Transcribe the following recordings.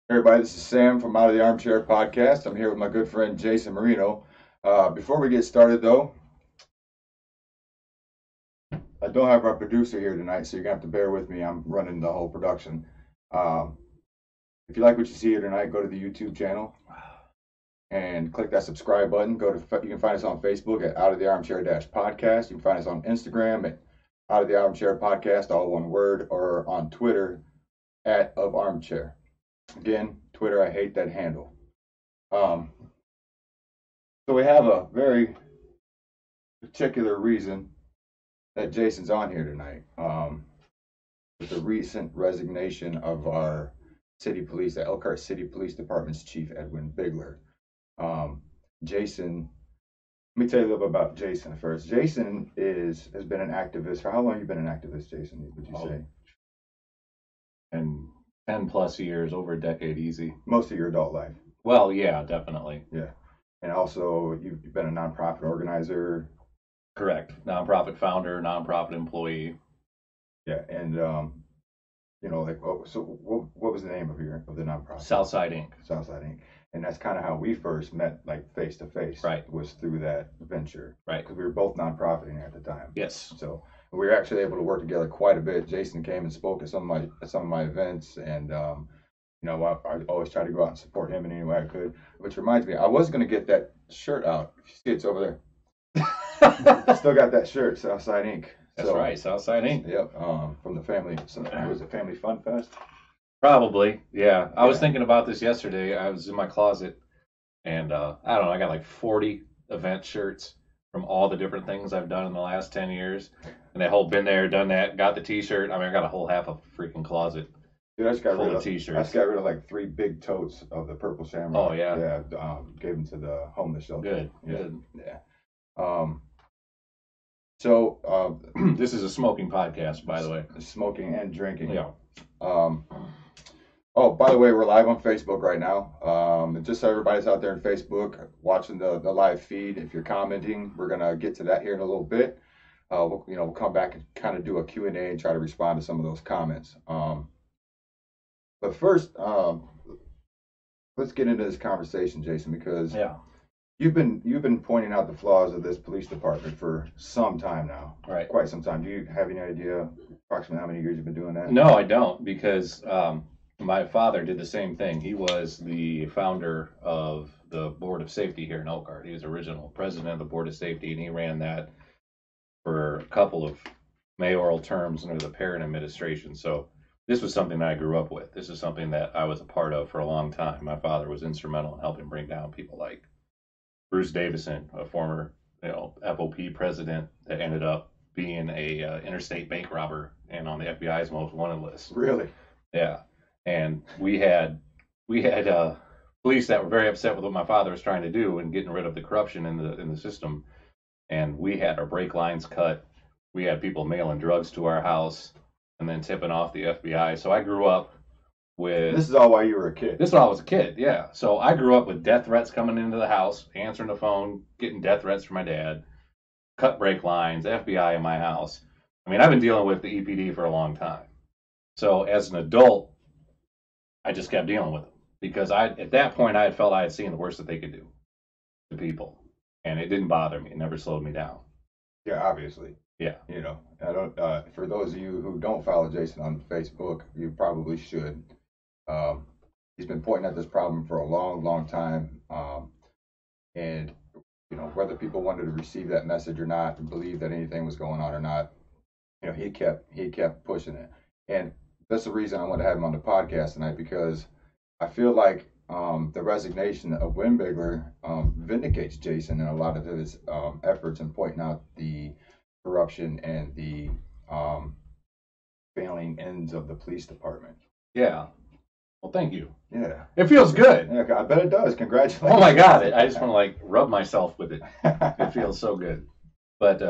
Hey everybody, this is Sam from Out of the Armchair Podcast. I'm here with my good friend Jason Moreno. Before we get started though, I don't have our producer here tonight, so you're going to have to bear with me. I'm running the whole production. If you like what you see here tonight, go to the YouTube channel and click that subscribe button. You can find us on Facebook at Out of the Armchair Podcast. You can find us on Instagram at Out of the Armchair Podcast, all one word, or on Twitter at Of Armchair. Again, Twitter, I hate that handle. So we have a very particular reason that Jason's on here tonight. With the recent resignation of our city police, the Elkhart City Police Department's chief, Windbigler. Jason, let me tell you a little bit about Jason first. Jason has been an activist. For how long have you been an activist, Jason, would you say? And 10 plus years, over a decade, easy. Most of your adult life. Well, yeah, definitely. Yeah. And also, you've been a nonprofit organizer. Correct. Nonprofit founder, nonprofit employee. Yeah. And, what was the name of the nonprofit? Southside Inc. Southside Inc. And that's kind of how we first met, like face to face. Right. Was through that venture. Right. Because we were both nonprofiting at the time. Yes. So we were actually able to work together quite a bit. Jason came and spoke at some of my events, and I always try to go out and support him in any way I could. Which reminds me, I was going to get that shirt out. You see, it's over there. Still got that shirt, Southside Inc. That's right, Southside Inc. Yep. From the family. Was it Family Fun Fest? Probably, yeah. I was thinking about this yesterday. I was in my closet, and I don't know, I got like 40 event shirts from all the different things I've done in the last 10 years. And that whole been there, done that, got the t-shirt. I mean, I got a whole half a freaking closet. Dude, I just got rid of t-shirts. I just got rid of like 3 big totes of the Purple Shamrock. Oh, yeah. Yeah, gave them to the homeless shelter. Good. Yeah. This is a smoking podcast, by the way. Smoking and drinking. Yeah. Oh, by the way, we're live on Facebook right now. Just so everybody's out there on Facebook watching the live feed, if you're commenting, we're gonna get to that here in a little bit. We'll come back and kind of do a Q&A and try to respond to some of those comments. But first, let's get into this conversation, Jason, because you've been pointing out the flaws of this police department for some time now. Right. Quite some time. Do you have any idea approximately how many years you've been doing that? No, I don't, because my father did the same thing. He was the founder of the Board of Safety here in Elkhart. He was original president of the Board of Safety, and he ran that for a couple of mayoral terms under the Perrin administration. So this was something that I grew up with. This is something that I was a part of for a long time. My father was instrumental in helping bring down people like Bruce Davison, a former FOP president that ended up being a interstate bank robber and on the FBI's most wanted list. Really? Yeah. And we had police that were very upset with what my father was trying to do and getting rid of the corruption in the system. And we had our brake lines cut. We had people mailing drugs to our house and then tipping off the FBI. So I grew up with... This is all while you were a kid. This is while I was a kid, yeah. So I grew up with death threats coming into the house, answering the phone, getting death threats from my dad, cut brake lines, FBI in my house. I mean, I've been dealing with the EPD for a long time. So as an adult, I just kept dealing with them because at that point I had felt I had seen the worst that they could do to people, and it didn't bother me. It never slowed me down. Yeah, obviously. Yeah. I don't. For those of you who don't follow Jason on Facebook, you probably should. He's been pointing at this problem for a long, long time, and whether people wanted to receive that message or not, and believe that anything was going on or not, he kept pushing it, and that's the reason I want to have him on the podcast tonight, because I feel like the resignation of Windbigler vindicates Jason in a lot of his efforts in pointing out the corruption and the failing ends of the police department. Yeah. Well, thank you. Yeah. It feels good. Yeah, I bet it does. Congratulations. Oh my God. I just want to like rub myself with it. It feels so good. But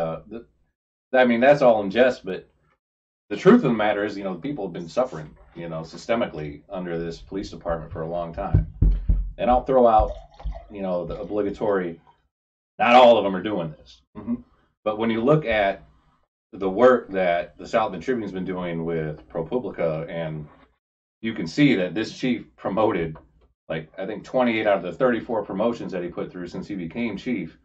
I mean, that's all in jest. But the truth of the matter is, people have been suffering, systemically under this police department for a long time. And I'll throw out, the obligatory, not all of them are doing this. Mm-hmm. But when you look at the work that the South Bend Tribune's been doing with ProPublica, and you can see that this chief promoted, like, I think 28 out of the 34 promotions that he put through since he became chief,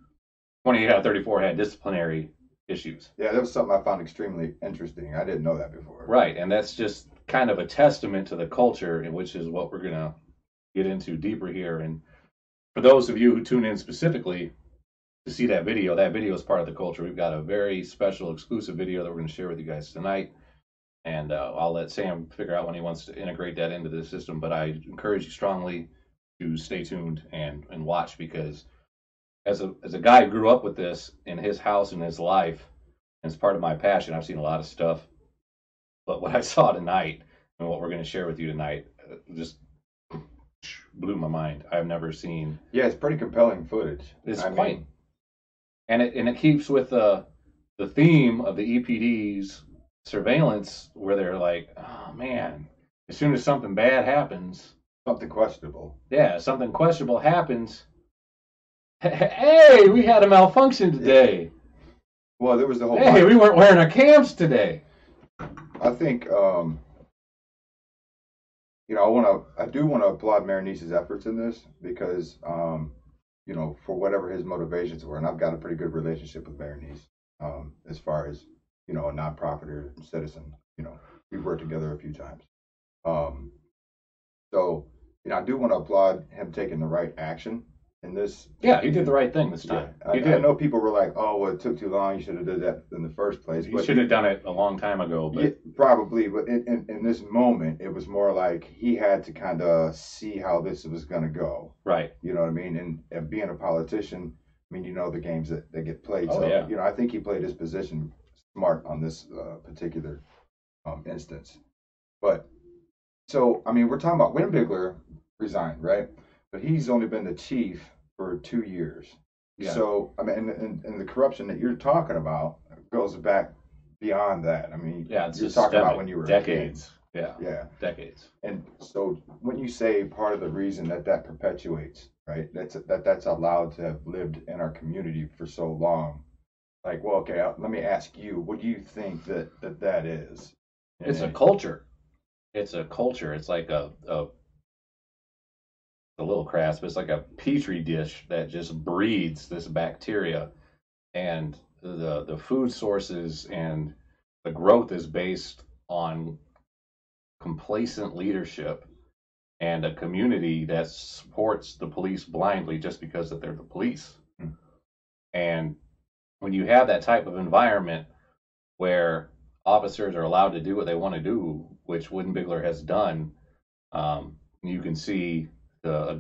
28 out of 34 had disciplinary issues. Yeah, that was something I found extremely interesting. I didn't know that before. Right, and that's just kind of a testament to the culture, in which is what we're going to get into deeper here. And for those of you who tune in specifically to see that video is part of the culture. We've got a very special exclusive video that we're going to share with you guys tonight. And I'll let Sam figure out when he wants to integrate that into the system. But I encourage you strongly to stay tuned and watch, because as a guy who grew up with this in his house and his life, and it's part of my passion, I've seen a lot of stuff. But what I saw tonight and what we're going to share with you tonight just blew my mind. I've never seen. Yeah, it's pretty compelling footage. It's quite. And it keeps with the theme of the EPD's surveillance, where they're like, oh man, as soon as something bad happens, something questionable. Yeah, something questionable happens. Hey, we had a malfunction today. Yeah. Well, there was the whole. Hey, we weren't wearing our cams today. I think, I do want to applaud Mayor Nice's efforts in this, because, for whatever his motivations were, and I've got a pretty good relationship with Mayor Nice, as far as, a nonprofit or citizen, we've worked together a few times. So, I do want to applaud him taking the right action in this. Yeah, he did the right thing this time. Yeah, I know people were like, oh, well, it took too long. You should have did that in the first place. You should have done it a long time ago. But yeah, probably. But in this moment, it was more like he had to kind of see how this was going to go. Right. You know what I mean? And being a politician, I mean, the games that get played. Oh, so, yeah. I think he played his position smart on this particular instance. But, so, I mean, we're talking about Windbigler resigned, right? But he's only been the chief for 2 years. Yeah. So, I mean, and the corruption that you're talking about goes back beyond that. I mean, yeah, it's you're talking about when you were decades. Yeah. Decades. And so when you say part of the reason that perpetuates, right, that's allowed to have lived in our community for so long, like, well, okay, let me ask you, what do you think that is? It's a culture. It's a culture. It's like a little crass, but it's like a petri dish that just breeds this bacteria, and the food sources and the growth is based on complacent leadership and a community that supports the police blindly just because that they're the police. And when you have that type of environment where officers are allowed to do what they want to do, which Windbigler has done, you can see the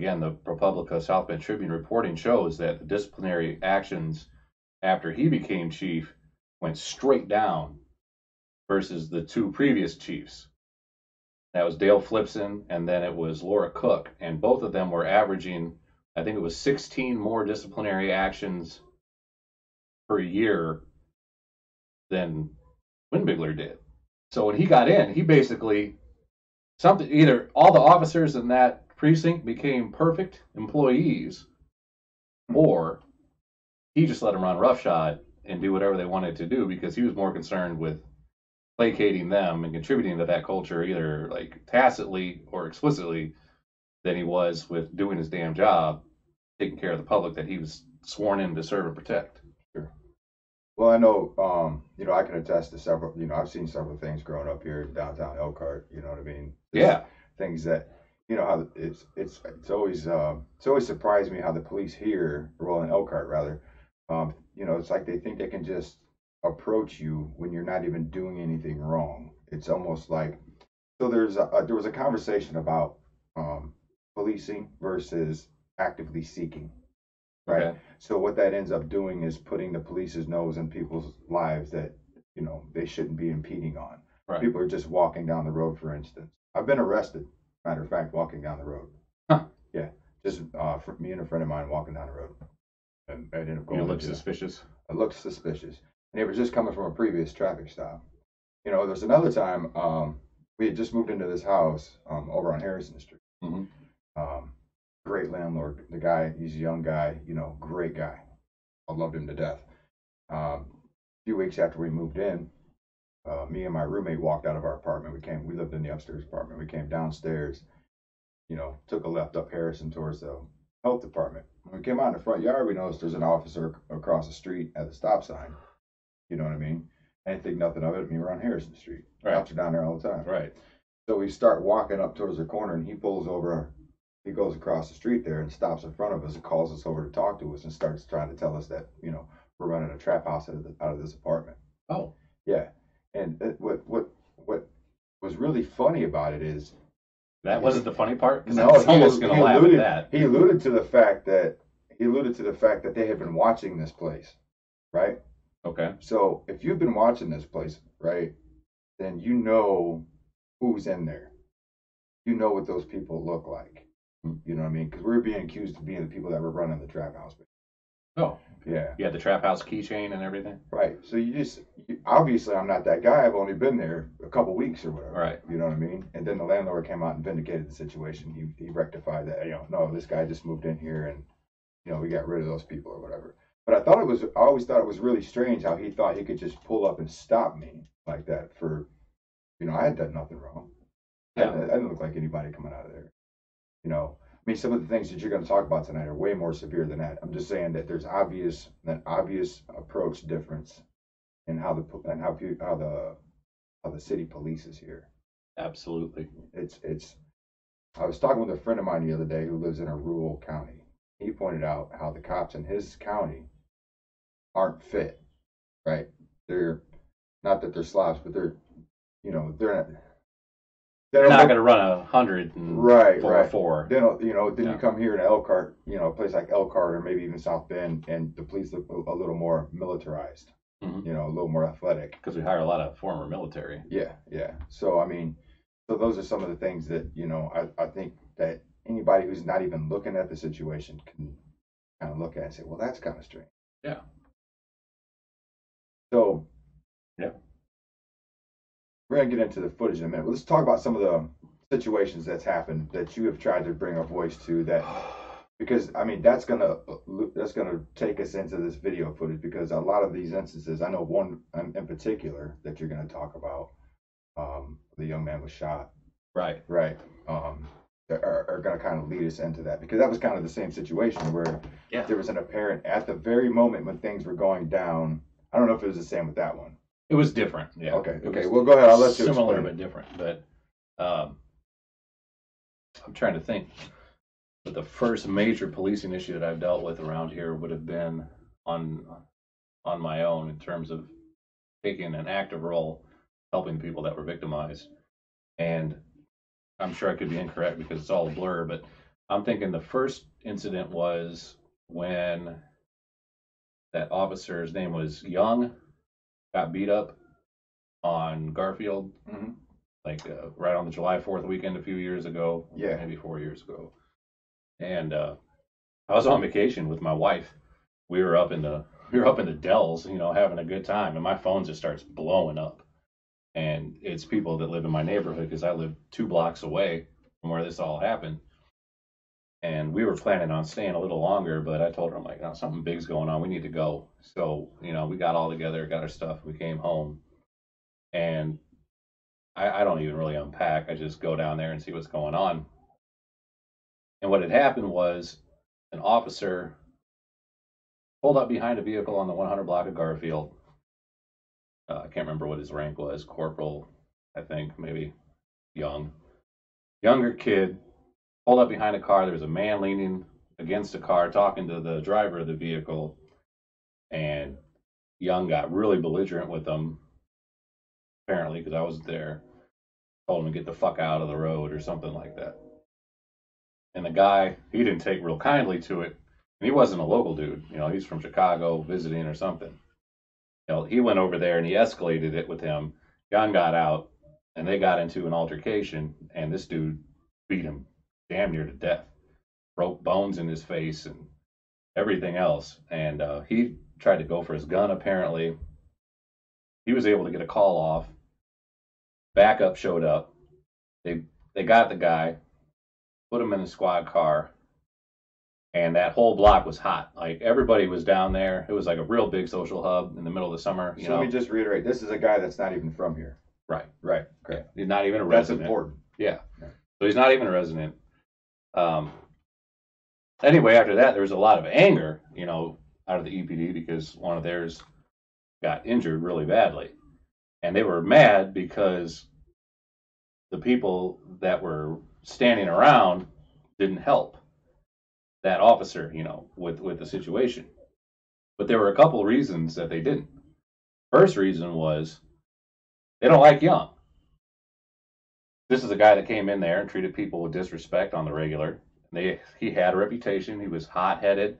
ProPublica South Bend Tribune reporting shows that the disciplinary actions after he became chief went straight down versus the two previous chiefs. That was Dale Flipson, and then it was Laura Cook, and both of them were averaging, I think it was 16 more disciplinary actions per year than Windbigler did. So when he got in, he basically either all the officers in that precinct became perfect employees, or he just let them run roughshod and do whatever they wanted to do, because he was more concerned with placating them and contributing to that culture, either like tacitly or explicitly, than he was with doing his damn job, taking care of the public that he was sworn in to serve and protect. Sure. Well, I know, I can attest to several, I've seen several things growing up here in downtown Elkhart, you know what I mean? Yeah. Things that, how it's always surprised me how the police here, well, in Elkhart rather, it's like they think they can just approach you when you're not even doing anything wrong. It's almost like, so there was a conversation about policing versus actively seeking, right? Okay. So what that ends up doing is putting the police's nose in people's lives that, you know, they shouldn't be impeding on. Right. People are just walking down the road, for instance. I've been arrested, matter of fact, walking down the road. Huh. Yeah, just for me and a friend of mine walking down the road, and I ended up going. You look suspicious. It looked suspicious, and it was just coming from a previous traffic stop. You know, there's another time we had just moved into this house over on Harrison Street. Mm-hmm. Great landlord. The guy, he's a young guy, you know, great guy. I loved him to death. A few weeks after we moved in, me and my roommate walked out of our apartment. We lived in the upstairs apartment. We came downstairs, you know, took a left up Harrison towards the health department. When we came out in the front yard, we noticed there's an officer across the street at the stop sign. You know what I mean? I didn't think nothing of it. I mean, we're on Harrison Street. Right. Cops are down there all the time. Right. So we start walking up towards the corner, and he pulls over. He goes across the street there and stops in front of us and calls us over to talk to us and starts trying to tell us that, you know, we're running a trap house out of this apartment. Oh. Yeah. And what was really funny about it is that wasn't the funny part. No, I was almost going to laugh at that. He alluded to the fact that they had been watching this place, right? Okay. So if you've been watching this place, right, then you know who's in there. You know what those people look like. You know what I mean? Because we were being accused of being the people that were running the trap house. Oh. Yeah. You had the trap house keychain and everything? Right. So obviously I'm not that guy. I've only been there a couple weeks or whatever. Right. You know what I mean? And then the landlord came out and vindicated the situation. He rectified that, you know, no, this guy just moved in here and, you know, we got rid of those people or whatever. But I always thought it was really strange how he thought he could just pull up and stop me like that for, you know, I had done nothing wrong. Yeah. I didn't look like anybody coming out of there. You know, I mean, some of the things that you're going to talk about tonight are way more severe than that. I'm just saying that there's an obvious approach difference in how the city polices here. Absolutely. It's. I was talking with a friend of mine the other day who lives in a rural county. He pointed out how the cops in his county aren't fit, right? They're not that they're slobs, but they're, you know, they're not going to run 100 and right. 4. Then you know, Yeah. you come here to Elkhart, you know, a place like Elkhart or maybe even South Bend, and the police look a little more militarized, Mhm. you know, a little more athletic. Because we hire a lot of former military. Yeah. So I mean, so those are some of the things that, you know, I think that anybody who's not even looking at the situation can kind of look at it and say, well, that's kind of strange. Yeah. So. Yeah. We're going to get into the footage in a minute. Let's talk about some of the situations that's happened that you have tried to bring a voice to, that because I mean that's gonna take us into this video footage, because a lot of these instances, I know one in particular that you're going to talk about, the young man was shot. Right. Are going to kind of lead us into that, because that was kind of the same situation where there was an apparent at the very moment when things were going down. I don't know if it was the same with that one. It was different. Yeah. Okay. Well, go ahead. I'll let you explain. Similar but different. But I'm trying to think. But the first major policing issue that I've dealt with around here would have been on my own, in terms of taking an active role, helping people that were victimized. And I'm sure I could be incorrect because it's all a blur, but I'm thinking the first incident was when that officer's name was Young, got beat up on Garfield, like right on the July 4th weekend a few years ago, maybe 4 years ago. And I was on vacation with my wife. We were up in the Dells, you know, having a good time, and my phone just starts blowing up. And it's people that live in my neighborhood, because I live 2 blocks away from where this all happened. And we were planning on staying a little longer, but I told her, I'm like, no, something big's going on. We need to go. So, you know, we got all together, got our stuff. We came home. And I don't even really unpack. I just go down there and see what's going on. And what had happened was an officer pulled up behind a vehicle on the 100 block of Garfield. I can't remember what his rank was. Corporal, I think, maybe. Younger kid. Pulled up behind a car. There was a man leaning against a car talking to the driver of the vehicle. And Young got really belligerent with him, apparently, because I wasn't there. Told him to get the fuck out of the road or something like that. And the guy, he didn't take real kindly to it. And he wasn't a local dude. He's from Chicago visiting or something. He went over there and he escalated it with him. Jan got out and they got into an altercation, and this dude beat him damn near to death, broke bones in his face and everything else. And he tried to go for his gun, apparently. He was able to get a call off. Backup showed up. They got the guy, put him in a squad car, and that whole block was hot. Like, everybody was down there. It was like a real big social hub in the middle of the summer. So let me just reiterate: this is a guy that's not even from here. Right. Right. Okay. Yeah. He's not even a resident. That's important. Yeah. So he's not even a resident. Anyway, after that, there was a lot of anger, out of the EPD because one of theirs got injured really badly. And they were mad because the people that were standing around didn't help that officer, with the situation. But there were a couple of reasons that they didn't. First reason was they don't like Young. This is a guy that came in there and treated people with disrespect on the regular. He had a reputation. He was hot-headed.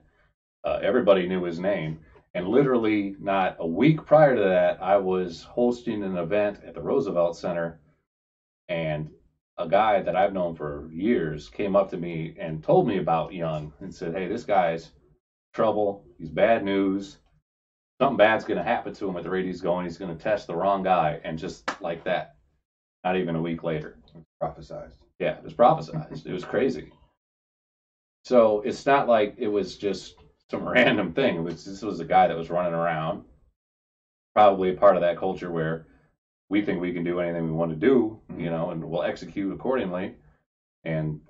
Everybody knew his name. And literally not a week prior to that, I was hosting an event at the Roosevelt Center, and a guy that I've known for years came up to me and told me about Young and said, hey, this guy's trouble. He's bad news. Something bad's going to happen to him at the rate he's going. He's going to test the wrong guy. And just like that, not even a week later. Prophesized. Yeah, it was prophesized. It was crazy. So it's not like it was just some random thing. This was a guy that was running around, probably a part of that culture where we think we can do anything we want to do, and we'll execute accordingly. And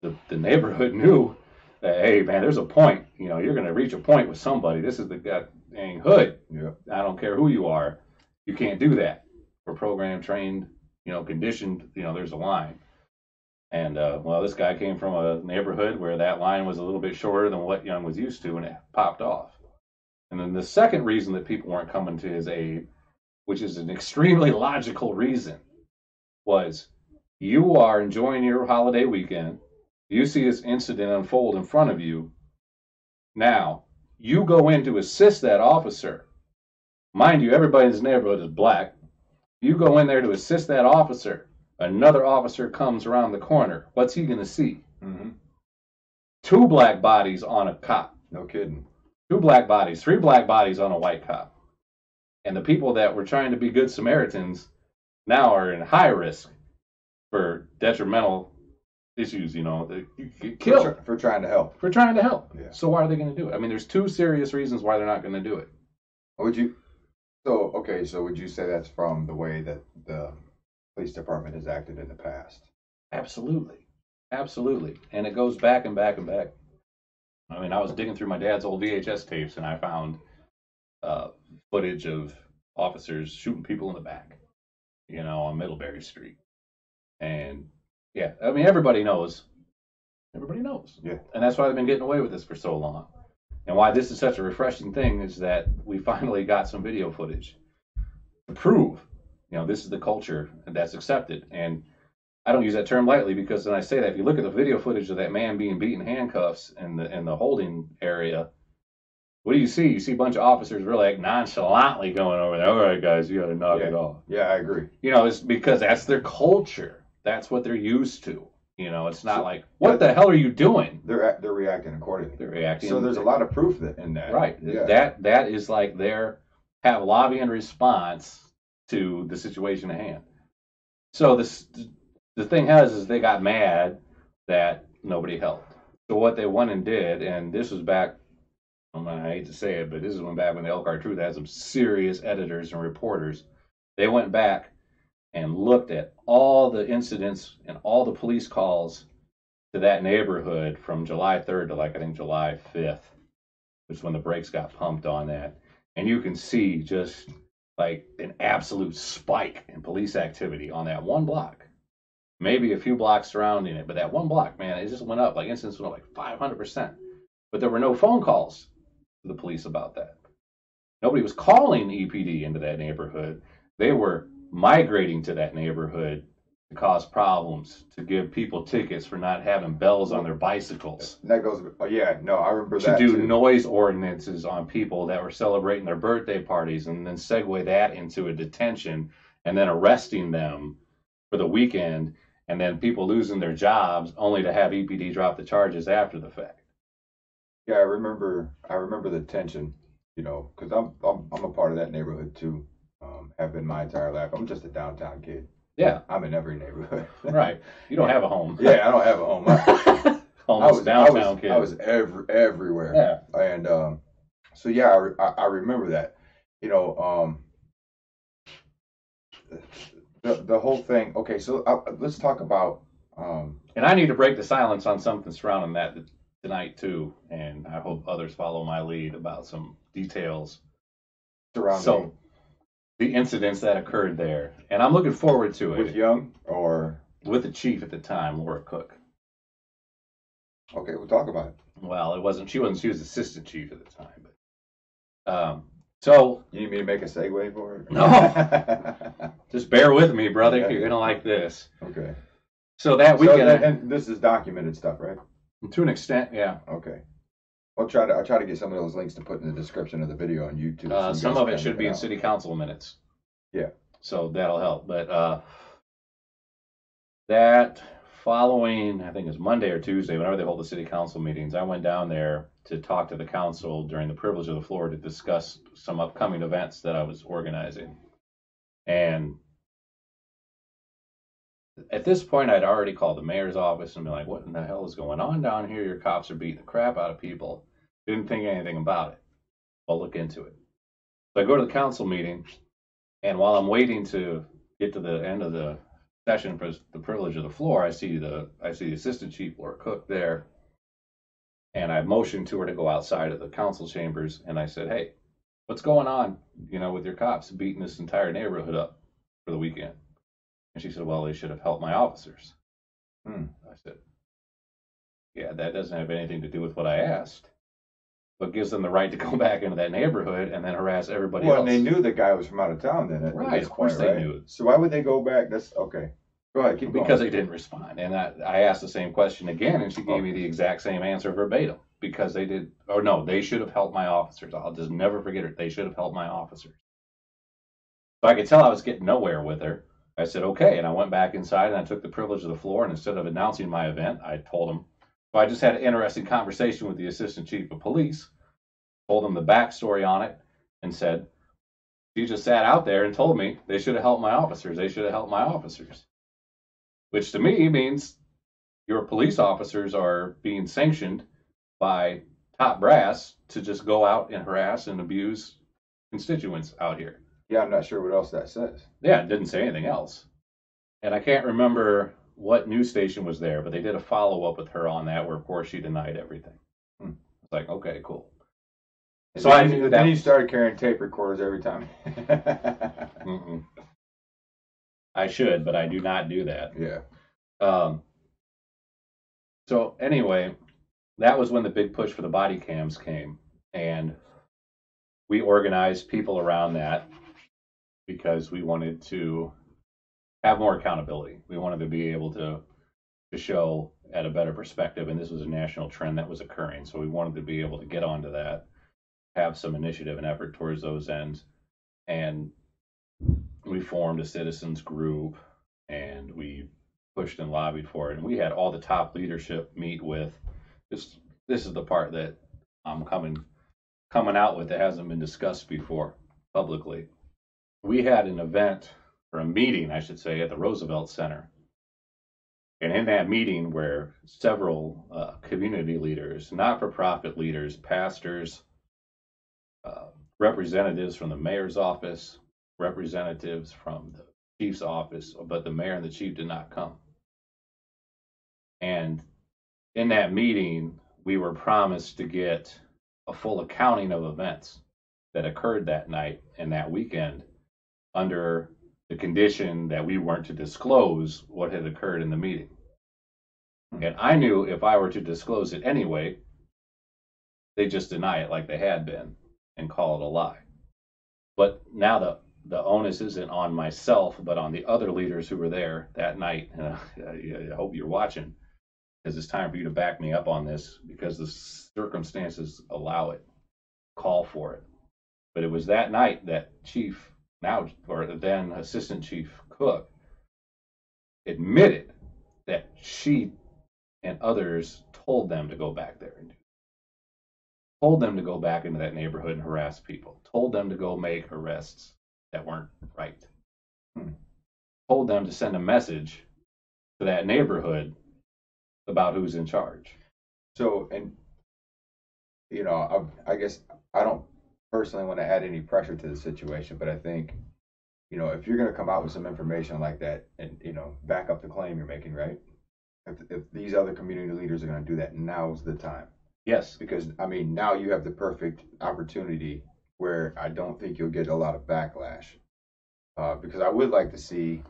the neighborhood knew that, hey, man, there's a point. You're going to reach a point with somebody. This is the dang hood. Yeah. I don't care who you are. You can't do that. We're programmed, trained, conditioned. There's a line. And, this guy came from a neighborhood where that line was a little bit shorter than what Young was used to, and it popped off. And then the second reason that people weren't coming to his aid, which is an extremely logical reason, was you are enjoying your holiday weekend. You see this incident unfold in front of you. Now, you go in to assist that officer. Mind you, everybody in this neighborhood is black. You go in there to assist that officer. Another officer comes around the corner. What's he going to see? Mm-hmm. 2 black bodies on a cop. No kidding. 2 black bodies, 3 black bodies on a white cop. And the people that were trying to be good Samaritans now are in high risk for detrimental issues, they get killed. For trying to help. For trying to help. Yeah. So why are they going to do it? I mean, there's 2 serious reasons why they're not going to do it. Would you say that's from the way that the police department has acted in the past? Absolutely. And it goes back and back and back. I mean, I was digging through my dad's old VHS tapes and I found footage of officers shooting people in the back, on Middlebury Street. And yeah, I mean, everybody knows. Yeah. And that's why they've been getting away with this for so long. And why this is such a refreshing thing is that we finally got some video footage to prove this is the culture that's accepted. And I don't use that term lightly, because when I say that, if you look at the video footage of that man being beaten in handcuffs in the holding area, what do you see? You see a bunch of officers really like nonchalantly going over there. All right, guys, you got to knock it off. Yeah, I agree. It's because that's their culture. That's what they're used to. It's not like, what the hell are you doing? They're reacting accordingly. They're reacting. So there's a lot of proof in that. Right. Yeah. That is like their Pavlovian response to the situation at hand. So the thing is they got mad that nobody helped. So what they went and did, and this was back, I hate to say it, but this is back when the Elkhart Truth had some serious editors and reporters. They went back and looked at all the incidents and all the police calls to that neighborhood from July 3rd to I think July 5th, which is when the brakes got pumped on that. And you can see just like an absolute spike in police activity on that one block. Maybe a few blocks surrounding it, but that one block, man, it just went up. Like incidents went up like 500%. But there were no phone calls to the police about that. Nobody was calling EPD into that neighborhood. They were migrating to that neighborhood to cause problems, to give people tickets for not having bells on their bicycles. That goes, oh yeah, no, I remember To that do too. noise ordinances on people that were celebrating their birthday parties, and then segue that into a detention, and then arresting them for the weekend, and then people losing their jobs only to have EPD drop the charges after the fact. Yeah, I remember the tension, because I'm a part of that neighborhood too. Have been my entire life. I'm just a downtown kid. Yeah, I'm in every neighborhood. right. You don't have a home. Yeah, I don't have a home. Almost downtown kid. I was everywhere. Yeah. And so yeah, I remember that. You know, the whole thing. Okay, so let's talk about. And I need to break the silence on something surrounding that tonight too, and I hope others follow my lead about some details surrounding. So the incidents that occurred there, and I'm looking forward to it. With Young or with the chief at the time, Laura Cook. Okay, we'll talk about it. Well, it wasn't. She wasn't. She was assistant chief at the time. But so you need me to make a segue for it? No, just bear with me, brother. Okay. You're gonna like this. Okay. So that weekend, and this is documented stuff, right? To an extent, yeah. Okay. I'll try to get some of those links to put in the description of the video on YouTube. So some of it should be in city council minutes. Yeah. So that'll help. But that following, I think it was Monday or Tuesday, whenever they hold the city council meetings, I went down there to talk to the council during the privilege of the floor to discuss some upcoming events that I was organizing. And at this point, I'd already called the mayor's office and been like, what in the hell is going on down here? Your cops are beating the crap out of people. Didn't think anything about it. I'll look into it. So I go to the council meeting, and while I'm waiting to get to the end of the session for the privilege of the floor, I see the assistant chief, Laura Cook, there. And I motioned to her to go outside of the council chambers, and I said, hey, what's going on, with your cops beating this entire neighborhood up for the weekend? And she said, well, they should have helped my officers. I said, yeah, that doesn't have anything to do with what I asked, but gives them the right to go back into that neighborhood and then harass everybody else. Well, and they knew the guy was from out of town then. Right, of course they knew. So why would they go back? That's okay. Go ahead, keep going. Because they didn't respond. And I asked the same question again, and she gave me the exact same answer verbatim. Because they did, or no, they should have helped my officers. I'll just never forget it. They should have helped my officers. So I could tell I was getting nowhere with her. I said, okay. And I went back inside and I took the privilege of the floor. And instead of announcing my event, I told them. So I just had an interesting conversation with the assistant chief of police, told them the backstory on it, and said, she just sat out there and told me they should have helped my officers. They should have helped my officers. Which to me means your police officers are being sanctioned by top brass to just go out and harass and abuse constituents out here. Yeah, I'm not sure what else that says. Yeah, it didn't say anything else. And I can't remember what news station was there, but they did a follow-up with her on that where, of course, she denied everything. It's like, okay, cool. So I knew that. Then you started carrying tape recorders every time. I should, but I do not do that. Yeah. So anyway, that was when the big push for the body cams came, and we organized people around that because we wanted to have more accountability. We wanted to be able to show at a better perspective, and this was a national trend that was occurring. So we wanted to be able to get onto that, have some initiative and effort towards those ends. And we formed a citizens group, and we pushed and lobbied for it. And we had all the top leadership meet with. This is the part that I'm coming out with that hasn't been discussed before publicly. We had an event, or a meeting, I should say, at the Roosevelt Center. And in that meeting were several community leaders, not-for-profit leaders, pastors, representatives from the mayor's office, representatives from the chief's office, but the mayor and the chief did not come. And in that meeting, we were promised to get a full accounting of events that occurred that night and that weekend under the condition that we weren't to disclose what had occurred in the meeting. And I knew if I were to disclose it anyway, they'd just deny it like they had been and call it a lie. But now the the onus isn't on myself, but on the other leaders who were there that night. I hope you're watching, because it's time for you to back me up on this, because the circumstances allow it, call for it. But it was that night that Chief, now or then Assistant Chief Cook, admitted that she and others told them to go back there and told them to go back into that neighborhood and harass people, told them to go make arrests that weren't right, told them to send a message to that neighborhood about who's in charge. So, and I guess I don't personally want to add any pressure to the situation, but I think, if you're going to come out with some information like that and, back up the claim you're making, right? If these other community leaders are going to do that, now's the time. Yes. Because, now you have the perfect opportunity where I don't think you'll get a lot of backlash. Because I would like to see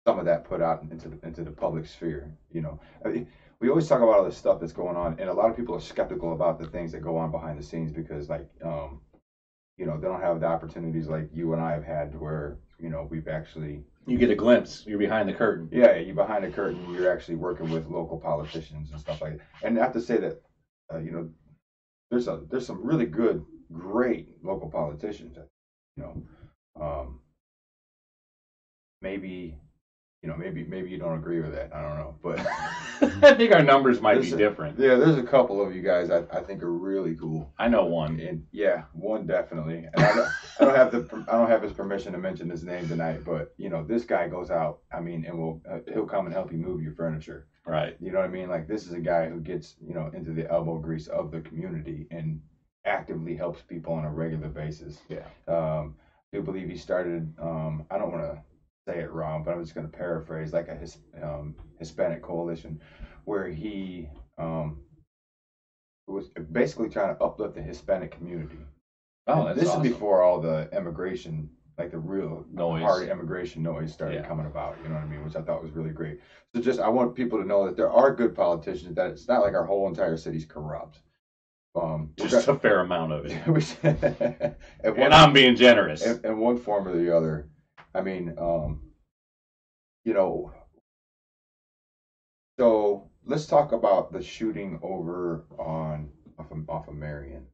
some of that put out into the public sphere. We always talk about all this stuff that's going on, and a lot of people are skeptical about the things that go on behind the scenes because, like, they don't have the opportunities like you and I have had where, we've actually... You get a glimpse. You're behind the curtain. Yeah, you're behind the curtain. You're actually working with local politicians and stuff like that. And I have to say that, there's some really good, great local politicians. Maybe you don't agree with that. I don't know, but I think our numbers might be different. Yeah, there's a couple of you guys I think are really cool. I know one. And yeah, one definitely. And I don't have his permission to mention his name tonight, but this guy goes out. And he'll come and help you move your furniture. Right. You know what I mean? Like, this is a guy who gets into the elbow grease of the community and actively helps people on a regular basis. Yeah. I do believe he started. I don't want to say it wrong, but I'm just going to paraphrase, like a Hispanic coalition, where he was basically trying to uplift the Hispanic community. Oh, that's this awesome. is before all the immigration, like the real noise, hard immigration noise started coming about. You know what I mean? Which I thought was really great. So I want people to know that there are good politicians. That it's not like our whole entire city's corrupt. Just a fair amount of it. And I'm being generous. In one form or the other. So let's talk about the shooting over off of Marion.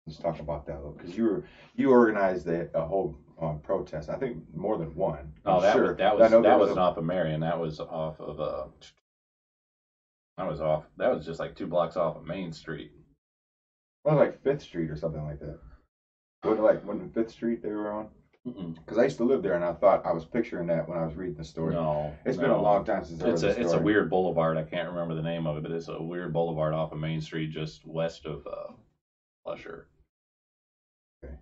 Let's talk about that a little, because you organized a whole protest. I think more than one. Oh, that wasn't off of Marion. That was off of that was just like 2 blocks off of Main Street. Well, like 5th Street or something like that. When 5th Street they were on? Because I used to live there, and I was picturing that when I was reading the story. No, it's been a long time since I read the story. It's a weird boulevard. I can't remember the name of it, but it's a weird boulevard off of Main Street, just west of Flusher. Okay.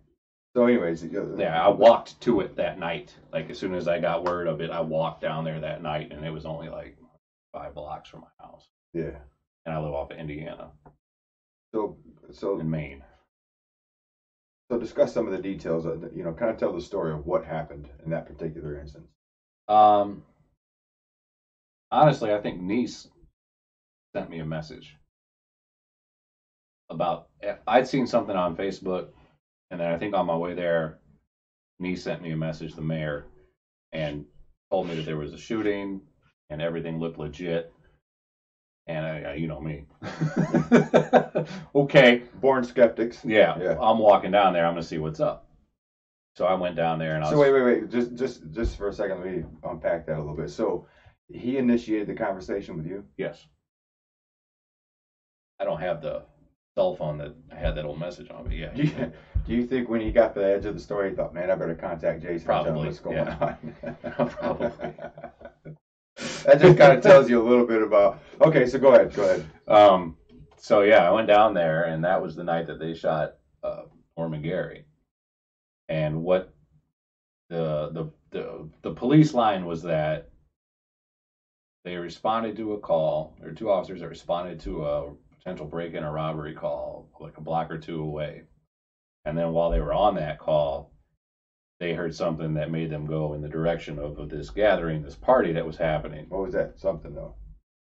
So, anyways, I walked to it that night. Like, as soon as I got word of it, I walked down there that night, and it was only like 5 blocks from my house. Yeah. And I live off of Indiana. So in Maine. So discuss some of the details. Kind of tell the story of what happened in that particular instance. Honestly, I think Niece sent me a message about. I'd seen something on Facebook, and then I think on my way there, Niece sent me a message, the mayor, and told me that there was a shooting and everything looked legit. And you know me. Okay. Born skeptics. Yeah. I'm walking down there. I'm going to see what's up. So I went down there and wait. Just for a second, let me unpack that a little bit. So he initiated the conversation with you? Yes. I don't have the cell phone that had that old message on, but yeah. Do you think when he got to the edge of the story, he thought, man, I better contact Jason? Probably. What's going on? Probably. That just kind of tells you a little bit about. Okay, so go ahead. So yeah, I went down there, and that was the night that they shot Norman Gary. And what the police line was that they responded to a call. There were 2 officers that responded to a potential break-in or robbery call, like a block or 2 away. And then while they were on that call, they heard something that made them go in the direction of this gathering, this party that was happening. What was that something, though?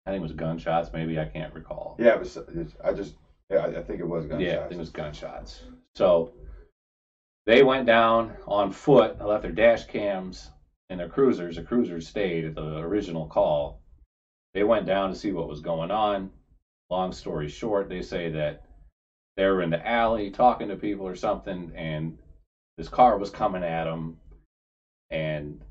I think it was gunshots, maybe. I can't recall. Yeah, I think it was gunshots. Yeah, I think it was gunshots. So They went down on foot, left their dash cams in their cruisers. The cruisers stayed at the original call. They went down to see what was going on. Long story short, they say that they were in the alley talking to people or something, and this car was coming at them, and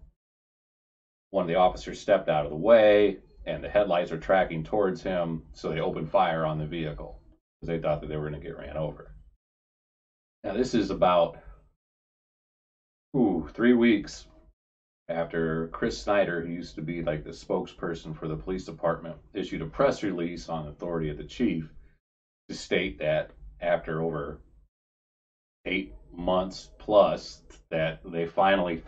one of the officers stepped out of the way, and the headlights were tracking towards him, so they opened fire on the vehicle because they thought that they were going to get ran over. Now, this is about 3 weeks after Chris Snyder, who used to be like the spokesperson for the police department, issued a press release on authority of the chief to state that after over 8 months plus, that they finally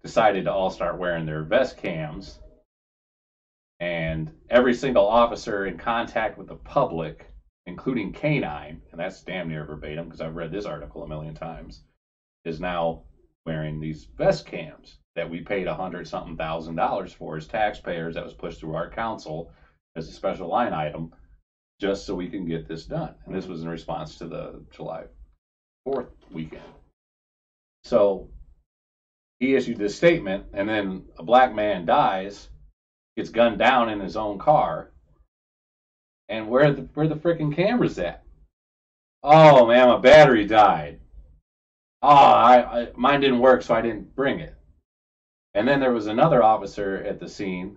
decided to all start wearing their vest cams, and every single officer in contact with the public, including canine, and that's damn near verbatim because I've read this article a million times, is now wearing these vest cams that we paid $100-something thousand for as taxpayers. That was pushed through our council as a special line item just so we can get this done. And this was in response to the July 4th weekend. So he issued this statement, and then a black man dies, gets gunned down in his own car, and where the freaking cameras at? Oh man, my battery died. Oh, mine didn't work, so I didn't bring it. And then there was another officer at the scene,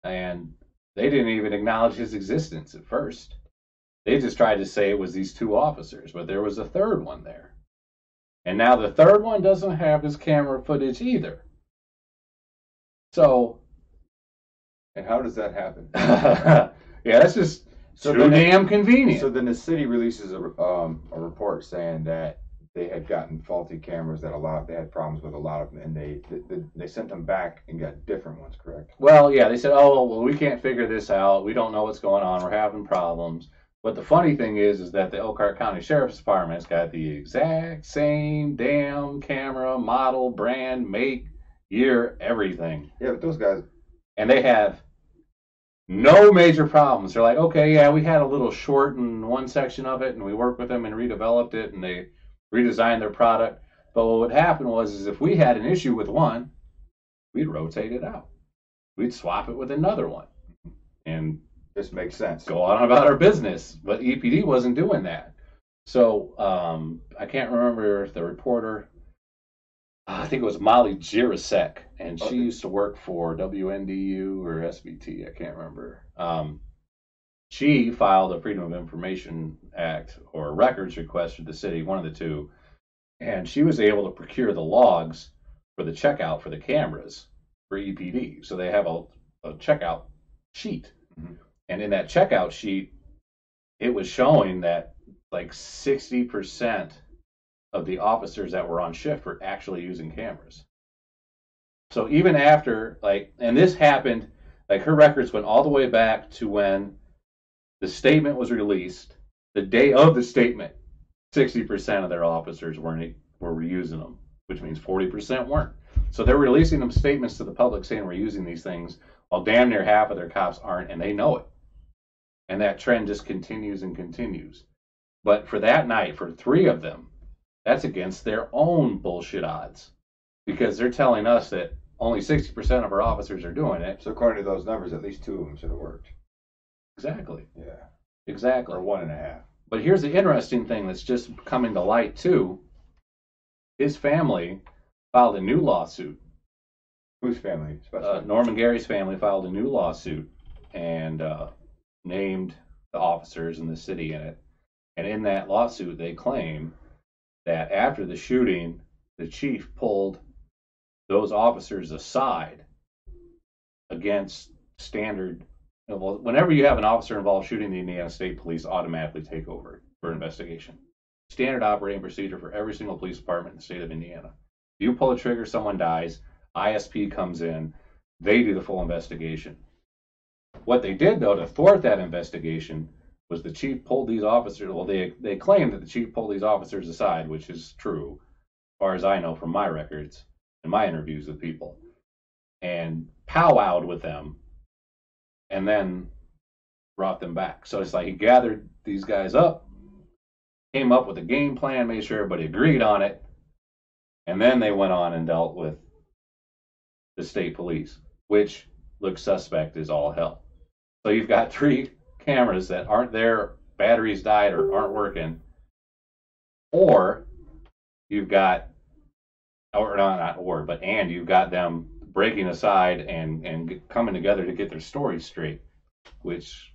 and they didn't even acknowledge his existence at first. They just tried to say it was these two officers, but there was a third one there. And now the third one doesn't have his camera footage either. So, and how does that happen? yeah, that's just too damn convenient. So then the city releases a report saying that they had gotten faulty cameras that they had problems with a lot of them, and they sent them back and got different ones, correct? Well, yeah, they said, oh, well, we can't figure this out. We don't know what's going on. We're having problems. But the funny thing is that the Elkhart County Sheriff's Department's got the exact same damn camera, model, brand, make, year, everything. Yeah, but those guys... And they have no major problems. They're like, okay, yeah, we had a little short in one section of it, and we worked with them and redeveloped it, and they redesigned their product. But what would happen is if we had an issue with one, we'd rotate it out. We'd swap it with another one. And this makes sense. Go on about our business. But EPD wasn't doing that. So I can't remember if the reporter, I think it was Molly Jirasek, and she used to work for WNDU or SBT, I can't remember. She filed a Freedom of Information Act or records request for the city, one of the two, and she was able to procure the logs for the checkout for the cameras for EPD. So they have a checkout sheet. Mm-hmm. And in that checkout sheet, it was showing that like 60% of the officers that were on shift were actually using cameras. So even after, and this happened, her records went all the way back to when the statement was released. The day of the statement, 60% of their officers were using them, which means 40% weren't. So they're releasing them statements to the public saying we're using these things, while damn near half of their cops aren't, and they know it. And that trend just continues and continues. But for that night, for 3 of them, that's against their own bullshit odds, because they're telling us that only 60% of our officers are doing it. So according to those numbers, at least 2 of them should have worked. Exactly. Yeah. Exactly. Or 1.5. But here's the interesting thing that's just coming to light too. His family filed a new lawsuit. Whose family? Norman Gary's family filed a new lawsuit and named the officers in the city in it. And in that lawsuit, they claim that after the shooting, the chief pulled those officers aside against standard. Well, whenever you have an officer involved shooting, the Indiana State Police automatically take over for investigation. Standard operating procedure for every single police department in the state of Indiana. If you pull a trigger, someone dies, ISP comes in, they do the full investigation. What they did, though, to thwart that investigation was the chief pulled these officers, well, they claimed that the chief pulled these officers aside, which is true, as far as I know from my records and my interviews with people, and powwowed with them, and then brought them back. So it's like he gathered these guys up, came up with a game plan, made sure everybody agreed on it, and then they went on and dealt with the state police, which looks suspect as all hell. So you've got 3 cameras that aren't there, batteries died or aren't working, or you've got, or not or, but and you've got them breaking aside and coming together to get their stories straight, which,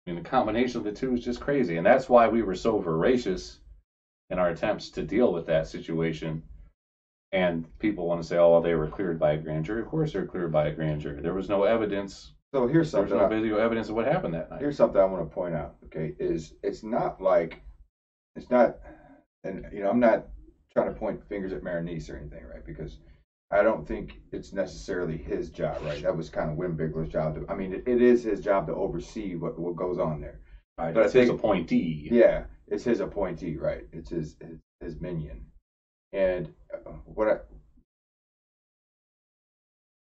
I mean, the combination of the two is just crazy. And that's why we were so voracious in our attempts to deal with that situation. And people want to say, oh, well, they were cleared by a grand jury. Of course they're cleared by a grand jury. There was no evidence. So here's something. There's no video evidence of what happened that night. Here's something I want to point out, okay, is it's not like, it's not, and, you know, I'm not trying to point fingers at Maronese or anything, right, because I don't think it's necessarily his job, right? That was kind of Windbigler's job. I mean, it is his job to oversee what goes on there. Right, but it's his appointee. Yeah, it's his appointee, right? It's his minion. And what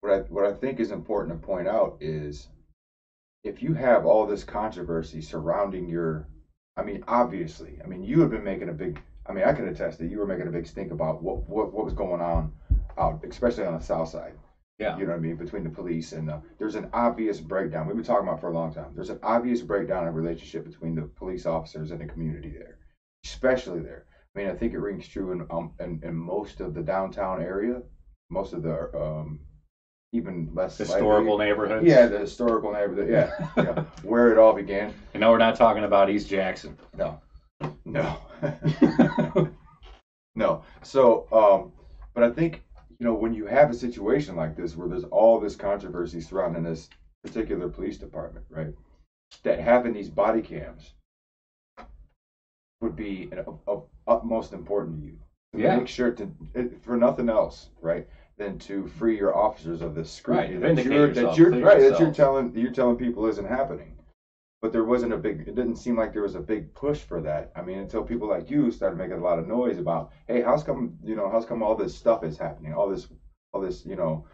I think is important to point out is, if you have all this controversy surrounding your, I mean, obviously, I mean, you have been making a big, I mean, I can attest that you were making a big stink about what was going on out, especially on the south side. Yeah. You know what I mean? Between the police and there's an obvious breakdown. We've been talking about it for a long time. There's an obvious breakdown in relationship between the police officers and the community there, especially there. I mean, I think it rings true in most of the downtown area, most of the even less historical neighborhoods. Yeah, the historical neighborhood. Yeah, yeah, where it all began. You know, we're not talking about East Jackson. No. No. So, but I think, you know, when you have a situation like this where there's all this controversy surrounding this particular police department, right, that having these body cams would be of utmost importance to you. Yeah. Make sure to, for nothing else, right, than to free your officers of this scrutiny right. that you're telling people isn't happening. But there wasn't it didn't seem like there was a big push for that. I mean, until people like you started making a lot of noise about, hey, how's come all this stuff is happening, all this, you know,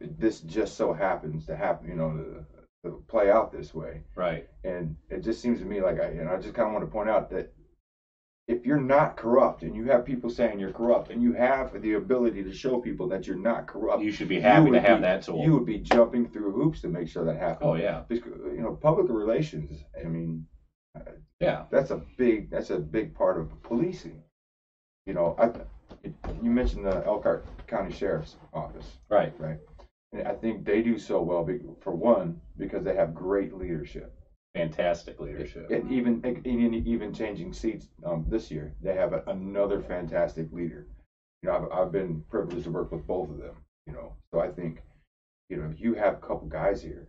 this just so happens to happen, you know, to play out this way. Right. And it just seems to me like I just kind of want to point out that if you're not corrupt and you have people saying you're corrupt and you have the ability to show people that you're not corrupt, you should be happy to have that tool. You would be jumping through hoops to make sure that happens. Oh yeah. Because, you know, public relations, I mean, yeah, that's a big part of policing. You know, you mentioned the Elkhart County Sheriff's Office. Right. And I think they do so well, for one, because they have great leadership. Fantastic leadership. And even changing seats this year, they have another fantastic leader. You know, I've been privileged to work with both of them. You know, so I think, you know, you have a couple guys here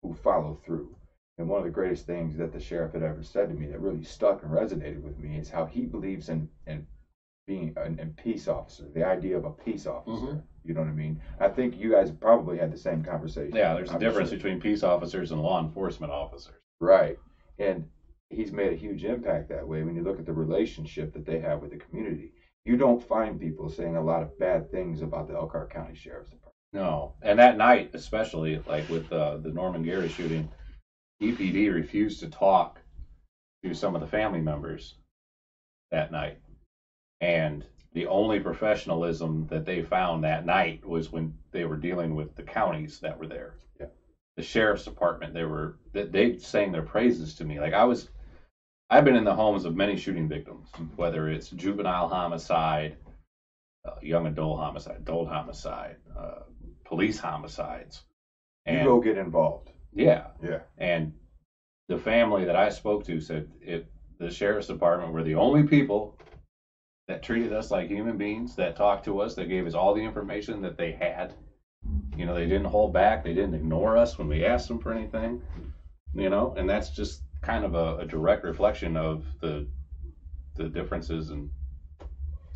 who follow through. And one of the greatest things that the sheriff had ever said to me that really stuck and resonated with me is how he believes in being a peace officer, the idea of a peace officer. Mm-hmm. You know what I mean? I think you guys probably had the same conversation. Yeah, there's a difference between peace officers and law enforcement officers. Right. And he's made a huge impact that way when you look at the relationship that they have with the community. You don't find people saying a lot of bad things about the Elkhart County Sheriff's Department. No. And that night, especially, like with the Norman Gary shooting, EPD refused to talk to some of the family members that night. And the only professionalism that they found that night was when they were dealing with the counties that were there. Yeah. The sheriff's department, they sang their praises to me. Like I've been in the homes of many shooting victims, whether it's juvenile homicide, young adult homicide, police homicides. And you go get involved. Yeah. Yeah. And the family that I spoke to said the sheriff's department were the only people that treated us like human beings, that talked to us, that gave us all the information that they had. You know, they didn't hold back. They didn't ignore us when we asked them for anything, you know, and that's just kind of a direct reflection of the differences in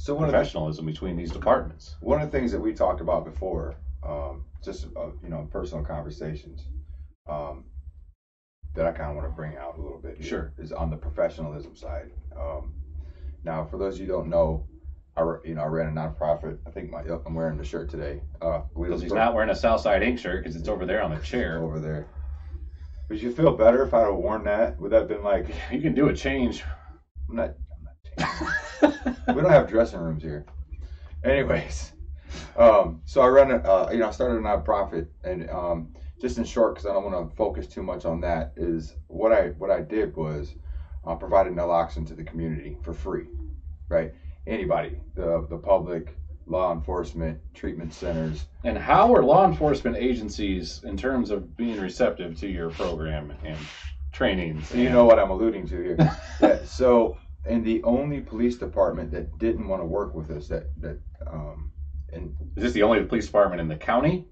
professionalism between these departments. One of the things that we talked about before, you know, personal conversations, that I kind of want to bring out a little bit here, sure, is on the professionalism side. Now, for those of you who don't know, I ran a nonprofit. I think I'm wearing the shirt today. Because he's not wearing a Southside Inc. shirt because it's over there on the chair. Over there. Would you feel better if I'd have worn that? Would that have been like... You can do a change I'm not changing. We don't have dressing rooms here. Anyways, so I run I started a nonprofit, and just in short, because I don't want to focus too much on that, is what I did was provided naloxone to the community for free, right? Anybody, the public, law enforcement, treatment centers. And how are law enforcement agencies in terms of being receptive to your program and trainings? So you know what I'm alluding to here. Yeah, so, and the only police department that didn't want to work with us, and is this the only police department in the county?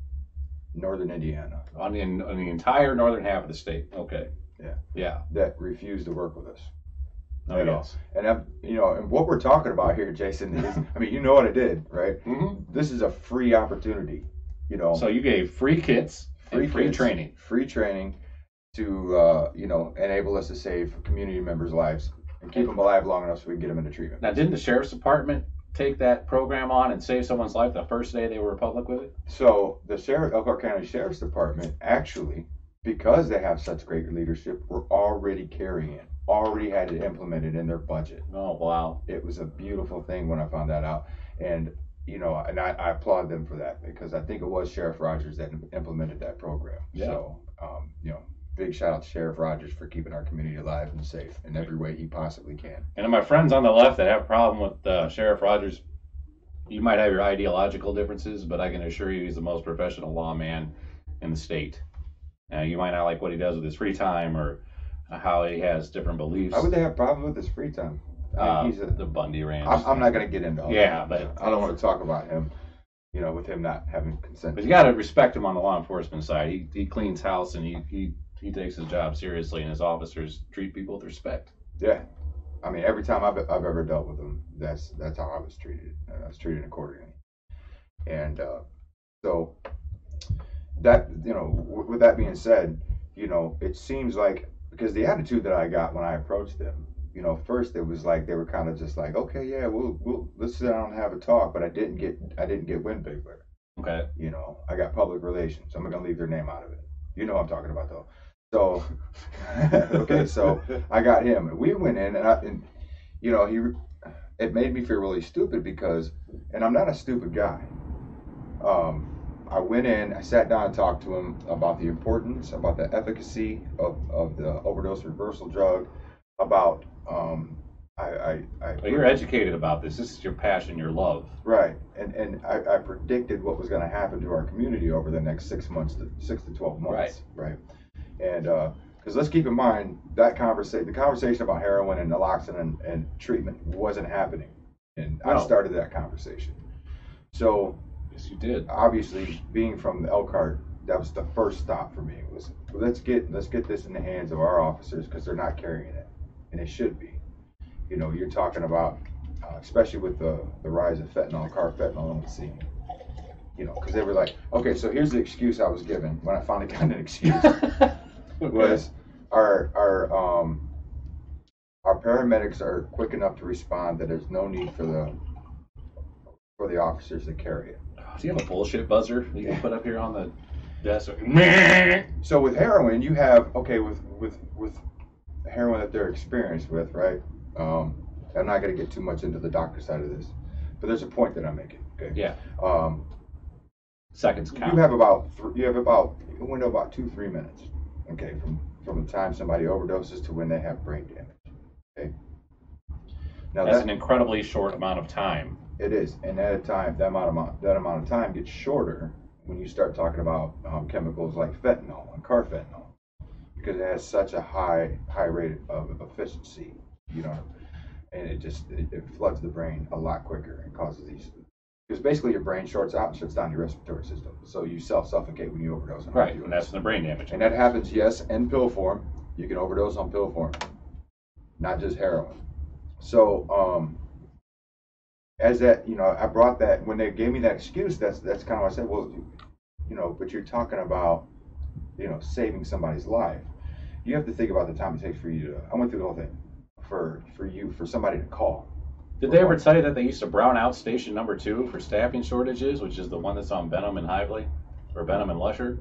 Northern Indiana. On the entire northern half of the state. Okay. Yeah. Yeah. That refused to work with us. Oh, yes. And and what we're talking about here, Jason, is, I mean, you know what I did, right? Mm-hmm. This is a free opportunity, So you gave free kits, free training to, enable us to save community members' lives and keep them alive long enough so we can get them into treatment. Now, didn't the sheriff's department take that program on and save someone's life the first day they were public with it? So the Elkhart County Sheriff's Department, actually, because they have such great leadership, were already carrying it. Already had it implemented in their budget. Oh, wow. It was a beautiful thing when I found that out. And, I applaud them for that, because I think it was Sheriff Rogers that implemented that program. Yeah. So, big shout out to Sheriff Rogers for keeping our community alive and safe in every way he possibly can. And to my friends on the left that have a problem with Sheriff Rogers, you might have your ideological differences, but I can assure you he's the most professional lawman in the state. You might not like what he does with his free time or how he has different beliefs. How would they have problems with his free time? I mean, the Bundy Ranch. I'm not going to get into all that. But I don't want to talk about him, with him not having consent. But you got to respect him on the law enforcement side. He cleans house, and he takes his job seriously, and his officers treat people with respect. Yeah. I mean, every time I've ever dealt with him, that's how I was treated. I was treated accordingly. And so that, with that being said, it seems like, because the attitude that I got when I approached them, first it was like they were kind of just like, okay, yeah, we'll let's sit down and have a talk, but I didn't get Windbigler. Okay. I got public relations. I'm not gonna leave their name out of it. You know what I'm talking about though. So okay, so I got him, and we went in, and it made me feel really stupid, because, and I'm not a stupid guy. I went in, I sat down and talked to him about the importance, about the efficacy of the overdose reversal drug, about you're educated about this. This is your passion, your love. Right, and I predicted what was going to happen to our community over the next 6 to 12 months. Right. And because let's keep in mind that the conversation about heroin and naloxone and treatment wasn't happening, and I started that conversation. So. Yes, you did. Obviously, being from the Elkhart, that was the first stop for me. It was, let's get this in the hands of our officers, because they're not carrying it, and it should be. You're talking about, especially with the rise of fentanyl on the scene. Because they were like, okay, so here's the excuse I was given when I finally got an excuse. Was our paramedics are quick enough to respond that there's no need for the officers to carry it. Do you have a bullshit buzzer you can put up here on the desk? So with heroin, you have, with heroin that they're experienced with, right? I'm not going to get too much into the doctor side of this, but there's a point that I'm making. Okay. Yeah. Seconds count. You have about a window about 2-3 minutes. Okay, from the time somebody overdoses to when they have brain damage. Okay. Now that's an incredibly short amount of time. It is, and that amount of time gets shorter when you start talking about chemicals like fentanyl and carfentanil, because it has such a high rate of efficiency, and it floods the brain a lot quicker and causes these. Because basically your brain shorts out and shuts down your respiratory system, so you self-suffocate when you overdose. Right, and that's the brain damage. And that happens, yes, in pill form. You can overdose on pill form, not just heroin. So, as that, I brought that, when they gave me that excuse, that's kind of what I said, well, but you're talking about, saving somebody's life. You have to think about the time it takes for you to, I went through the whole thing, for somebody to call. Did they ever tell you that they used to brown out station number 2 for staffing shortages, which is the one that's on Benham and Hively, or Benham and Lusher?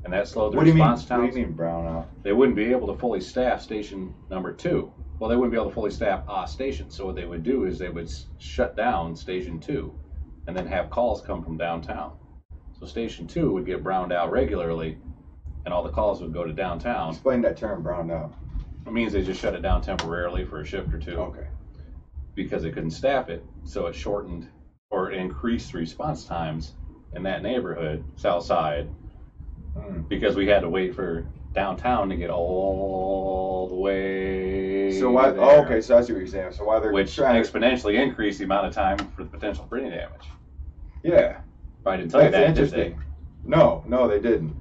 And that slowed the response times? What do you mean brown out? They wouldn't be able to fully staff station number 2. Well, they wouldn't be able to fully staff a station. So what they would do is they would shut down Station 2 and then have calls come from downtown. So Station 2 would get browned out regularly and all the calls would go to downtown. Explain that term, browned out. It means they just shut it down temporarily for a shift or two. Okay. Because they couldn't staff it, so it shortened or increased response times in that neighborhood, South Side, because we had to wait for downtown to get all the way. So why? there, Oh, okay. So I see what you're saying. So why they're which trying exponentially increased the amount of time for the potential brain damage. Yeah. I didn't tell you That's that, interesting. did they? No, they didn't.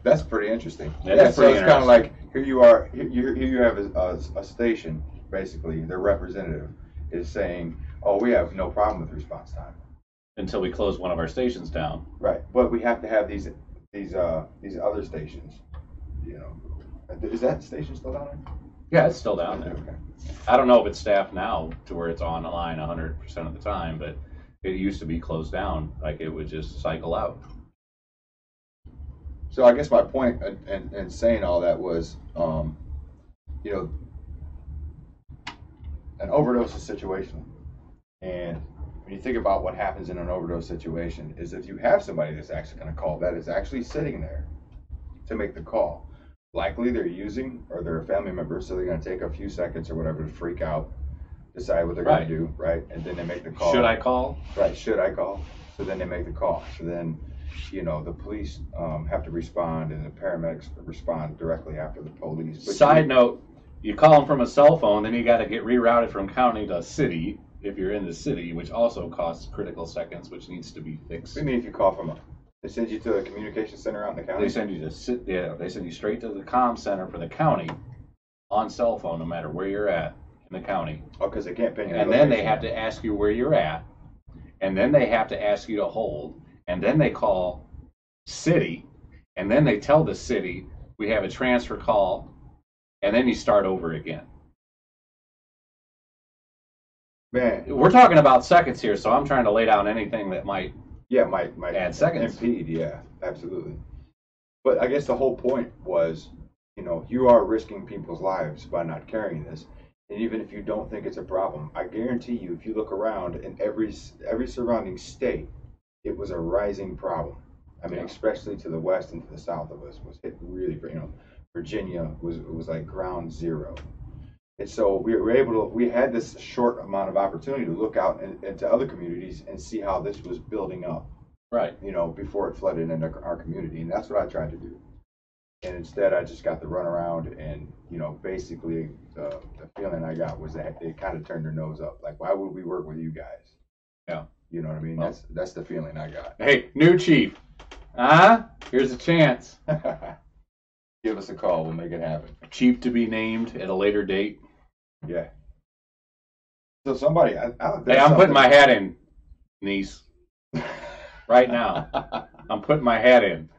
That's pretty interesting. That's so pretty it's kind of like here you are. Here you have a station. Basically, their representative is saying, "Oh, we have no problem with response time Until we close one of our stations down. right? But we have to have these other stations. You know, is that station still down there? Yeah, it's still down there. Okay. I don't know if it's staffed now to where it's on the line 100% of the time, but it used to be closed down. Like it would just cycle out. So I guess my point in saying all that was, you know, an overdose is situational. And when you think about what happens in an overdose situation is if you have somebody that's actually going to call, that is actually sitting there to make the call. Likely they're using or they're a family member, so they're going to take a few seconds or whatever to freak out, decide what they're going to do, right? And then they make the call. Should I call? Right, should I call? So then they make the call. So then, you know, the police have to respond and the paramedics respond directly after the police. But Side note, you call them from a cell phone, then you got to get rerouted from county to city if you're in the city, which also costs critical seconds, which needs to be fixed. What do you mean if you call from they send you to a communication center out in the county? They send you they send you straight to the comm center for the county on cell phone, no matter where you're at in the county. Oh, because they can't ping you. And then they have to ask you where you're at, and then they have to ask you to hold, and then they call city, and then they tell the city we have a transfer call, and then you start over again. Man, We're talking about seconds here, so I'm trying to lay down anything that might might add seconds. impede. Yeah, absolutely. But I guess the whole point was, you know, you are risking people's lives by not carrying this. And even if you don't think it's a problem, I guarantee you, if you look around in every surrounding state, it was a rising problem. I mean, especially to the west and to the south of us was hit really. You know, Virginia was like ground zero. And so we had this short amount of opportunity to look out into other communities and see how this was building up. Right. You know, before it flooded into our community, and that's what I tried to do. And instead, I just got the runaround, and you know, basically, the feeling I got was that they kind of turned their nose up. Like, why would we work with you guys? Yeah. You know what I mean? Well, that's the feeling I got. Hey, new chief. Here's a chance. Give us a call. We'll make it happen. Chief to be named at a later date. Yeah. So somebody, Hey, I'm putting my hat in, niece. Right now, I'm putting my hat in.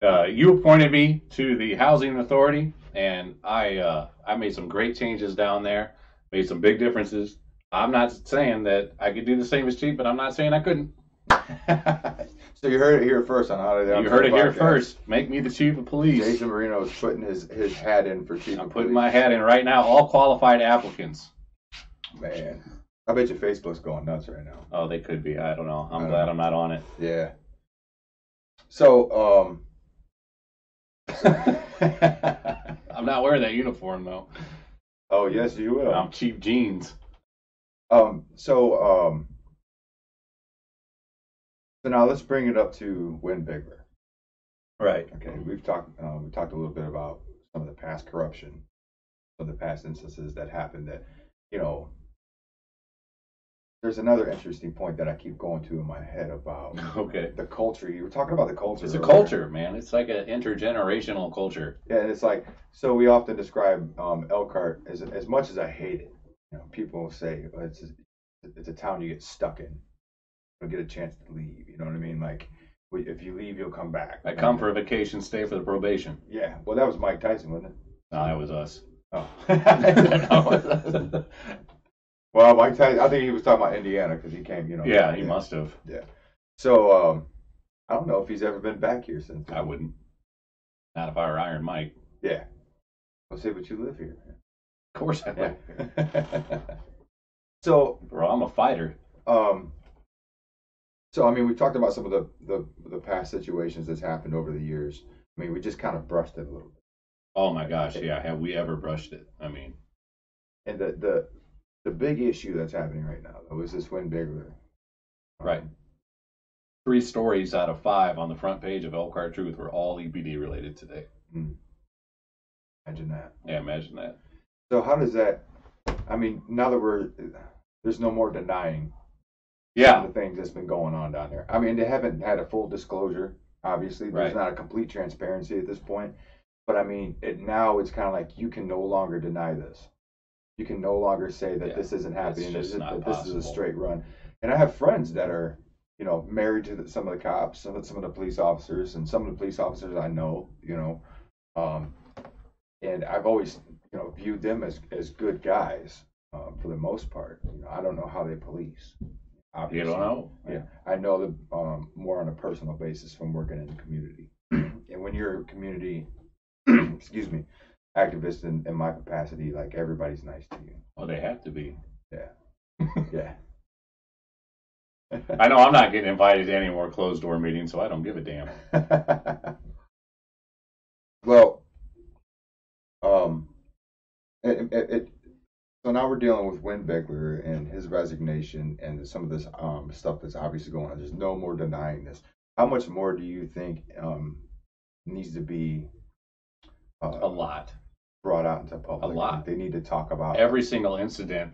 You appointed me to the housing authority, and I made some great changes down there. Made some big differences. I'm not saying that I could do the same as chief, but I'm not saying I couldn't. So you heard it here first on How They You heard it here first. Make me the chief of police. Jason Moreno is putting his hat in for chief of police. I'm putting my hat in right now. All qualified applicants. Man, I bet your Facebook's going nuts right now. Oh, they could be. I don't know. I'm glad I'm not on it. Yeah. So, I'm not wearing that uniform though. Oh yes, you will. I'm cheap jeans. So now let's bring it up to Windbigler. Right. Okay, we talked a little bit about some of the past corruption, some of the past instances that happened. That, you know, there's another interesting point that I keep going to in my head about the culture. You were talking about the culture. It's a culture, man. It's like an intergenerational culture. Yeah, and it's like, so we often describe Elkhart as much as I hate it. You know, people say it's a town you get stuck in. You don't get a chance to leave. You know what I mean? Like, if you leave, you'll come back. I come for a vacation, stay for the probation. Yeah. Well, that was Mike Tyson, wasn't it? No, that was us. Oh. Well, Mike Tyson, I think he was talking about Indiana because he came, you know. Yeah, he must have. Yeah. So, I don't know if he's ever been back here since then. I wouldn't. Not if I were Iron Mike. Yeah. Well, say, but you live here, man. Of course I would. So, Bro, I'm a fighter. So I mean, we talked about some of the past situations that's happened over the years. I mean, we just kind of brushed it a little bit. Oh my gosh, yeah. Have we ever brushed it? I mean, And the big issue that's happening right now though is this Windbigler. right. 3 stories out of 5 on the front page of Elkhart Truth were all EPD related today. Imagine that. Yeah, imagine that. So how does that? I mean, now that there's no more denying. Yeah. The things that's been going on down there. I mean, they haven't had a full disclosure. Obviously, there's not a complete transparency at this point. But I mean, now it's kind of like you can no longer deny this. You can no longer say that this isn't happening. This is a straight run. And I have friends that are, married to some of the cops, some of the police officers, and some of the police officers I know, and I've always, viewed them as good guys for the most part. I don't know how they police. Obviously. You don't know? Yeah, I know them more on a personal basis from working in the community. And when you're a community, excuse me, activist in my capacity, like everybody's nice to you. Well, they have to be. Yeah. Yeah. I know I'm not getting invited to any more closed door meetings, so I don't give a damn. Well, so now we're dealing with Windbigler and his resignation and some of this stuff that's obviously going on. There's no more denying this. How much more do you think needs to be a lot brought out into public? A lot. They need to talk about every single incident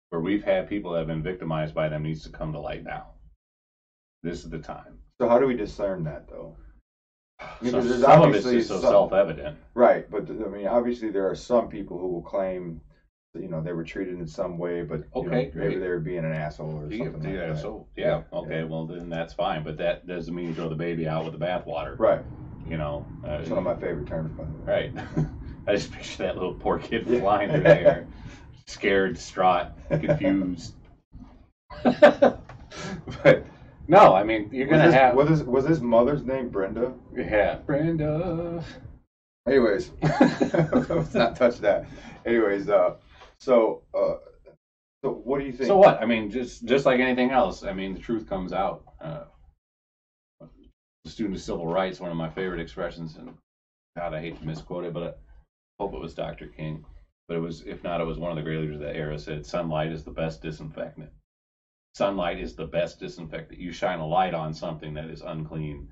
where we've had people that have been victimized by them needs to come to light now. This is the time. So how do we discern that though? Because there's some of it's just so self-evident. Right, but I mean, obviously there are some people who will claim they were treated in some way, but maybe they were being an asshole or something like that. So okay, well then that's fine, but that doesn't mean you throw the baby out with the bathwater. Right. It's one of my favorite terms, by the way. Right. I just picture that little poor kid flying through the air, scared, distraught, confused. But no, I mean you're gonna have. Was his mother's name Brenda? Yeah, Brenda. Anyways, let's not touch that. Anyways, so what do you think? So what? I mean, just like anything else. I mean, the truth comes out. The student of civil rights, one of my favorite expressions, and God, I hate to misquote it, but I hope it was Dr. King. But it was, if not, it was one of the great leaders of that era said, "Sunlight is the best disinfectant." Sunlight is the best disinfectant. You shine a light on something that is unclean,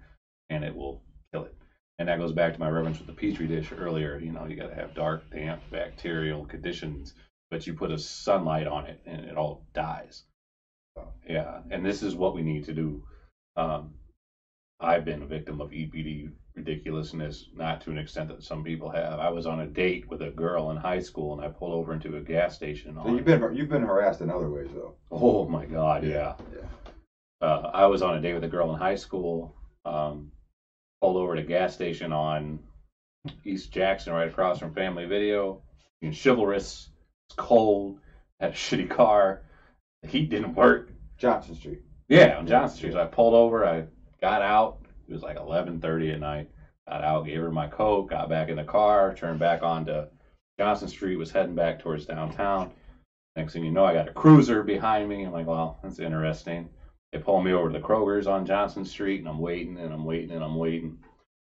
and it will kill it. And that goes back to my reference with the petri dish earlier. You got to have dark, damp, bacterial conditions, but you put a sunlight on it, and it all dies. Yeah, and this is what we need to do. I've been a victim of EPD ridiculousness, not to an extent that some people have. I was on a date with a girl in high school, and I pulled over into a gas station. So you've been harassed in other ways, though. Oh my God, yeah. I was on a date with a girl in high school. Pulled over at a gas station on East Jackson, right across from Family Video. Being chivalrous, it's cold, had a shitty car, the heat didn't work. Johnson Street. Yeah, on Johnson Street. So I pulled over, I got out. It was like 11:30 at night. Got out, gave her my coat, got back in the car, turned back onto Johnson Street, was heading back towards downtown. Next thing you know, I got a cruiser behind me. I'm like, well, that's interesting. They pull me over to the Kroger's on Johnson Street, and I'm waiting, and I'm waiting, and I'm waiting.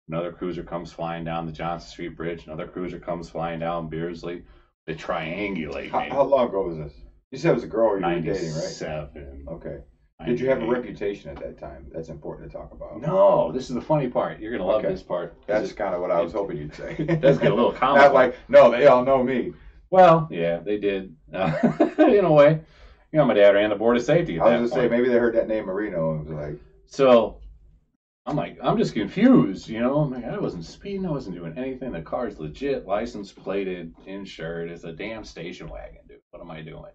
Another cruiser comes flying down the Johnson Street Bridge. Another cruiser comes flying down Beardsley. They triangulate me. How long ago was this? You said it was a girl you were dating, right? 97. Okay. Did you have a reputation at that time? That's important to talk about. No, this is the funny part. You're going to love this part. That's kind of what I was hoping you'd say. It does get a little comical. Not like, no, they all know me. Well, yeah, they did. In a way. My dad ran the board of safety at that point. I was going to say, maybe they heard that name Moreno and was like. So, I'm like, I'm just confused, I'm like, I wasn't speeding, I wasn't doing anything. The car's legit, license plated, insured. It's a damn station wagon, dude. What am I doing?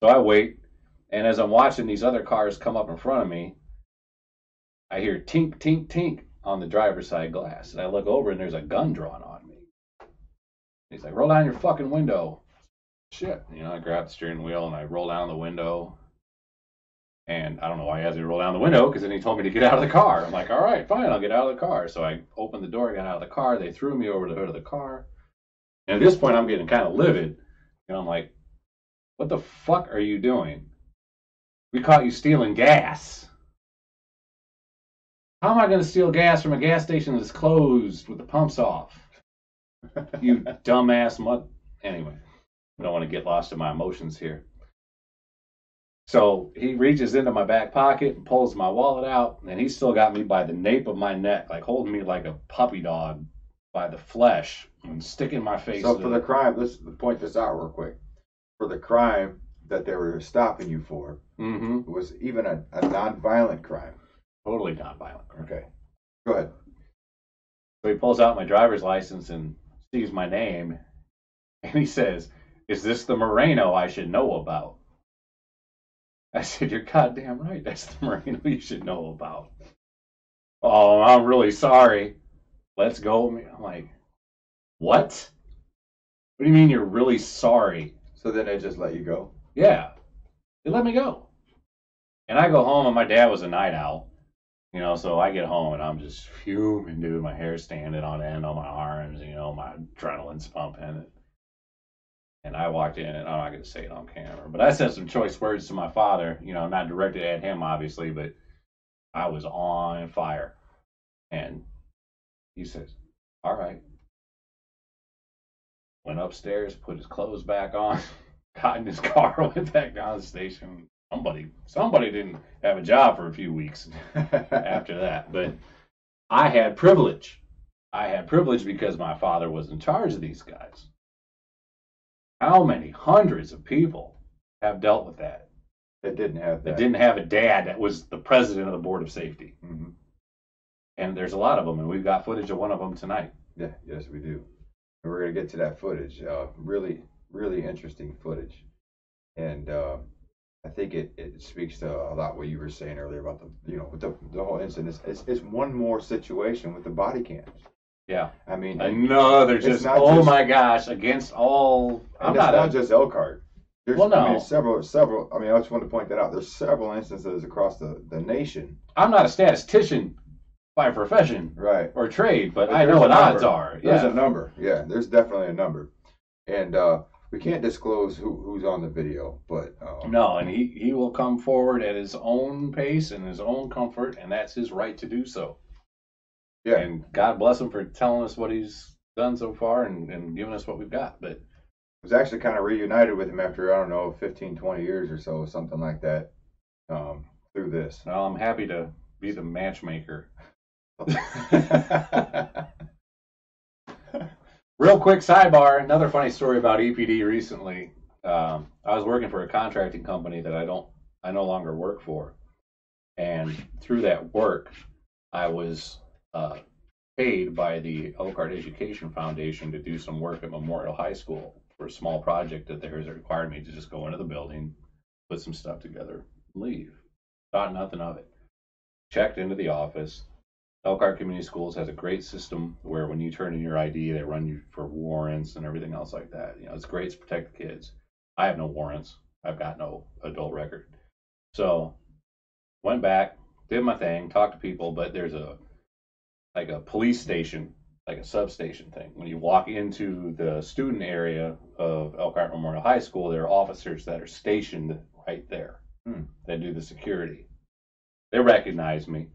So I wait, and as I'm watching these other cars come up in front of me, I hear tink, tink, tink on the driver's side glass. And I look over, and there's a gun drawn on me. He's like, roll down your fucking window. Shit. I grab the steering wheel, and I roll down the window. And I don't know why he has me roll down the window, because then he told me to get out of the car. I'm like, all right, fine, I'll get out of the car. So I opened the door, got out of the car. They threw me over the hood of the car. And at this point, I'm getting kind of livid. And I'm like, what the fuck are you doing? We caught you stealing gas. How am I going to steal gas from a gas station that's closed with the pumps off? You dumbass mud. Anyway, I don't want to get lost in my emotions here. So he reaches into my back pocket and pulls my wallet out, and he's still got me by the nape of my neck, like holding me like a puppy dog by the flesh and sticking my face. So for the crime, let's point this out real quick. For the crime that they were stopping you for, it was even a non-violent crime. Totally non-violent crime. Okay, go ahead. So he pulls out my driver's license and sees my name, and he says, "Is this the Moreno I should know about?" I said, "You're goddamn right. That's the Moreno you should know about." "Oh, I'm really sorry. Let's go." I'm like, what? What do you mean you're really sorry? So then they just let you go? Yeah. They let me go. And I go home, and my dad was a night owl. You know, so I get home, and I'm just fuming, dude. My hair's standing on end on my arms. You know, my adrenaline's pumping. And I walked in, and I'm not going to say it on camera, but I said some choice words to my father, you know, not directed at him, obviously, but I was on fire. And he says, "All right." Went upstairs, put his clothes back on, got in his car, went back down to the station. Somebody didn't have a job for a few weeks after that. But I had privilege. I had privilege because my father was in charge of these guys. How many hundreds of people have dealt with that? That didn't have that. That didn't have a dad that was the president of the Board of Safety. Mm-hmm. And there's a lot of them, and we've got footage of one of them tonight. Yeah, yes, we do. And we're going to get to that footage. Really, really interesting footage. And I think it speaks to a lot what you were saying earlier about with the whole incident. It's one more situation with the body cams. Yeah. I mean, another just, oh my gosh, against all. I'm not just Elkhart. There's, well, no. I mean, several. I mean, I just want to point that out. There's several instances across the nation. I'm not a statistician by profession, right, or trade, but I know what odds are. There's a number. Yeah, there's definitely a number, and we can't disclose who's on the video, but no, and he will come forward at his own pace and his own comfort, and that's his right to do so. Yeah, and God bless him for telling us what he's done so far and giving us what we've got. But I was actually kind of reunited with him after, I don't know, 15, 20 years or so, something like that, through this. Well, I'm happy to be the matchmaker. Real quick sidebar, another funny story about EPD recently. I was working for a contracting company that I no longer work for. And through that work, I was paid by the Elkhart Education Foundation to do some work at Memorial High School for a small project that theirs that required me to just go into the building, put some stuff together, leave. Thought nothing of it. Checked into the office. Elkhart Community Schools has a great system where when you turn in your ID, they run you for warrants and everything else like that. You know, it's great to protect the kids. I have no warrants. I've got no adult record. So went back, did my thing, talked to people, but there's a police station, like a substation thing. When you walk into the student area of Elkhart Memorial High School, there are officers that are stationed right there that do the security. They recognize me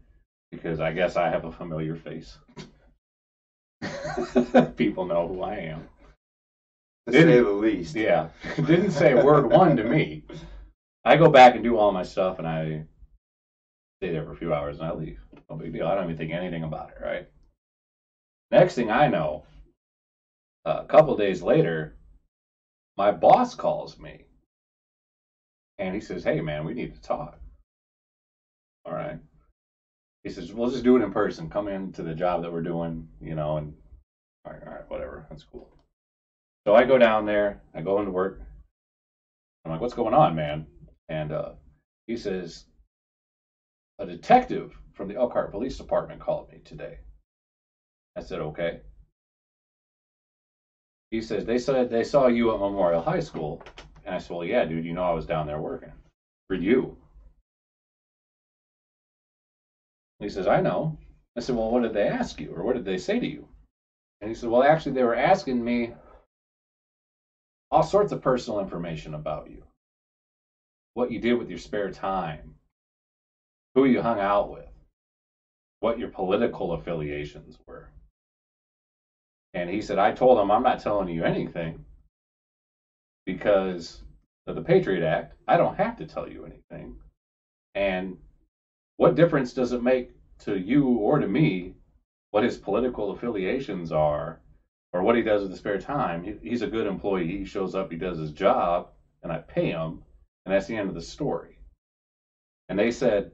because I guess I have a familiar face. People know who I am. To say the least. Yeah. Didn't say word one to me. I go back and do all my stuff, and I stay there for a few hours, and I leave. No big deal. I don't even think anything about it, right? Next thing I know, a couple days later, my boss calls me, and he says, "Hey, man, we need to talk." All right. He says, "We'll just do it in person. Come into the job that we're doing, you know, and all right, whatever. That's cool." So I go down there. I go into work. I'm like, "What's going on, man?" And he says, "A detective from the Elkhart Police Department called me today." I said, "Okay." He says, "They said they saw you at Memorial High School." And I said, "Well, yeah, dude, you know I was down there working for you." And he says, "I know." I said, "Well, what did they ask you, or what did they say to you?" And he said, "Well, actually, they were asking me all sorts of personal information about you, what you did with your spare time, who you hung out with, what your political affiliations were. And he said, I told him, I'm not telling you anything because of the Patriot Act. I don't have to tell you anything. And what difference does it make to you or to me what his political affiliations are or what he does with his spare time? He's a good employee. He shows up, he does his job, and I pay him, and that's the end of the story. And they said,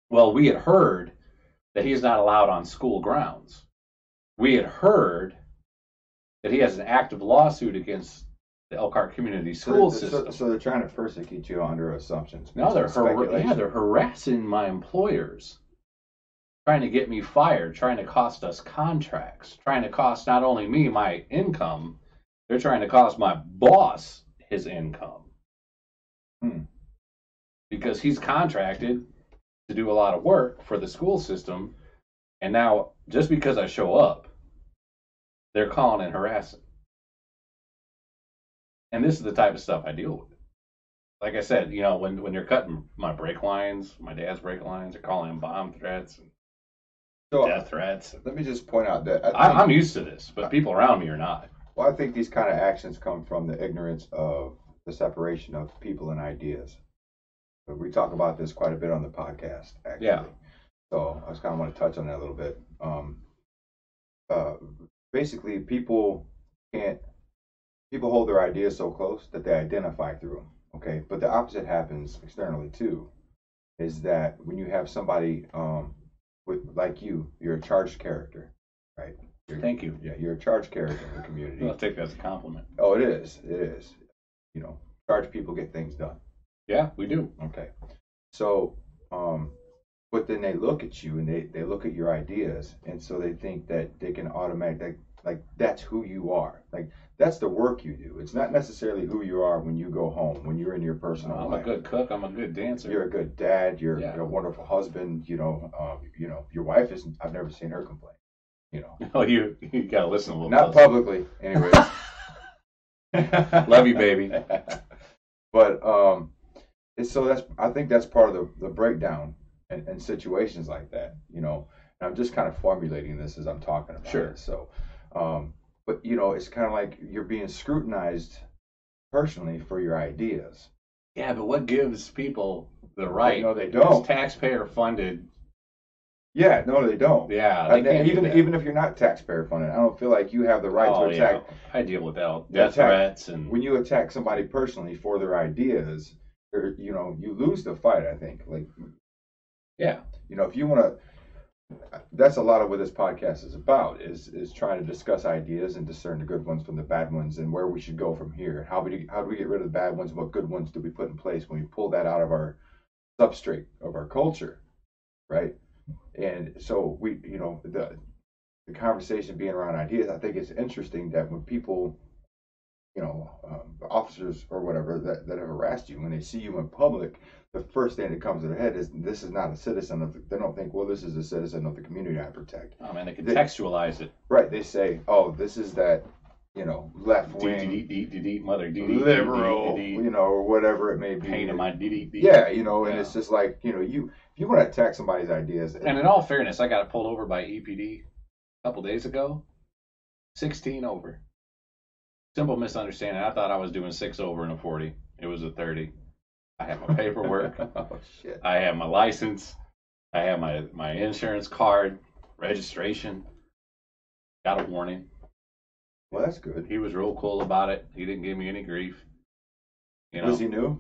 well, we had heard that he's not allowed on school grounds. We had heard that he has an active lawsuit against the Elkhart Community School System. So they're trying to persecute you under assumptions. No, they're harassing my employers, trying to get me fired, trying to cost us contracts, trying to cost not only me my income, they're trying to cost my boss his income. Because he's contracted to do a lot of work for the school system, and now just because I show up, they're calling and harassing. And this is the type of stuff I deal with. Like I said, you know, when you're cutting my brake lines, my dad's brake lines, they're calling in bomb threats and death threats. Let me just point out that I'm used to this, but people around me are not. Well, I think these kind of actions come from the ignorance of the separation of people and ideas. But we talk about this quite a bit on the podcast, actually. Yeah. So I just kind of want to touch on that a little bit. Basically, people hold their ideas so close that they identify through them. Okay, but the opposite happens externally too. Is that when you have somebody like you're a charged character, right? Thank you. Yeah, you're a charged character in the community. I'll take that as a compliment. Oh, it is. It is. You know, charged people get things done. Yeah, we do. Okay. So, but then they look at you and they look at your ideas, and so they think that they can automatically, like that's who you are. Like that's the work you do. It's not necessarily who you are when you go home, when you're in your personal life. I'm a good cook. I'm a good dancer. You're a good dad. You're a wonderful husband. You know, your wife is. I've never seen her complain. You know. Oh, you gotta listen a little. Not publicly, anyways. Love you, baby. But so I think that's part of the breakdown in situations like that. You know, and I'm just kind of formulating this as I'm talking about it. So, but you know, it's kind of like you're being scrutinized personally for your ideas. Yeah, but what gives people the right? No, they don't. It's taxpayer funded. Yeah, no, they don't. Yeah, even if you're not taxpayer funded, I don't feel like you have the right to attack. Yeah. I deal with that. Death threats and when you attack somebody personally for their ideas, you know, you lose the fight. I think, like, yeah, you know, if you want to, that's a lot of what this podcast is about. Is trying to discuss ideas and discern the good ones from the bad ones and where we should go from here. How do we get rid of the bad ones? And what good ones do we put in place when we pull that out of our substrate of our culture, right? And so we, you know, the conversation being around ideas, I think it's interesting that when people, you know, officers or whatever that have harassed you, when they see you in public, the first thing that comes to their head is this is not a citizen of they don't think, well, this is a citizen of the community I protect. Oh man, they contextualize it. Right. They say, oh, this is that, you know, left wing liberal, you know, or whatever it may be. Pain in my Yeah, you know, and it's just like, you know, if you want to attack somebody's ideas. And in all fairness, I got pulled over by EPD a couple days ago. 16 over. Simple misunderstanding. I thought I was doing 6 over in a 40. It was a 30. I have my paperwork. Oh shit. I have my license. I have my insurance card, registration. Got a warning. Well, that's good. He was real cool about it. He didn't give me any grief. You know. Was he new?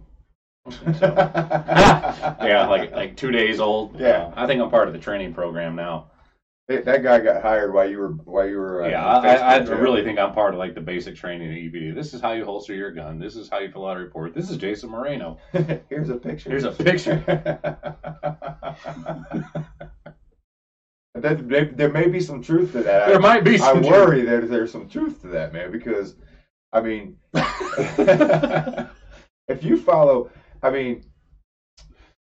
So. Yeah, like 2 days old. Yeah. I think I'm part of the training program now. That guy got hired while you were. Yeah, I really think I'm part of like the basic training at EPD. This is how you holster your gun. This is how you fill out a report. This is Jason Moreno. Here's a picture. There may be some truth to that. There might be some truth. I worry that there's some truth to that, man, because, I mean, if you follow, I mean,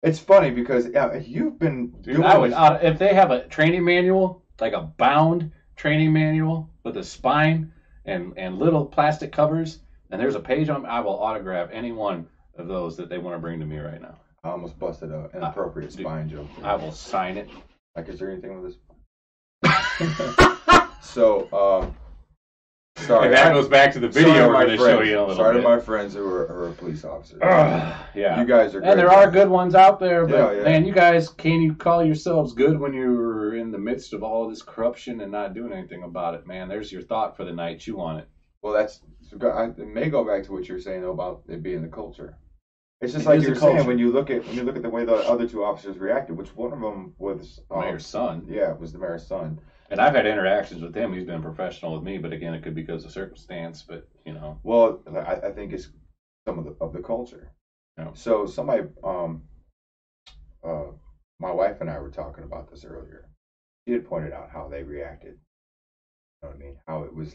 it's funny because you've been doing if they have a training manual, like a bound training manual with a spine and little plastic covers, And there's a page on. I will autograph any one of those that they want to bring to me right now. I almost busted an inappropriate spine joke. I will sign it. Like, is there anything with this? So, sorry. And that goes back to the video we're going to show you in a little bit. Sorry to my friends who are police officers. Yeah. You guys are great. And there are good ones out there, but Yeah. man, you guys, can you call yourselves good when you're in the midst of all this corruption and not doing anything about it, man? There's your thought for the night. Chew on it. Well, it may go back to what you're saying though, about it being the culture. It's just like you're saying when you look at the way the other two officers reacted, which one of them was mayor's son. Yeah, it was the mayor's son. And I've had interactions with him. He's been professional with me, but again, it could be because of circumstance. But you know, well, I think it's some of the culture. Yeah. So somebody, my wife and I were talking about this earlier. She had pointed out how they reacted. You know what I mean? How it was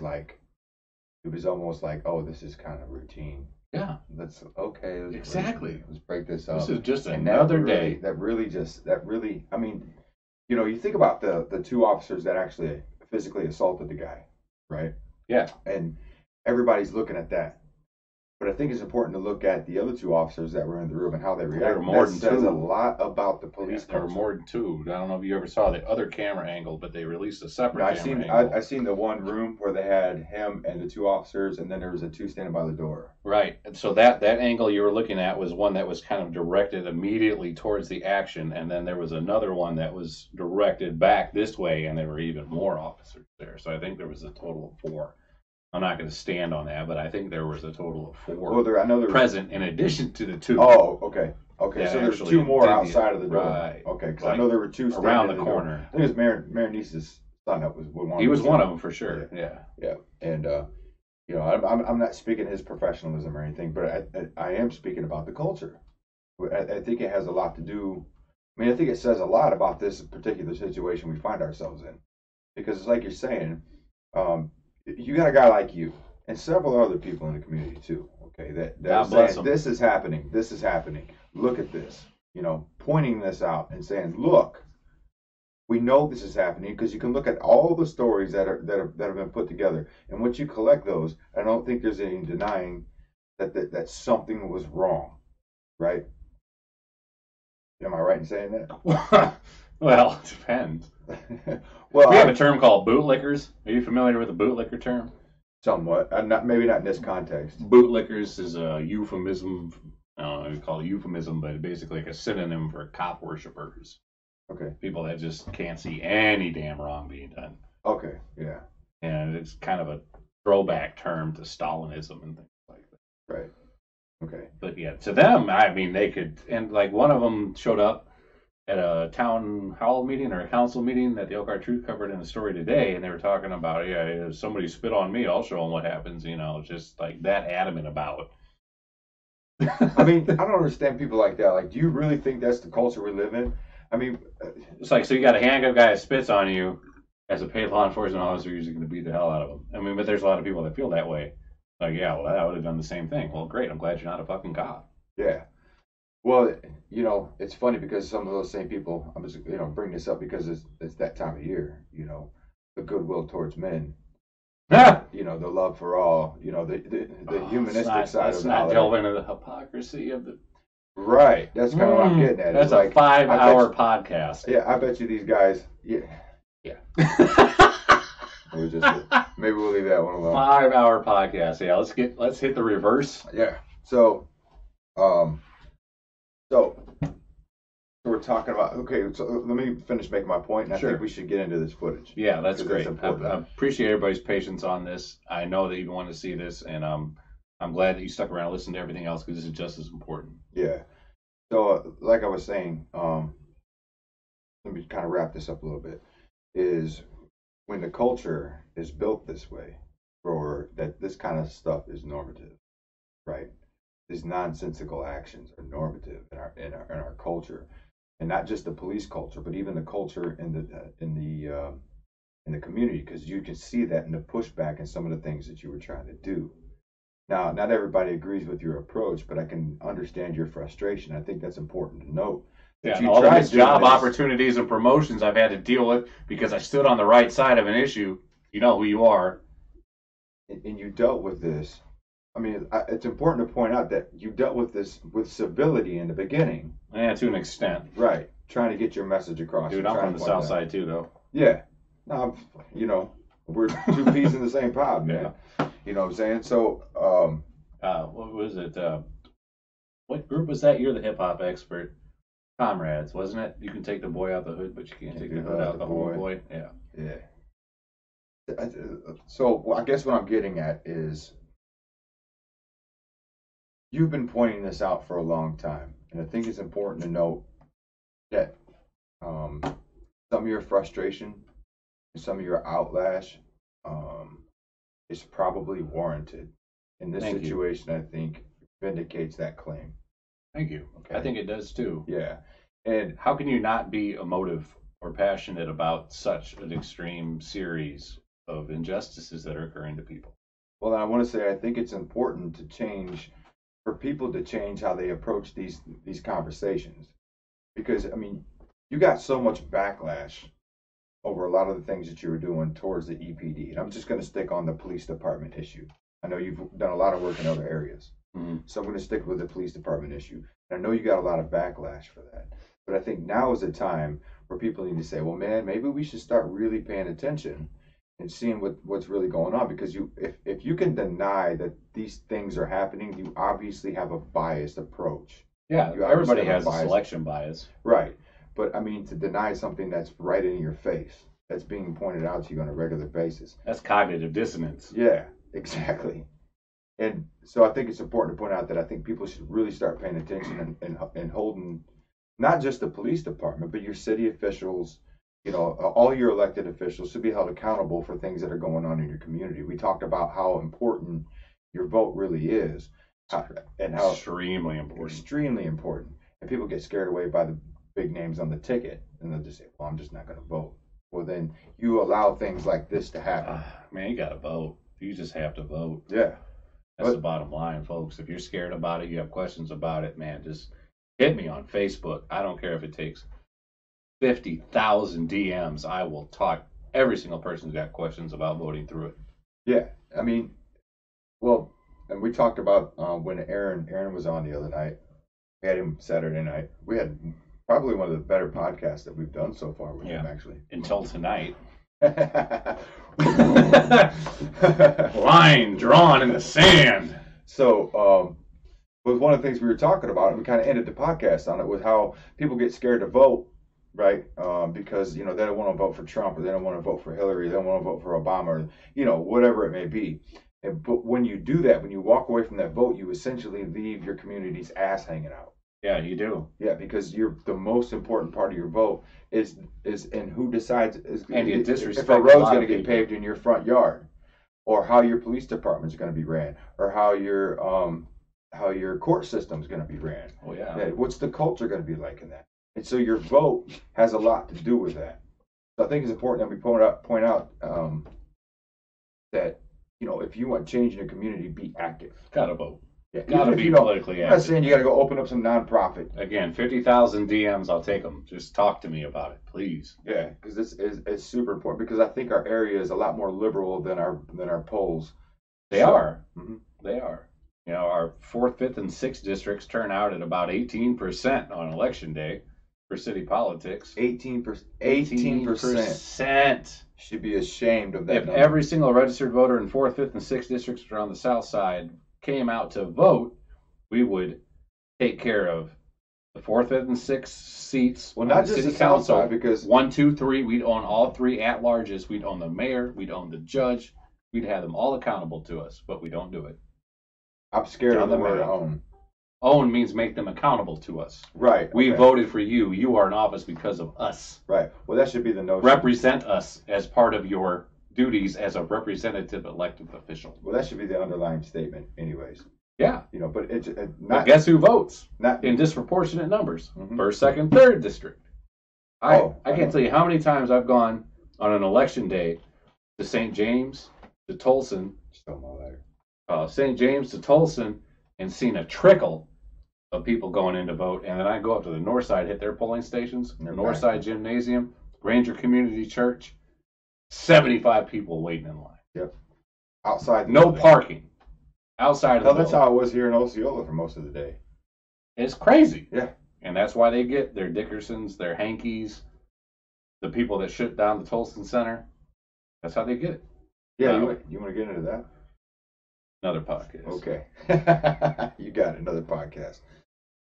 almost like, oh, this is kind of routine. Yeah. That's okay. Exactly. Let's break this up. This is just another day. That really, I mean, you know, you think about the two officers that actually physically assaulted the guy, right? Yeah. And everybody's looking at that. But I think it's important to look at the other two officers that were in the room and how they reacted. There were more than says two. a lot about the police. There were more than two. I don't know if you ever saw the other camera angle, but they released a separate camera angle. I seen the one room where they had him and the two officers, and then there was a two standing by the door. Right. And so that angle you were looking at was one that was kind of directed immediately towards the action, and then there was another one that was directed back this way, and there were even more officers there. So I think there was a total of 4. I'm not going to stand on that, but I think there was a total of 4 I know there present in addition to the 2. Oh, okay. Okay, Yeah, so there's actually 2 more did outside of the door. right. Okay, because Like, I know there were 2 standing around the in corner. Door. I think it was Mayor Niece's son that was one. He was one of them for sure. Yeah. Yeah, and you know, I'm not speaking his professionalism or anything, but I am speaking about the culture. I think it has a lot to do. I mean, I think it says a lot about this particular situation we find ourselves in, because it's like you're saying, you got a guy like you and several other people in the community too. Okay, that are saying this is happening. This is happening. Look at this. You know, pointing this out and saying, look, we know this is happening, because you can look at all the stories that have been put together, and once you collect those, I don't think there's any denying that something was wrong, right? Am I right in saying that? Well, it depends. Well, we have a term called bootlickers. Are you familiar with the bootlicker term? Somewhat. Maybe not in this context. Bootlickers is a euphemism. I don't know, we call it euphemism, but basically like a synonym for cop worshippers. Okay. People that just can't see any damn wrong being done. Okay, yeah. And it's kind of a throwback term to Stalinism and things like that. Right. Okay. But yeah, to them, I mean, they could, and like one of them showed up at a town hall meeting or a council meeting that the Elkhart Truth covered in a story today, and they were talking about, yeah, if somebody spit on me, I'll show them what happens, you know, just like that adamant about. I mean, I don't understand people like that. Like, do you really think that's the culture we live in? I mean, it's like, so you got a handcuffed guy that spits on you, as a paid law enforcement officer, you're usually going to beat the hell out of him. I mean, but there's a lot of people that feel that way. Like, yeah, well, I would have done the same thing. Well, great. I'm glad you're not a fucking cop. Yeah. Well, you know, it's funny because some of those same people, I'm just, you know, bring this up because it's that time of year, you know, the goodwill towards men, you know, the love for all, you know, the humanistic side of it. Not delve into the hypocrisy of the. Right. That's kind of what I'm getting at. That's a 5-hour podcast. Yeah, I bet you these guys. Yeah. Yeah. Maybe we'll leave that one alone. 5-hour podcast. Yeah, let's hit the reverse. Yeah. So we're talking about, okay, so let me finish making my point, and I think we should get into this footage. Yeah, that's great. I appreciate everybody's patience on this. I know that you want to see this, and I'm glad that you stuck around and listened to everything else, because this is just as important. Yeah. So like I was saying, let me kind of wrap this up a little bit, is when the culture is built this way, or that this kind of stuff is normative, right? These nonsensical actions are normative in our culture, and not just the police culture, but even the culture in the community, because you can see that in the pushback and some of the things that you were trying to do. Now, not everybody agrees with your approach, but I can understand your frustration. I think that's important to note. Yeah, all these job opportunities and promotions I've had to deal with because I stood on the right side of an issue. You know who you are. And you dealt with this I mean, it's important to point out that you dealt with this with civility in the beginning. Yeah, to an extent. Right. Trying to get your message across. Dude, I'm from the South Side too, though. Yeah. No, you know, we're two peas in the same pod, man. Yeah. You know what I'm saying? So, what was it? What group was that? You're the hip hop expert. Comrades, wasn't it? You can take the boy out the hood, but you can't take the hood out the whole boy. Yeah. Yeah. So I guess what I'm getting at is you've been pointing this out for a long time, and I think it's important to note that some of your frustration and some of your outlash is probably warranted. In this situation, I think vindicates that claim. Thank you. Okay. I think it does too. Yeah. And how can you not be emotive or passionate about such an extreme series of injustices that are occurring to people? Well, I want to say I think it's important for people to change how they approach these conversations. Because, I mean, you got so much backlash over a lot of the things that you were doing towards the EPD. And I'm just going to stick on the police department issue. I know you've done a lot of work in other areas. Mm-hmm. So I'm going to stick with the police department issue. And I know you got a lot of backlash for that. But I think now is the time where people need to say, well, man, maybe we should start really paying attention and seeing what's really going on. Because if you can deny that these things are happening, you obviously have a biased approach. Yeah, everybody has a selection bias. Right. But, I mean, to deny something that's right in your face, that's being pointed out to you on a regular basis. That's cognitive dissonance. Yeah, exactly. And so I think it's important to point out that I think people should really start paying attention and holding not just the police department, but your city officials, you know, all your elected officials should be held accountable for things that are going on in your community. We talked about how important your vote really is. And how extremely important. And people get scared away by the big names on the ticket, and they'll just say, well, I'm just not going to vote. Well, then you allow things like this to happen. Man, you got to vote. You just have to vote. Yeah. That's the bottom line, folks. If you're scared about it, you have questions about it, man, just hit me on Facebook. I don't care if it takes 50,000 DMs. I will talk every single person who's got questions about voting through it. Yeah. I mean, well, and we talked about when Aaron was on the other night. We had him Saturday night. We had probably one of the better podcasts that we've done so far with him, actually. Until tonight. Line drawn in the sand. So, was one of the things we were talking about, and we kind of ended the podcast on it, was how people get scared to vote, right? Because, you know, they don't want to vote for Trump, or they don't want to vote for Hillary, they don't want to vote for Obama, or, you know, whatever it may be. But when you do that, when you walk away from that vote, you essentially leave your community's ass hanging out. Yeah, you do. Yeah, because the most important part of your vote is in who decides and you disrespect if a road's going to get paved in your front yard, or how your police department is going to be ran, or how your court system is going to be ran. Oh yeah. What's the culture going to be like in that? And so your vote has a lot to do with that. So I think it's important that we point out that, you know, if you want change in your community, be active. Gotta vote. Yeah, gotta be politically active. I'm not saying you gotta go open up some nonprofit. Again, 50,000 DMs, I'll take them. Just talk to me about it, please. Yeah, because this is super important, because I think our area is a lot more liberal than our polls. They are. Mm-hmm. They are. You know, our 4th, 5th, and 6th districts turn out at about 18% on election day for city politics. 18%. 18%. Should be ashamed of that. If every single registered voter in 4th, 5th, and 6th districts around the South Side came out to vote, we would take care of the 4th, 5th, and 6th seats. Well, not just the council, side, because 1, 2, 3, we'd own all 3 at-larges. We'd own the mayor. We'd own the judge. We'd have them all accountable to us, but we don't do it. I'm scared of the word own. Own means make them accountable to us. Right. We voted for you. You are in office because of us. Right. Well, that should be the notion. Represent us as part of your duties as a representative elected official. Well, that should be the underlying statement anyways. Yeah. You know, but it's not. But guess who votes? Not in disproportionate numbers. Mm-hmm. 1st, 2nd, 3rd district. I can't tell you how many times I've gone on an election day to St. James, to Tolson. Still my letter. St. James to Tolson, and seen a trickle of people going in to vote. And then I go up to the north side, hit their polling stations, north side gymnasium, Granger Community Church, 75 people waiting in line. Yep. Outside. No parking. outside of the Hell, that's building. how it was here in Osceola for most of the day. It's crazy. Yeah. And that's why they get their Dickersons, their Hankies, the people that shut down the Tolston Center. That's how they get it. Yeah, No. you want to get into that? Another podcast. Okay. You got it, another podcast.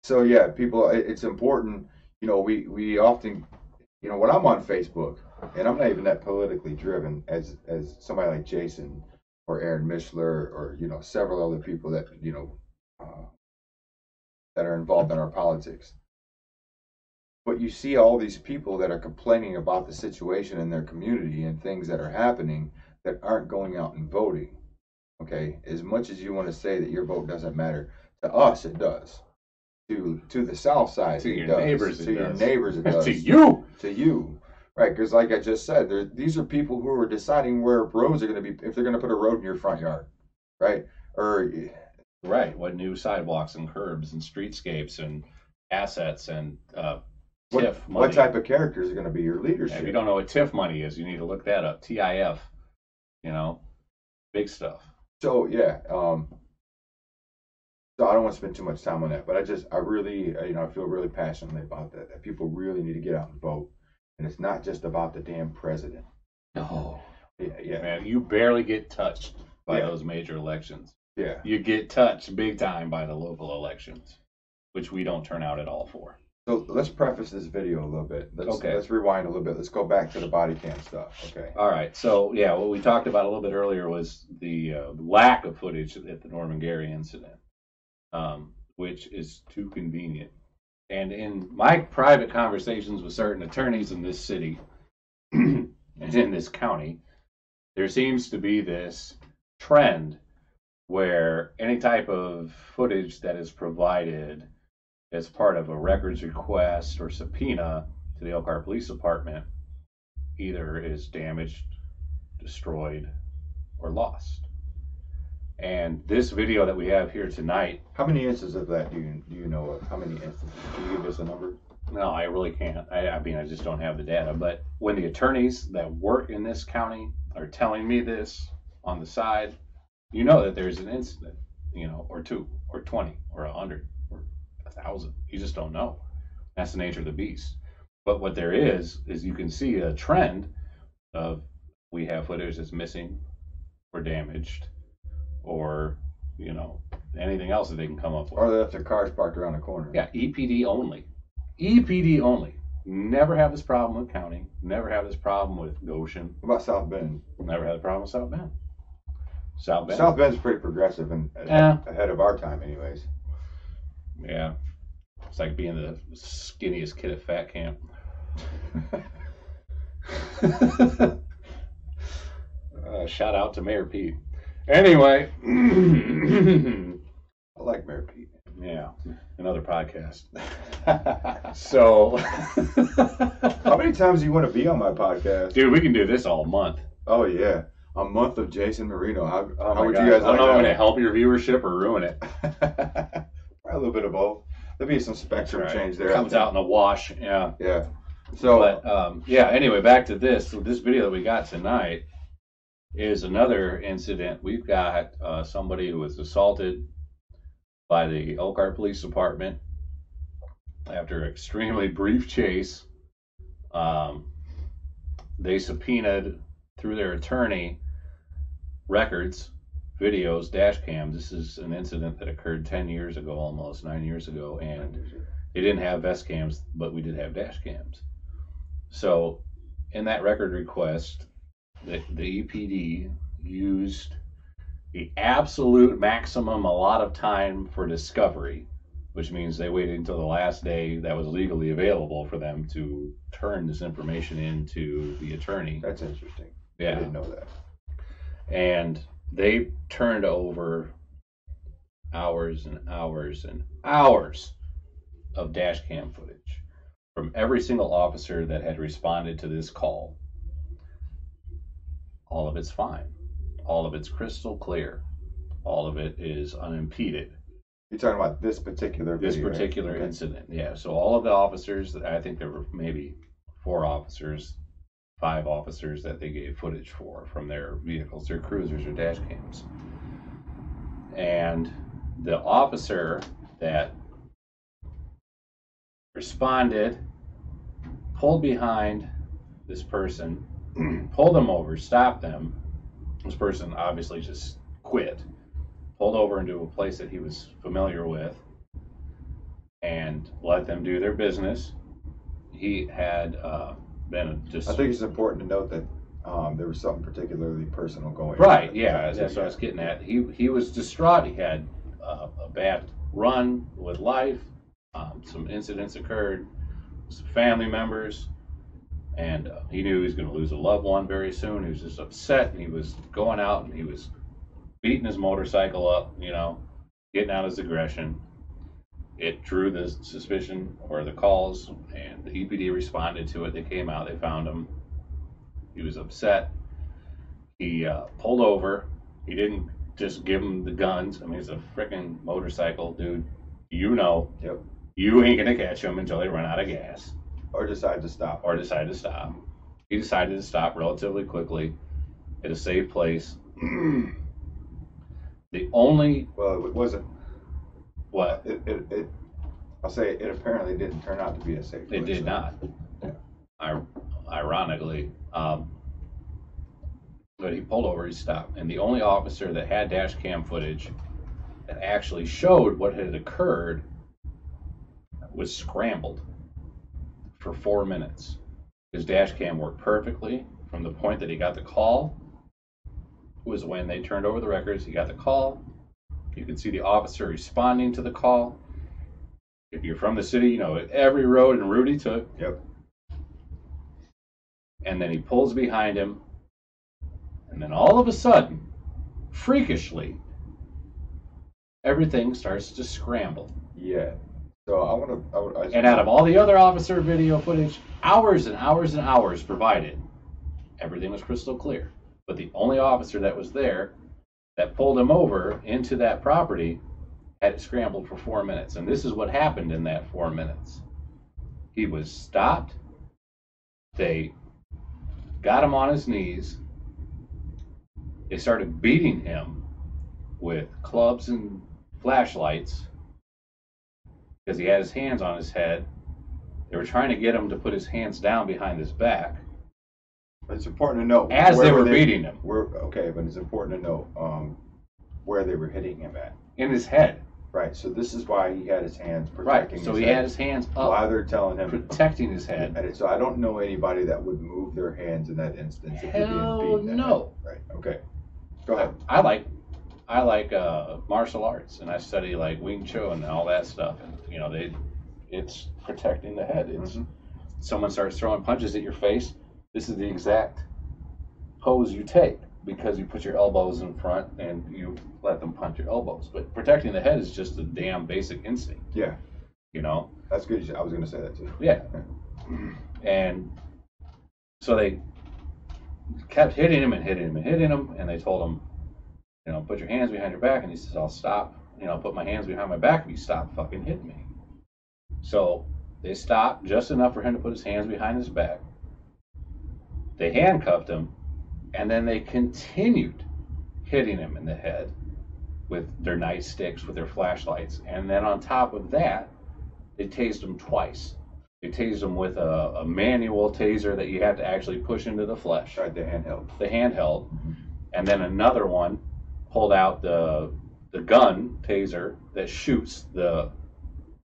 So yeah, people, it's important. You know, we often, you know, when I'm on Facebook, and I'm not even that politically driven as somebody like Jason or Aaron Mishler or, you know, several other people that, you know, that are involved in our politics. But you see all these people that are complaining about the situation in their community and things that are happening that aren't going out and voting. Okay, as much as you want to say that your vote doesn't matter, to us it does. To the South Side, To it your does. neighbors, it to your does. neighbors, it does. To you. To you, right? Because like I just said, these are people who are deciding where roads are going to be, if they're going to put a road in your front yard, right? Or Right. What new sidewalks and curbs and streetscapes and assets and TIF money. what type of characters are going to be your leadership? If you don't know what TIF money is, you need to look that up. TIF. You know, big stuff. So yeah, so I don't want to spend too much time on that, but I really, you know, I feel really passionately about that. That people really need to get out and vote, and it's not just about the damn president. No. Yeah. Man, you barely get touched by Yeah. those major elections. Yeah. You get touched big time by the local elections, which we don't turn out at all for. So let's preface this video a little bit. Okay. Let's rewind a little bit. Let's go back to the body cam stuff. Okay. All right. So, yeah, what we talked about a little bit earlier was the lack of footage at the Norman Gary incident, which is too convenient. And in my private conversations with certain attorneys in this city and in this county, there seems to be this trend where any type of footage that is provided as part of a records request or subpoena to the Elkhart Police Department either is damaged, destroyed, or lost. And this video that we have here tonight. How many instances of that do you know of? How many instances? Can you give us a number? No, I really can't. I mean, I just don't have the data. But when the attorneys that work in this county are telling me this on the side, you know that there's an incident, you know, or two, or 20, or 100, or 1,000. You just don't know. That's the nature of the beast. But what there is you can see a trend of we have footage that's missing or damaged or, you know, anything else that they can come up with. Or they left their cars parked around the corner. Yeah, EPD only. EPD only. Never have this problem with county. Never have this problem with Goshen. What about South Bend? Never had a problem with South Bend. South Bend. South Bend's pretty progressive and ahead of our time, anyways. Yeah. It's like being the skinniest kid at fat camp. Shout out to Mayor Pete. Anyway. I like Mayor Pete. Yeah, another podcast. So. How many times do you want to be on my podcast? Dude, we can do this all month. Oh, yeah. A month of Jason Moreno. How would God. you guys I don't like know if I'm that? going to help your viewership or ruin it. Probably a little bit of both. There'll be some spectrum change there. Comes out in a wash, yeah. Yeah. So, but yeah. Anyway, back to this. So this video that we got tonight is another incident. We've got somebody who was assaulted by the Elkhart Police Department after an extremely brief chase. They subpoenaed through their attorney records, videos, dash cams. This is an incident that occurred 10 years ago, almost 9 years ago, and they didn't have vest cams, but we did have dash cams. So in that record request, the EPD used the absolute maximum allotted time for discovery, which means they waited until the last day that was legally available for them to turn this information into the attorney. that's interesting. Yeah. I didn't know that. And they turned over hours and hours and hours of dash cam footage from every single officer that had responded to this call. All of it's fine. All of it's crystal clear. All of it is unimpeded. You're talking about this particular video, This particular right? Okay. incident, yeah. So all of the officers, I think there were maybe 4 officers, 5 officers that they gave footage for from their vehicles, their cruisers or dash cams. and the officer that responded pulled behind this person, pulled them over, stopped them. This person obviously just quit, pulled over into a place that he was familiar with, and let them do their business. He had been just... I think it's important to note that there was something particularly personal going on. Right, yeah, that's what I was getting at. He was distraught. He had a bad run with life. Some incidents occurred, some family members, and he knew he was going to lose a loved one very soon. He was just upset, and he was going out and he was beating his motorcycle up, getting out his aggression. It drew the suspicion or the calls, and the EPD responded to it. They came out, they found him. He was upset. He pulled over. He didn't just give him the guns. I mean, it's a freaking motorcycle, dude. Yep. You ain't gonna catch him until they run out of gas. Or decide to stop. He decided to stop relatively quickly at a safe place. Well, it wasn't. What? I'll say it apparently didn't turn out to be a safe place. It did not. Yeah. Ironically. But he pulled over, he stopped. And the only officer that had dash cam footage that actually showed what had occurred was scrambled for 4 minutes. His dash cam worked perfectly from the point that he got the call. Was when they turned over the records. He got the call. You could see the officer responding to the call. If you're from the city, every road and route he took. Yep. And then he pulls behind him. And then all of a sudden, freakishly, everything starts to scramble. Yeah. So and out of all the other officer video footage, hours and hours and hours provided, everything was crystal clear. But the only officer that was there that pulled him over into that property had it scrambled for 4 minutes. And this is what happened in that 4 minutes. He was stopped. They got him on his knees. They started beating him with clubs and flashlights because he had his hands on his head. They were trying to get him to put his hands down behind his back. But it's important to know as they were beating him. Okay, but it's important to know where they were hitting him at. In his head. Right. So this is why he had his hands protecting. Right. So he had his hands up. While they're telling him protecting his head. And so I don't know anybody that would move their hands in that instance if they're being beaten. No. Right. Okay. Go ahead. I like martial arts, and I study like Wing Chun and all that stuff. And it's protecting the head. It's someone starts throwing punches at your face. This is the exact pose you take because you put your elbows in front and you let them punch your elbows. But protecting the head is just a damn basic instinct. Yeah. That's good. I was going to say that too. Yeah. And so they kept hitting him and hitting him and hitting him, and they told him, put your hands behind your back, and he says, I'll stop, put my hands behind my back if you stop fucking hitting me. So they stopped just enough for him to put his hands behind his back. They handcuffed him, and then they continued hitting him in the head with their nightsticks, with their flashlights, and then on top of that, they tased him twice. They tased him with a manual taser that you have to actually push into the flesh. Right, the handheld. And then another one pulled out the gun taser that shoots the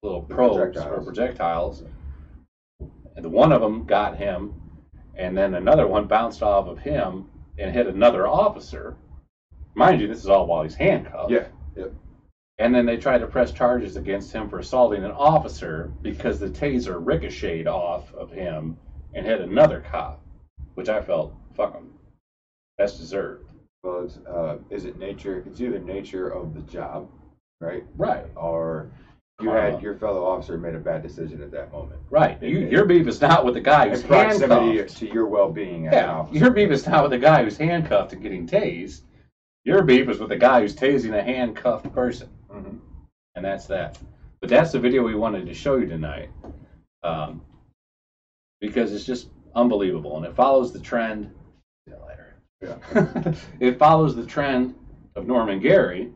little probes or projectiles. And one of them got him, and then another one bounced off of him and hit another officer. Mind you, this is all while he's handcuffed. Yeah. Yep. And then they tried to press charges against him for assaulting an officer because the taser ricocheted off of him and hit another cop, which I felt, fuck him. That's deserved. Well, is it nature? It's either nature of the job, right? Right. Or you had your fellow officer made a bad decision at that moment. Right. Your beef is not with the guy who's handcuffed. Proximity to your well-being as an officer. Your beef is not with the guy who's handcuffed and getting tased. Your beef is with the guy who's tasing a handcuffed person. Mm-hmm. And that's that. But that's the video we wanted to show you tonight. Because it's just unbelievable. And it follows the trend. See you later. Yeah. It follows the trend of Norman Gary,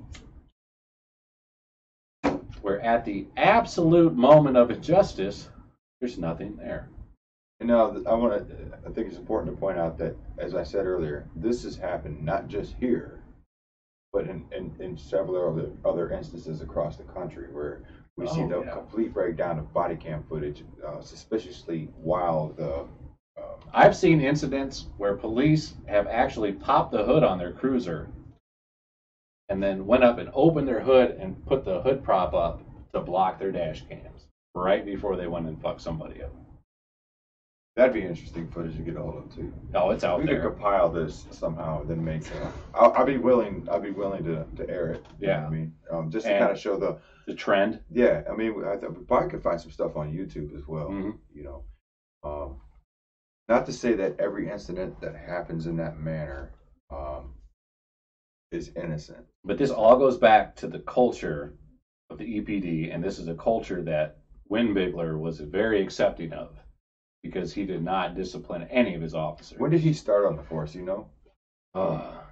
where at the absolute moment of injustice, there's nothing there. And now I think it's important to point out that, as I said earlier, this has happened not just here, but in several other instances across the country where we see the complete breakdown of body cam footage, suspiciously while the. I've seen incidents where police have actually popped the hood on their cruiser and then went up and opened their hood and put the hood prop up to block their dash cams right before they went and fucked somebody up. That'd be interesting footage to get a hold of too. Oh, it's out there. We could compile this somehow, then make. I'll be willing. I'll be willing to air it. Yeah, know what I mean, just to kind of show the trend. Yeah, I mean, we probably could find some stuff on YouTube as well. Mm-hmm. You know, not to say that every incident that happens in that manner is innocent. But this all goes back to the culture of the EPD, and this is a culture that Windbigler was very accepting of, because he did not discipline any of his officers. When did he start on the force, you know?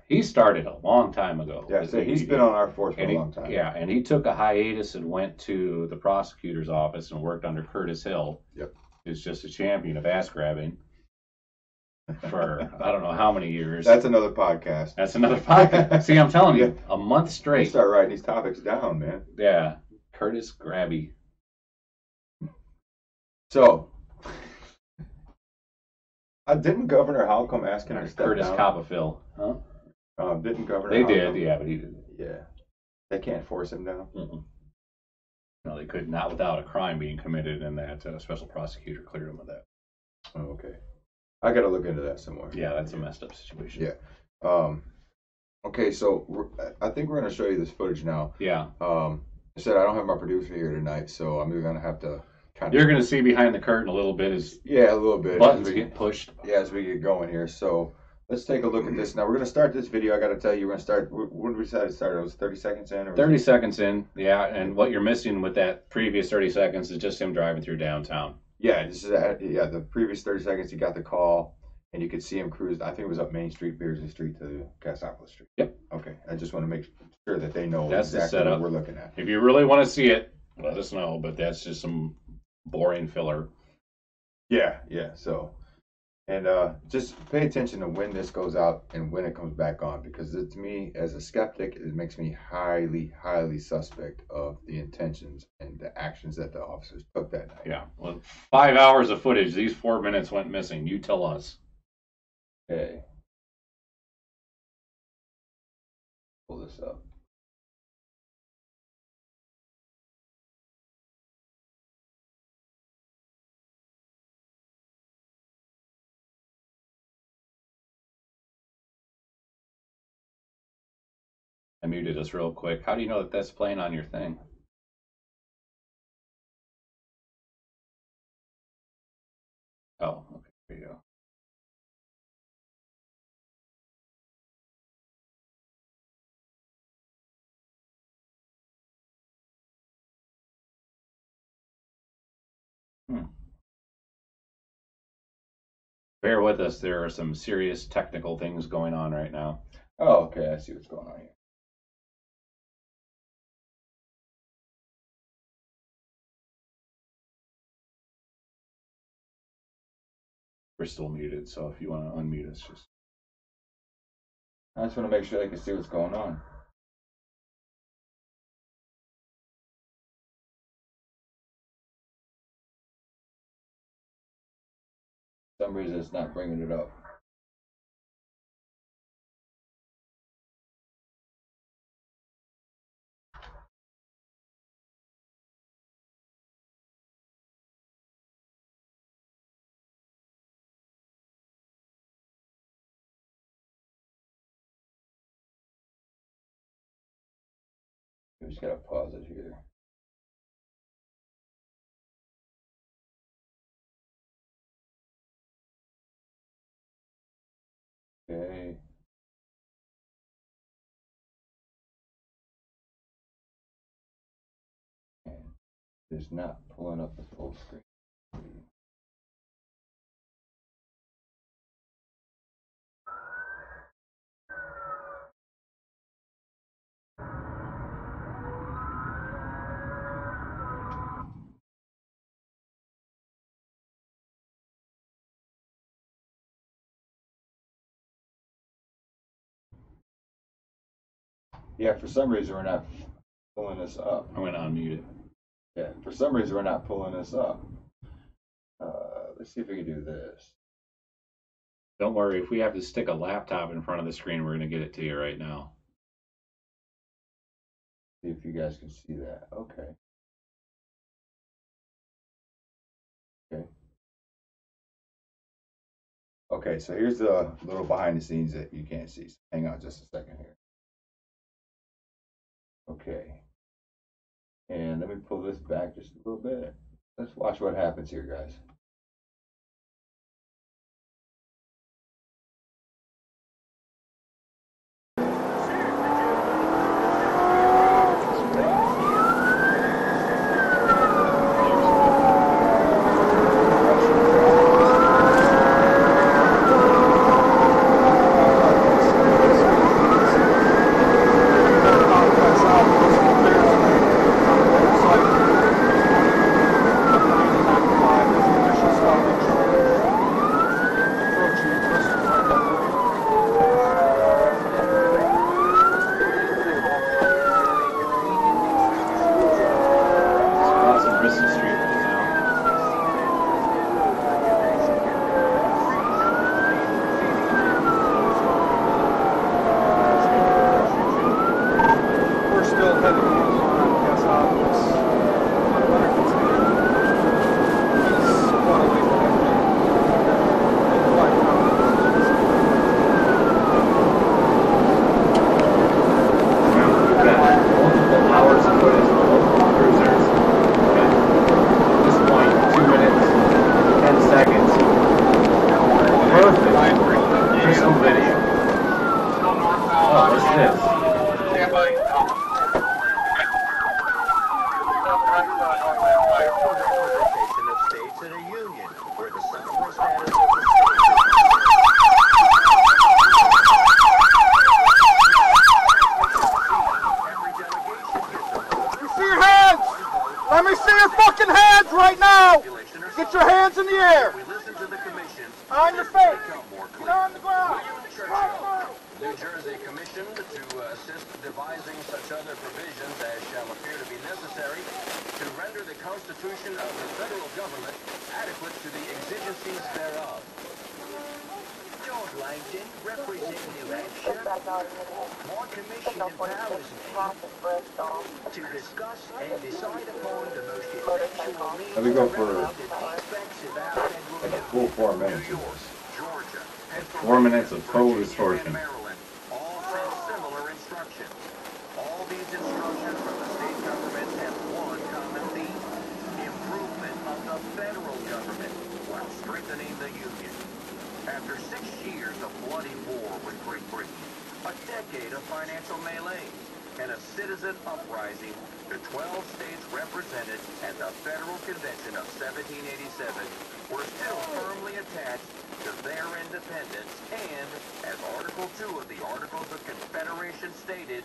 He started a long time ago. Yeah, so he's been on our force for a long time. Yeah, and he took a hiatus and went to the prosecutor's office and worked under Curtis Hill. Yep. Who's just a champion of ass grabbing for I don't know how many years. That's another podcast. That's another podcast. See, I'm telling you, a month straight. You start writing these topics down, man. Yeah, Curtis Grabby. So, didn't Governor Howell come asking him to step Curtis down? Copperfield, huh? Didn't Governor They Howell did, yeah, but he didn't. Yeah. They can't force him down? Mm-mm. No, they could not without a crime being committed, and that special prosecutor cleared him of that. Oh, okay. I got to look into that some more. Yeah, that's a messed up situation. Yeah. Okay, so I think we're going to show you this footage now. Yeah. I said I don't have my producer here tonight, so I'm going to have to kind of... You're going to see behind the curtain a little bit as a little bit. Buttons get pushed. Yeah, as we get going here. So let's take a look at this. Now, we're going to start this video. I got to tell you, we're going to start... When did we decide to start? It was 30 seconds in? Or 30 seconds in, yeah. And what you're missing with that previous 30 seconds is just him driving through downtown. Yeah, this is the previous 30 seconds, he got the call, and you could see him cruise. I think it was up Main Street, Beardsley Street to Cassopolis Street. Yep. Okay, I just want to make sure that they know that's exactly the setup what we're looking at. If you really want to see it, let us know, but that's just some boring filler. Yeah, so, and just pay attention to when this goes out and when it comes back on, because to me, as a skeptic, it makes me highly, highly suspect of the intentions and the actions that the officers took that night. Yeah, well, 5 hours of footage, these 4 minutes went missing. You tell us. Okay. Pull this up. I muted us real quick. How do you know that that's playing on your thing? Oh, okay, there you go. Bear with us. There are some serious technical things going on right now. Oh, okay. I see what's going on here. We're still muted, so if you want to unmute us, just... I just want to make sure they can see what's going on. For some reason, it's not bringing it up. We just gotta pause it here. Okay. And it's not pulling up the full screen. Yeah, for some reason we're not pulling this up. I'm going to unmute it. Yeah, for some reason we're not pulling this up. Let's see if we can do this. Don't worry, if we have to stick a laptop in front of the screen, we're going to get it to you right now. See if you guys can see that. Okay. Okay. Okay, so here's the little behind the scenes that you can't see. So hang on just a second here. Okay. And let me pull this back just a little bit. Let's watch what happens here, guys. Let me see your fucking hands right now! Get your hands in the air! On your face! Get on the ground! New Jersey commissioned to assist devising such other provisions as shall appear to be necessary to render the Constitution of the federal government adequate to the exigencies thereof. George Langton, representing New Hampshire. My commission empowers me to discuss and decide upon the most effectual means Let me go for of the aspects of our federal like a full 4 minutes. New York, Georgia, 4 minutes of total distortion. Maryland all send similar instructions. All these instructions from the state governments have one common theme: improvement of the federal government while strengthening the Union. After 6 years of bloody war with Great Britain, a decade of financial melee, and a citizen uprising, the 12 states represented at the Federal Convention of 1787 were still firmly attached to their independence and, as Article 2 of the Articles of Confederation stated,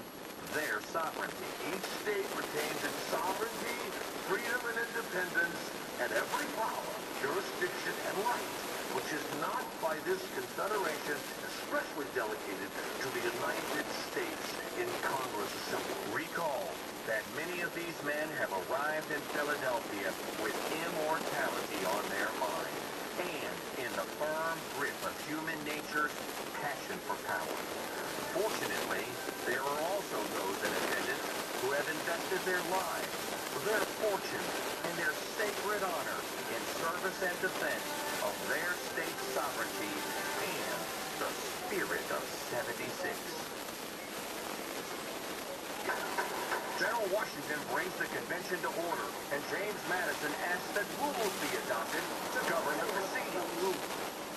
their sovereignty. Each state retains its sovereignty, freedom and independence, and every power, jurisdiction, and right, which is not by this Confederation expressly delegated to the United States in Congress Assembly. Recall that many of these men have arrived in Philadelphia with immortality on their mind and in the firm grip of human nature's passion for power. Fortunately, there are also those in attendance who have invested their lives, their fortune, and their sacred honor in service and defense of their state's sovereignty and the spirit of 76. General Washington brings the convention to order, and James Madison asks that rules be adopted to govern the proceedings,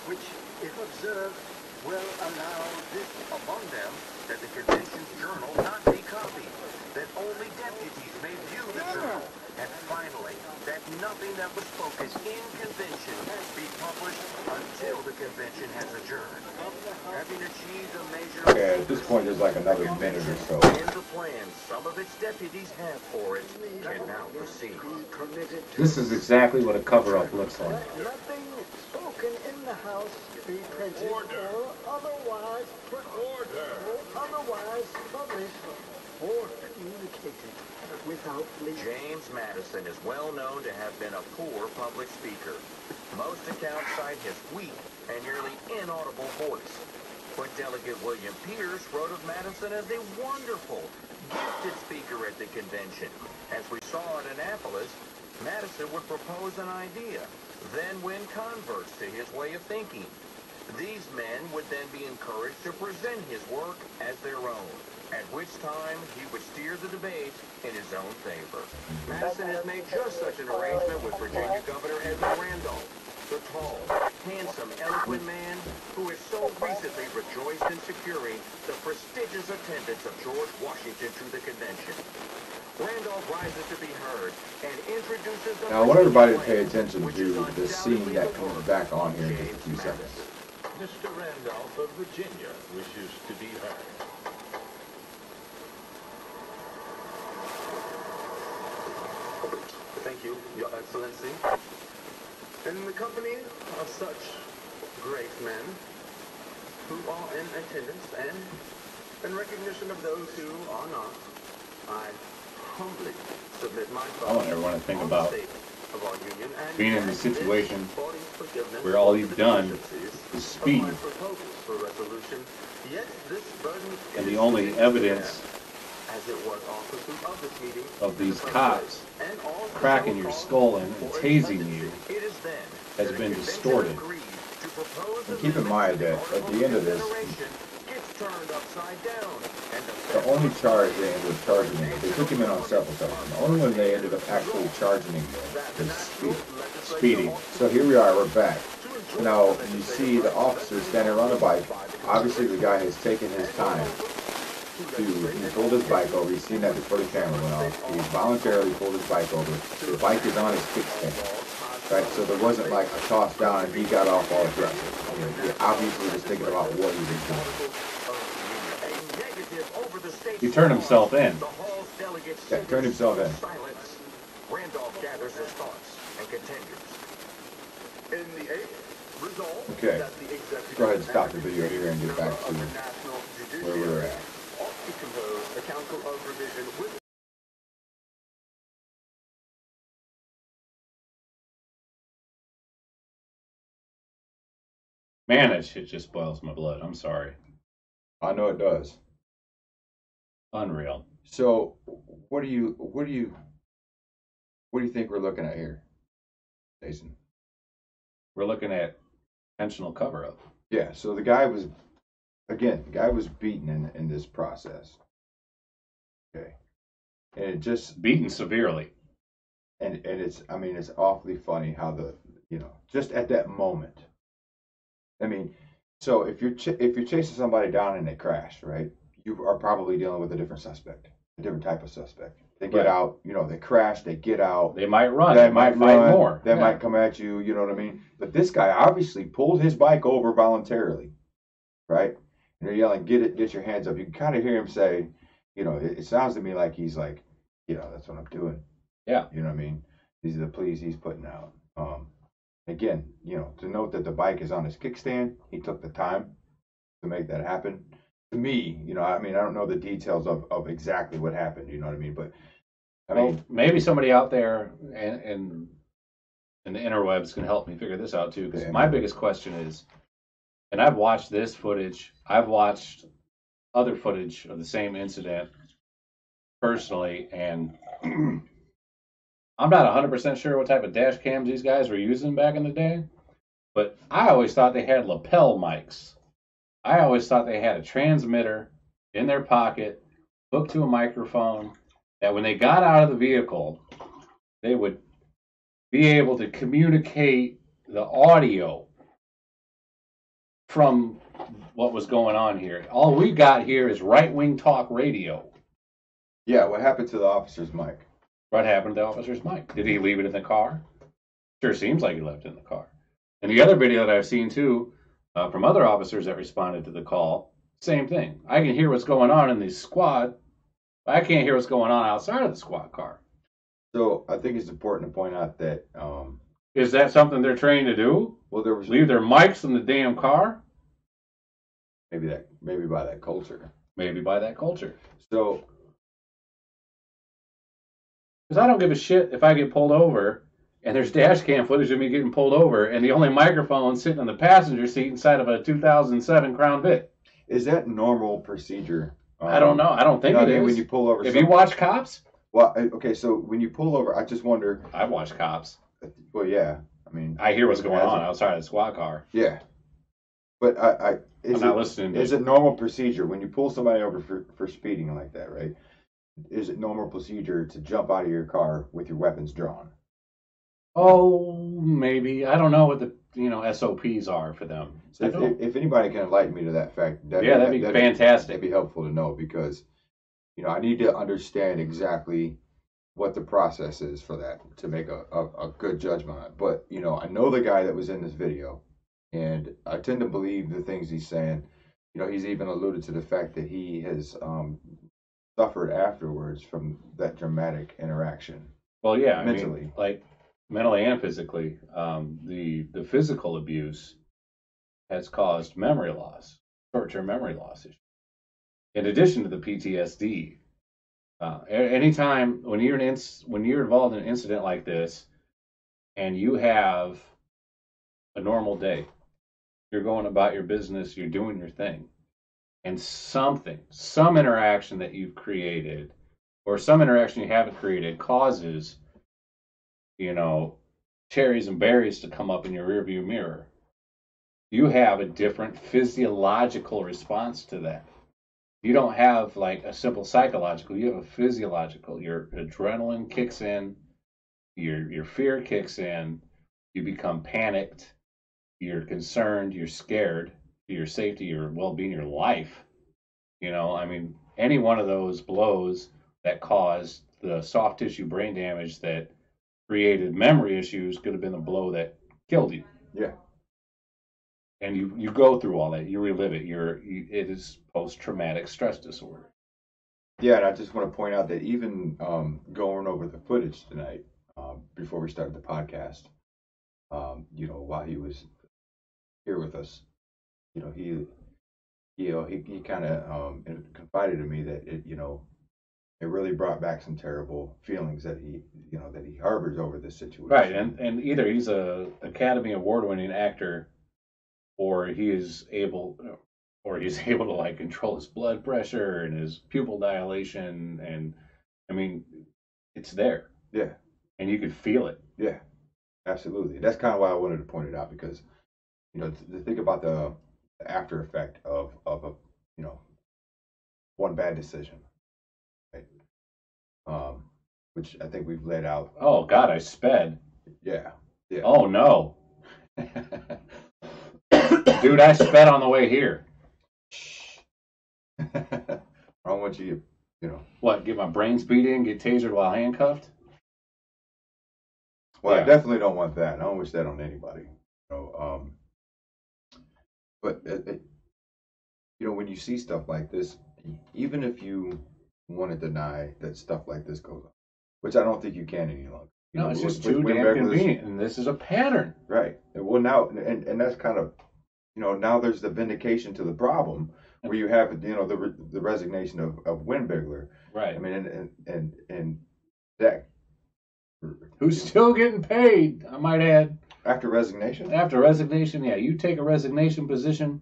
which, if observed, will allow this among them that the convention's journal not be copied, that only deputies may view the journal, and finally, that nothing that was spoken in convention be published until the convention has adjourned. Having achieved a measure of... Okay, at this point there's like another minute or so. In the plan some of its deputies have for it can now proceed. This is exactly what a cover-up looks like. Nothing spoken in the House be printed or otherwise published or communicated without leave. James Madison is well known to have been a poor public speaker. Most accounts cite his weak and nearly inaudible voice. But Delegate William Pierce wrote of Madison as a wonderful, gifted speaker at the convention. As we saw at Annapolis, Madison would propose an idea, then win converts to his way of thinking. These men would then be encouraged to present his work as their own, at which time he would steer the debate in his own favor. Madison has made just such an arrangement with Virginia Governor Edmund Randolph, the tall, handsome, eloquent man who has so recently rejoiced in securing the prestigious attendance of George Washington to the convention. Randolph rises to be heard and introduces the... Now I want everybody to pay attention to the scene that comes back on here in just a few seconds. Mr. Randolph of Virginia wishes to be heard. Thank you, Your Excellency. In the company of such great men who are in attendance and in recognition of those who are not, I humbly submit my I want everyone to think about of our union and being in the situation forgiveness where all you've done deficiencies is speed. of my proposals for resolution. Yet this burden And is the only evidence as it was also of this meeting of these cops cracking your skull in and tasing you it is then has been distorted. And keep in mind that at the end of this, the only charge they ended up charging him, they took him in on several charges. The only one they ended up actually charging him with is speeding. So here we are, we're back. Now you see the officer standing on a bike. Obviously the guy has taken his time to, he pulled his bike over. You've seen that before the camera went off. He voluntarily pulled his bike over. The bike is on his kickstand. Right, so there wasn't like a toss down and he got off all aggressive. You know, he obviously was thinking about what he was doing. He turned himself in. Yeah, turned himself in. Randolph gathers his thoughts and continues. In the eighth, resolve Okay, that the executive go ahead and stop the video here and get back to of the National where we were Judiciary at. ought to compose a council of revision with Man, that shit just boils my blood. I'm sorry. I know it does. Unreal. So, what do you think we're looking at here, Jason? We're looking at intentional cover-up. Yeah. So the guy was, again, the guy was beaten in this process. Okay, and it just Beaten severely. and it's, I mean, it's awfully funny how the, you know, just at that moment. I mean, so if you're chasing somebody down and they crash, right? You are probably dealing with a different suspect, a different type of suspect. They get Right. out, you know, they crash, they get out. They might run. They might fight run, more. They Yeah. might come at you, you know what I mean? But this guy obviously pulled his bike over voluntarily, right? And they're yelling, get your hands up. You can kind of hear him say, you know, it sounds to me like he's like, you know, that's what I'm doing. Yeah. You know what I mean? These are the pleas he's putting out. Again, you know, to note that the bike is on his kickstand, he took the time to make that happen. To me, you know, I mean, I don't know the details of exactly what happened, you know what I mean? But, I mean, Well, maybe somebody out there and in the interwebs can help me figure this out too. Because my biggest question is, and I've watched this footage, I've watched other footage of the same incident personally, and I'm not 100% sure what type of dash cams these guys were using back in the day, but I always thought they had lapel mics. I always thought they had a transmitter in their pocket, hooked to a microphone, that when they got out of the vehicle, they would be able to communicate the audio from what was going on here. All we got here is right-wing talk radio. yeah, what happened to the officer's mic? What happened to the officer's mic? Did he leave it in the car? Sure seems like he left it in the car. And the other video that I've seen too, from other officers that responded to the call, same thing. I can hear what's going on in the squad, but I can't hear what's going on outside of the squad car. So I think it's important to point out that, Is that something they're trained to do? well, there was Leave their mics in the damn car? maybe by that culture. Maybe by that culture. So Because I don't give a shit if I get pulled over and there's dash cam footage of me getting pulled over and the only microphone sitting in the passenger seat inside of a 2007 Crown Vic. Is that normal procedure? I don't know. I don't think it is. When you pull over, if you watch Cops, well, okay, so when you pull over, I just wonder. I watch Cops. Well, yeah, I mean, I hear what's going on outside of the squad car. Yeah, but I'm not listening. Is it normal procedure when you pull somebody over for speeding like that, right? Is it normal procedure to jump out of your car with your weapons drawn? Oh, maybe. I don't know what the SOPs are for them. So if anybody can enlighten me to that fact, that'd be fantastic. That'd be helpful to know, because I need to understand exactly what the process is for that to make a good judgment on it. But I know the guy that was in this video, and I tend to believe the things he's saying. He's even alluded to the fact that he has suffered afterwards from that dramatic interaction. Well, yeah, mentally, mentally and physically. The physical abuse has caused memory loss, short-term memory loss issues. In addition to the PTSD, anytime when you're involved in an incident like this, and you have a normal day, you're going about your business, you're doing your thing, and some interaction that you've created, or some interaction you haven't created, causes, cherries and berries to come up in your rearview mirror. You have a different physiological response to that. You don't have like a simple psychological, you have a physiological. Your adrenaline kicks in, your fear kicks in, you become panicked, you're concerned, you're scared for your safety, your well-being, your life. Any one of those blows that caused the soft tissue brain damage that created memory issues could have been the blow that killed you. Yeah. And you go through all that, you relive it. It is post-traumatic stress disorder. Yeah, and I just want to point out that even going over the footage tonight, before we started the podcast, while he was here with us, he kind of confided to me that it really brought back some terrible feelings that he harbors over this situation. Right, and either he's a Academy Award-winning actor, or he's able to control his blood pressure and his pupil dilation, and it's there. Yeah. And you could feel it. Yeah, absolutely. That's kind of why I wanted to point it out, because to think about the after effect of a one bad decision, right? Which I think we've laid out. Oh God, I sped. Yeah. Oh no. Dude, I sped on the way here. I don't want you, What, get my brains beat in, get tasered while handcuffed? Well, yeah. I definitely don't want that. I don't wish that on anybody. But when you see stuff like this, even if you want to deny that stuff like this goes on, which I don't think you can any longer. No, it's just too damn convenient, and this is a pattern. Right. Well, now, and that's kind of, now there's the vindication to the problem, where you have, the resignation of Windbigler. Right. And that. Who's still getting paid, I might add. After resignation? After resignation, yeah. You take a resignation position,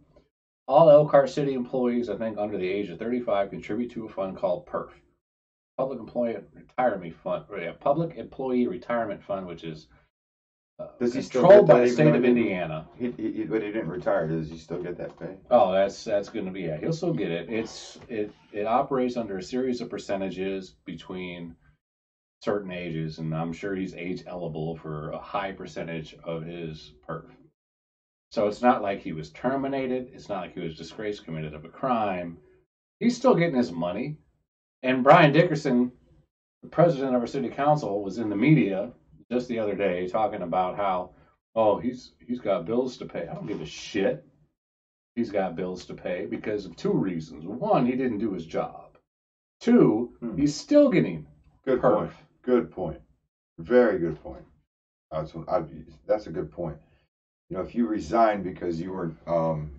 all Elkhart City employees, I think, under the age of 35 contribute to a fund called PERF. Public Employee Retirement Fund, which is controlled by the state of Indiana. But he didn't retire. Does he still get that pay? Oh, that's going to be, yeah. He'll still get it. It operates under a series of percentages between certain ages, and I'm sure he's age eligible for a high percentage of his PERF. So it's not like he was terminated. It's not like he was disgraced, committed of a crime. He's still getting his money. And Brian Dickerson, the president of our city council, was in the media just the other day talking about how, he's got bills to pay. I don't give a shit. He's got bills to pay because of two reasons. One, he didn't do his job. Two, he's still getting good PERF. Point. Good point. Very good point. That's a good point. If you resign because you weren't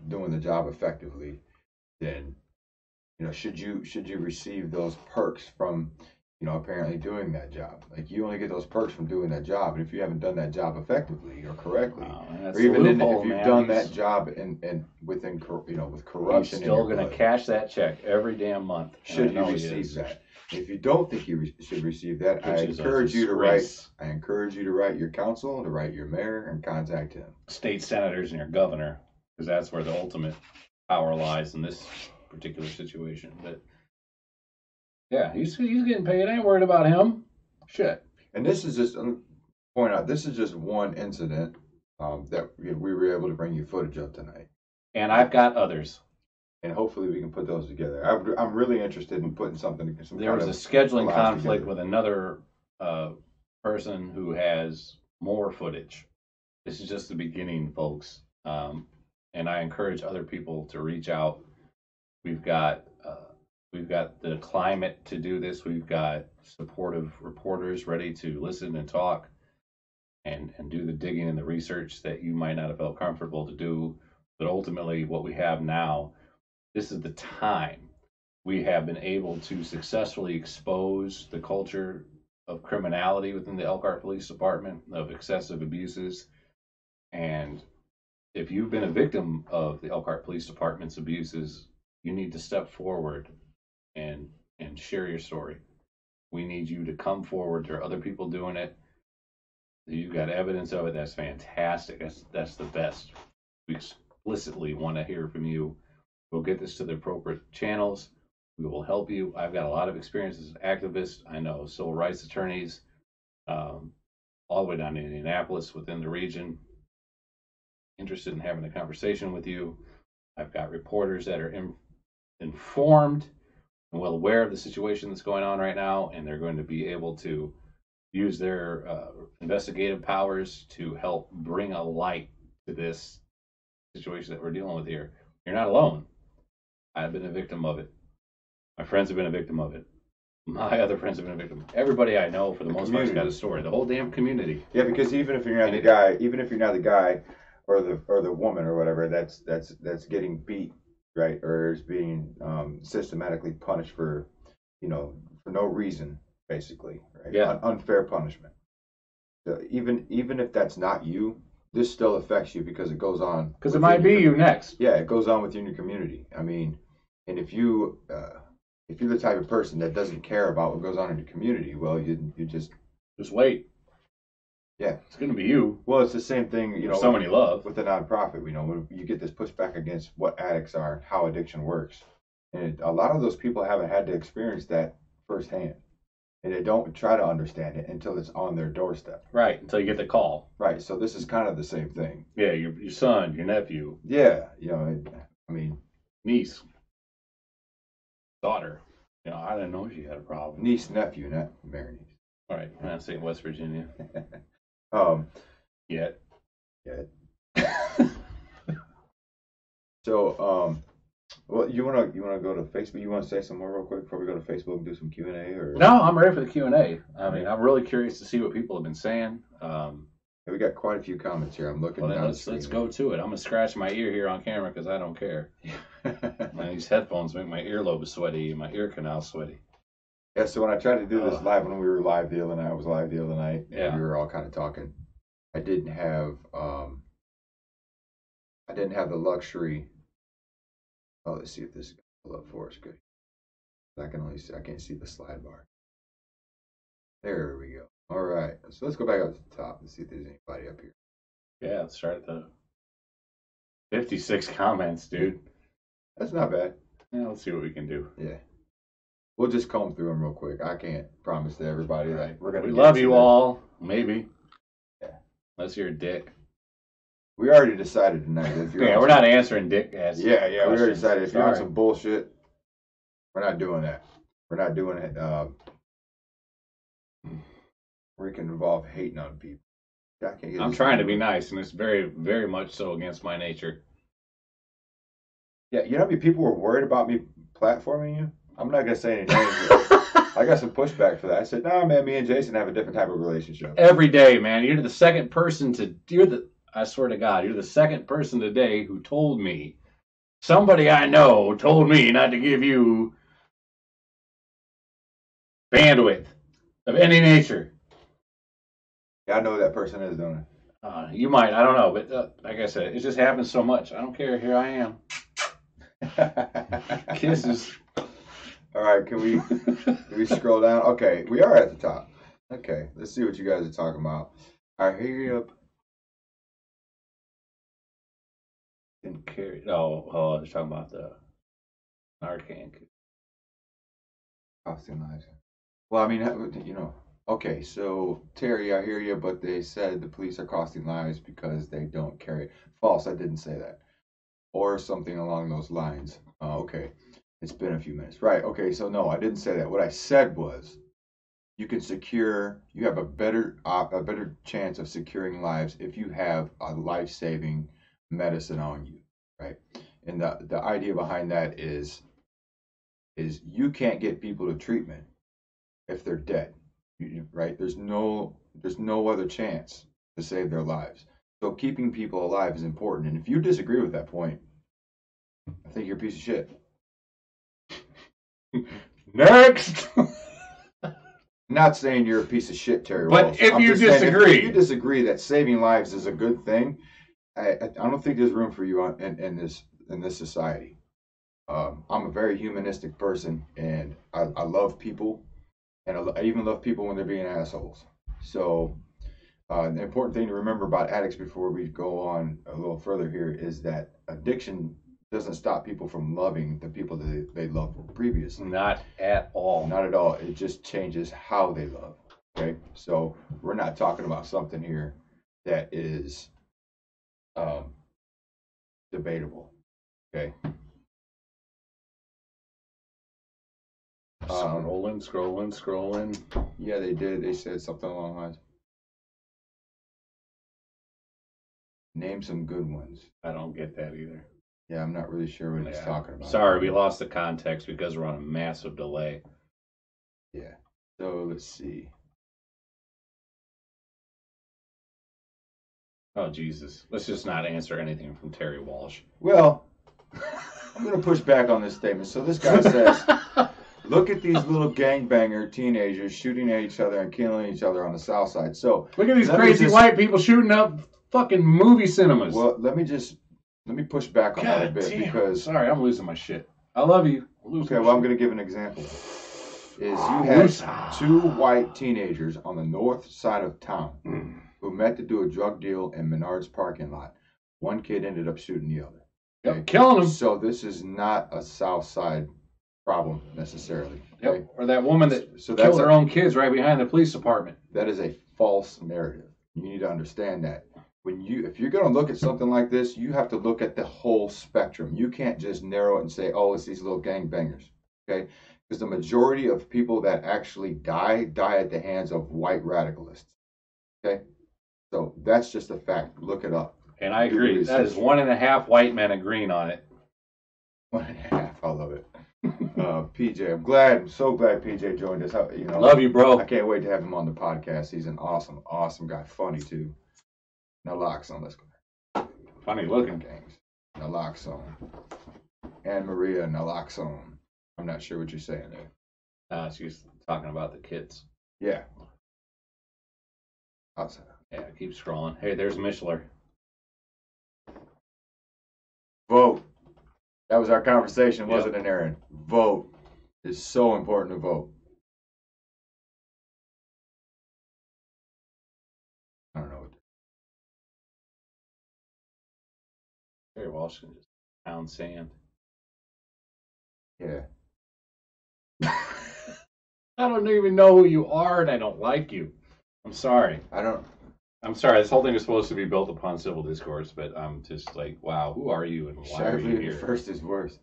doing the job effectively, then should you receive those perks from apparently doing that job. Like, you only get those perks from doing that job, and if you haven't done that job effectively or correctly, or even if you've done that job with corruption, he's still going to cash that check every damn month. Should he receive that? If you don't think you should receive that, I encourage you to write your council, to write your mayor, and contact him. State senators and your governor, because that's where the ultimate power lies in this particular situation. But yeah, he's getting paid. I ain't worried about him. Shit. And this is just point out. This is just one incident that we were able to bring you footage of tonight. And I've got others. And hopefully we can put those together. I'm really interested in putting something. There was a scheduling conflict with another person who has more footage. This is just the beginning, folks. And I encourage other people to reach out. We've got the climate to do this. We've got supportive reporters ready to listen and talk and do the digging and the research that you might not have felt comfortable to do. But ultimately, what we have now, this is the time we have been able to successfully expose the culture of criminality within the Elkhart Police Department, of excessive abuses. And if you've been a victim of the Elkhart Police Department's abuses, you need to step forward and share your story. We need you to come forward. There are other people doing it. You've got evidence of it. That's fantastic. That's the best. We explicitly want to hear from you. We'll get this to the appropriate channels. We will help you. I've got a lot of experience as an activist. I know civil rights attorneys all the way down to Indianapolis within the region. Interested in having a conversation with you. I've got reporters that are informed and well aware of the situation that's going on right now, and they're going to be able to use their investigative powers to help bring a light to this situation that we're dealing with here. You're not alone. I've been a victim of it. My friends have been a victim of it. My other friends have been a victim. Everybody I know, for the most part, has got a story. The whole damn community. Yeah, because even if you're not the guy, or the woman or whatever that's getting beat, right, or is being systematically punished for no reason, basically, right? Yeah. Unfair punishment. So even if that's not you, this still affects you because it goes on. Because it might be you next. Yeah, it goes on within your community. I mean, and if you're the type of person that doesn't care about what goes on in your community, well, you just wait. Yeah, it's going to be you. Well, it's the same thing, someone you love. With the nonprofit, when you get this pushback against what addicts are and how addiction works. And a lot of those people haven't had to experience that firsthand. And they don't try to understand it until it's on their doorstep. Right, until you get the call. Right, so this is kind of the same thing. Yeah, your son, your nephew. Yeah, niece, daughter. I didn't know she had a problem. Niece, nephew, not married niece. All right, I'm not saying West Virginia. Yet. So, well, you wanna go to Facebook? You wanna say some more real quick before we go to Facebook and do some Q&A? Or no, I'm ready for the Q&A. I mean, I'm really curious to see what people have been saying. We got quite a few comments here. I'm looking. Well, let's go to it. I'm gonna scratch my ear here on camera because I don't care. Man, these headphones make my earlobe sweaty and my ear canal sweaty. Yeah, so when I tried to do this live, when we were live the other night, I was live the other night. Yeah. We were all kind of talking. I didn't have the luxury. Oh, let's see if this is gonna pull up for us. Good. I can't see the slide bar. There we go. All right. So let's go back up to the top and see if there's anybody up here. Yeah, let's start at the 56 comments, dude. That's not bad. Yeah, let's see what we can do. Yeah. We'll just comb through them real quick. I can't promise to everybody that we're gonna. We love you all. Maybe. Yeah. Unless you're a dick. We already decided tonight. If you're we're not answering dick ass. Yeah. We already decided if you're on some bullshit, we're not doing that. We're not doing it. Where it can involve hating on people. I'm trying to be nice, and it's very, very much so against my nature. Yeah, how many people were worried about me platforming you? I'm not gonna say any names. I got some pushback for that. I said, "No, man, me and Jason have a different type of relationship." Every day, man. You're the second person I swear to God, you're the second person today who told me, somebody I know told me not to give you bandwidth of any nature. Yeah, I know who that person is, don't You might, I don't know, but like I said, it just happens so much. I don't care. Here I am. I? Kisses. All right, can we scroll down? Okay, we are at the top. Okay, let's see what you guys are talking about. I hear you up. Didn't carry. Oh, they're talking about the Narcan. Costing lives. Well, I mean, okay, so Terry, I hear you, but they said the police are costing lives because they don't carry. False, I didn't say that. Or something along those lines. Okay, it's been a few minutes. Right, okay, so no, I didn't say that. What I said was you have a better chance of securing lives if you have a life-saving medicine on you, right? And the idea behind that is you can't get people to treatment if they're dead, right? There's no other chance to save their lives. So keeping people alive is important. And if you disagree with that point, I think you're a piece of shit. Next. Not saying you're a piece of shit, Terry But Walsh. if I'm you just saying disagree, if you disagree that saving lives is a good thing, I don't think there's room for you in this society. I'm a very humanistic person, and I love people, and I even love people when they're being assholes. So the important thing to remember about addicts before we go on a little further here is that addiction doesn't stop people from loving the people that they loved previously. not at all. Not at all. It just changes how they love. Okay, so we're not talking about something here that is debatable. Okay. Scrolling. Yeah, they did. They said something along the lines. Name some good ones. I don't get that either. Yeah, I'm not really sure what he's talking about. Sorry, we lost the context because we're on a massive delay. Yeah. So let's see. Oh, Jesus. Let's just not answer anything from Terry Walsh. Well, I'm going to push back on this statement. So this guy says, look at these little gangbanger teenagers shooting at each other and killing each other on the south side. So look at these crazy white people shooting up fucking movie cinemas. Well, let me push back on that a bit because sorry, I'm losing my shit. I love you. Okay, well, I'm going to give an example. Is you had two white teenagers on the north side of town who met to do a drug deal in Menard's parking lot. One kid ended up shooting the other. Okay? Yep, killing him. So this is not a south side problem necessarily. Okay? Yep. Or that woman that killed her own kids right behind the police department. That is a false narrative. You need to understand that. If you're going to look at something like this, you have to look at the whole spectrum. You can't just narrow it and say, oh, it's these little gangbangers. Okay? Because the majority of people that actually die at the hands of white radicalists. Okay? So that's just a fact. Look it up. And I agree. That is 1.5 white men agreeing on it. 1.5. I love it. PJ, I'm so glad PJ joined us. Love you, bro. I can't wait to have him on the podcast. He's an awesome guy. Funny too. Naloxone, let's go. Funny looking. Gangs. Naloxone. Anne Maria Naloxone. I'm not sure what you're saying there. She's talking about the kids. Yeah. Outside. Yeah, keep scrolling. Hey, there's Mishler. Vote. That was our conversation, wasn't it, Aaron? Vote. It's so important to vote. I don't know what. Terry Walsh can just pound sand. Yeah. I don't even know who you are, and I don't like you. I'm sorry. I'm sorry. This whole thing is supposed to be built upon civil discourse, but I'm just like, wow, who are you and why are you here? First is worse.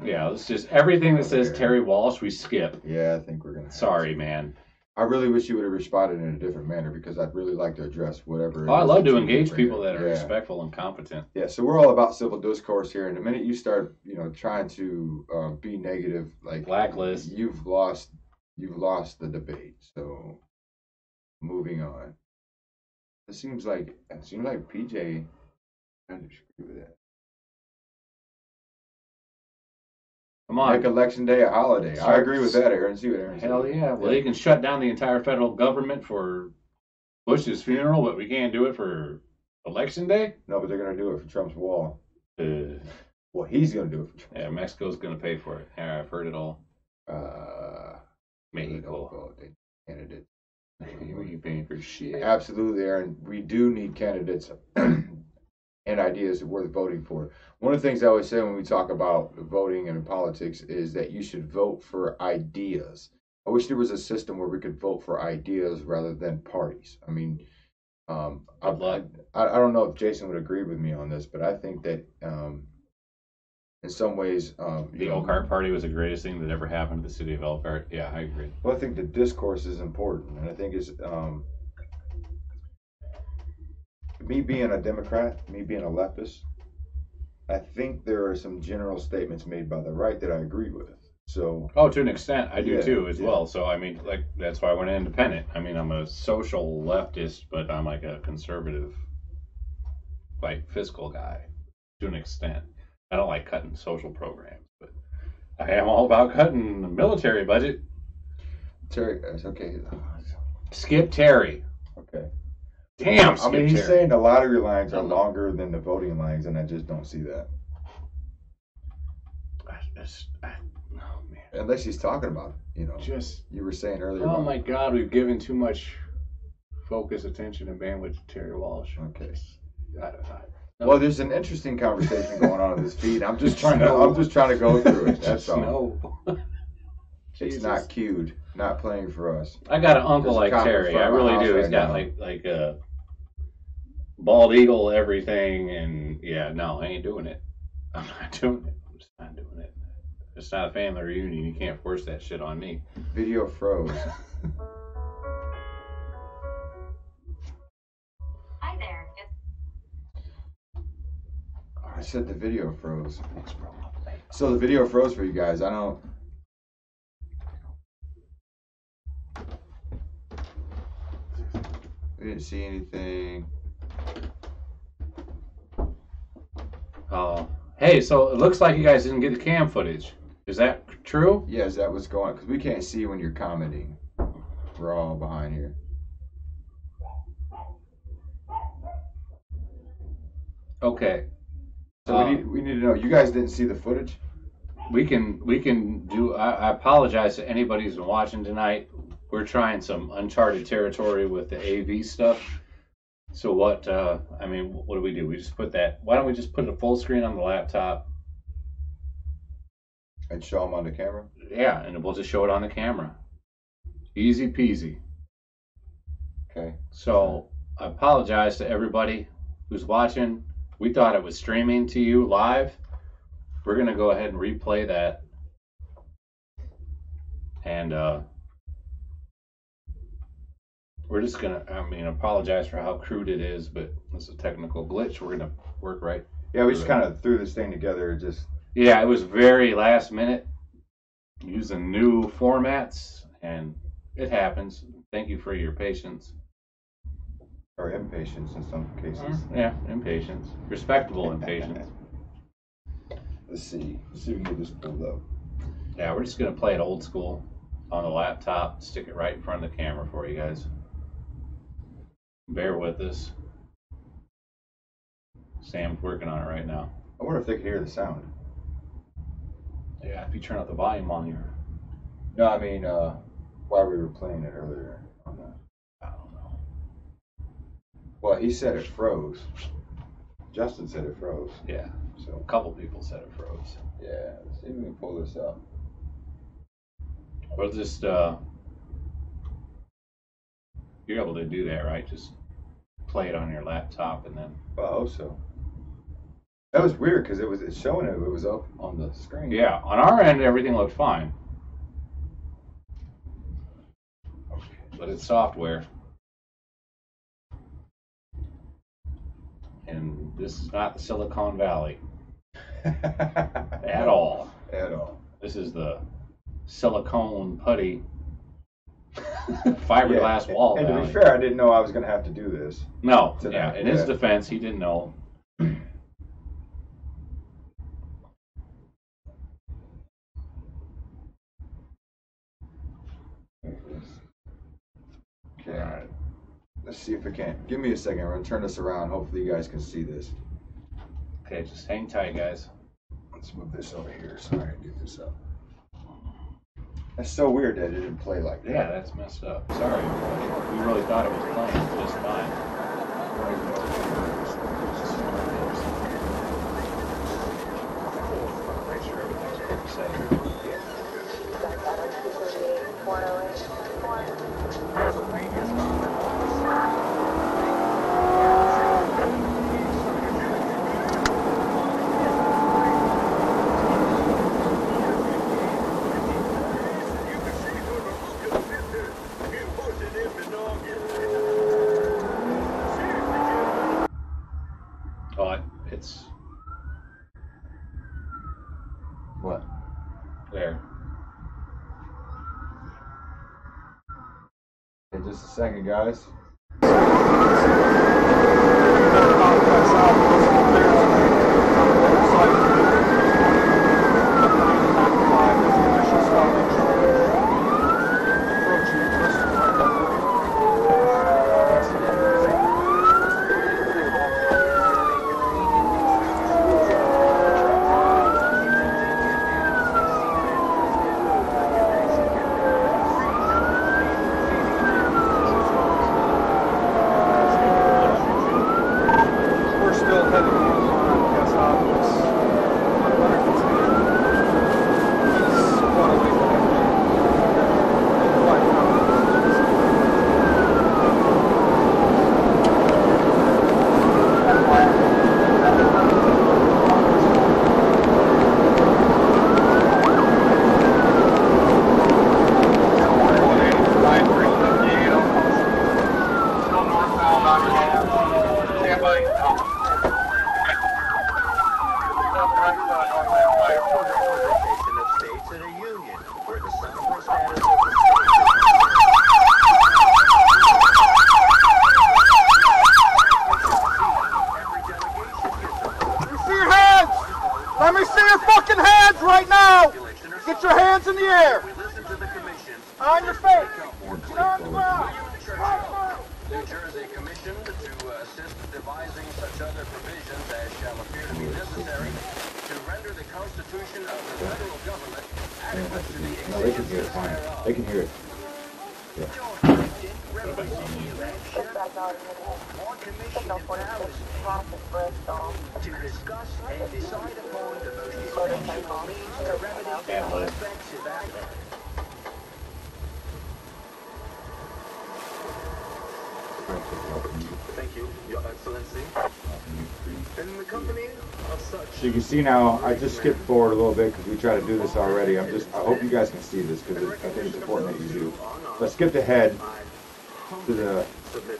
Yeah, it's just everything that says Terry Walsh, we skip. Yeah, I think we're gonna. Sorry, man. I really wish you would have responded in a different manner because I'd really like to address whatever. Oh, I love to engage people that are respectful and competent. Yeah, so we're all about civil discourse here, and the minute you start, trying to be negative, like blacklist, you've lost the debate. So, moving on. It seems like PJ kind of screwed with that. Come on. Make Election Day a holiday. I agree with that, Aaron. See what Aaron said. Hell yeah. Well, they can shut down the entire federal government for Bush's funeral, but we can't do it for Election Day? No, but they're going to do it for Trump's wall. Well, he's going to do it for Trump. Yeah, Mexico's going to pay for it. Yeah, I've heard it all. Mexico. Candidates. We ain't paying for shit. Absolutely, Aaron. We do need candidates and ideas worth voting for. One of the things I always say when we talk about voting and politics is that you should vote for ideas. I wish there was a system where we could vote for ideas rather than parties. I mean, I don't know if Jason would agree with me on this, but I think that in some ways, the Elkhart Party was the greatest thing that ever happened to the city of Elkhart. Yeah, I agree. Well, I think the discourse is important, and I think it's me being a Democrat, me being a leftist. I think there are some general statements made by the right that I agree with. So, to an extent, I do too as well. So, I mean, like that's why I went independent. I mean, I'm a social leftist, but I'm like a conservative, like fiscal guy to an extent. I don't like cutting social programs, but I am all about cutting the military budget. Terry, it's okay. Skip Terry. Okay. Damn, I mean, he's saying the lottery lines are longer than the voting lines, and I just don't see that. Oh, man. Unless he's talking about, you were saying earlier. Oh, my God, we've given too much focus, attention, and bandwidth to Terry Walsh. Okay. No. Well, there's an interesting conversation going on in this feed. I'm just trying to go through it. That's all. No. It's not cued, not playing for us. I got an uncle like Terry. I really do. He's got like a bald eagle, everything, and yeah, no, I ain't doing it. I'm not doing it. I'm just not doing it. It's not a family reunion. You can't force that shit on me. Video froze. Hi there. I said the video froze. So the video froze for you guys. I don't. We didn't see anything. Hey, so it looks like you guys didn't get the cam footage. Is that true? Yes, that was going because we can't see when you're commenting. We're all behind here. Okay. So we need to know. You guys didn't see the footage? We can do. I apologize to anybody who's been watching tonight. We're trying some uncharted territory with the AV stuff. So what? What do? We just put that. Why don't we just put a full screen on the laptop and show them on the camera? Yeah, and we'll just show it on the camera. Easy peasy. Okay. So I apologize to everybody who's watching. We thought it was streaming to you live. We're gonna go ahead and replay that, and we're just gonna. Apologize for how crude it is, but it's a technical glitch. We're gonna work right. Yeah, we just kind of threw this thing together. Yeah, it was very last minute, using new formats, and it happens. Thank you for your patience. Or impatience in some cases. Yeah, impatience. Respectable impatience. Let's see if we can get this pulled up. Yeah, we're just gonna play it old school on the laptop, stick it right in front of the camera for you guys. Bear with us. Sam's working on it right now. I wonder if they can hear the sound. Yeah, if you turn up the volume on your... No, I mean, while we were playing it earlier. I don't know. Well, he said it froze. Justin said it froze. Yeah. So a couple people said it froze. Yeah, let's see if we can pull this up. We'll just, you're able to do that, right? Just play it on your laptop and then... Well, I hope so. That was weird because it's showing it was up on the screen. Yeah, on our end, everything looked fine. But it's software. And this is not the Silicon Valley. At all. At all. This is the silicone putty fiberglass wall. And to be fair, I didn't know I was going to have to do this. No. Yeah, in his defense, he didn't know. Let's see if we can. Give me a second. We're gonna turn this around. Hopefully you guys can see this. Okay, just hang tight, guys. Let's move this over here so I can get this up. That's so weird that it didn't play like that. Yeah, that's messed up. Sorry. We really thought it was playing just fine. Make sure everything's perfect. Oh, it's What? there. Okay, just a second, guys. Let me see your fucking hands right now! Get your hands in the air! On your face! Get on the ground! New Jersey commissioned to assist devising such other provisions as shall appear to be necessary to render the Constitution of the federal government adequate to the No, they can hear it fine. They can hear it. Yeah. More commission to discuss and decide upon the most effectual means to remedy offensive acts. Thank you, Your Excellency. In the company of such... So you can see now, I just skipped forward a little bit because we tried to do this already. I hope you guys can see this because I think it's important that you do. Let's skip ahead to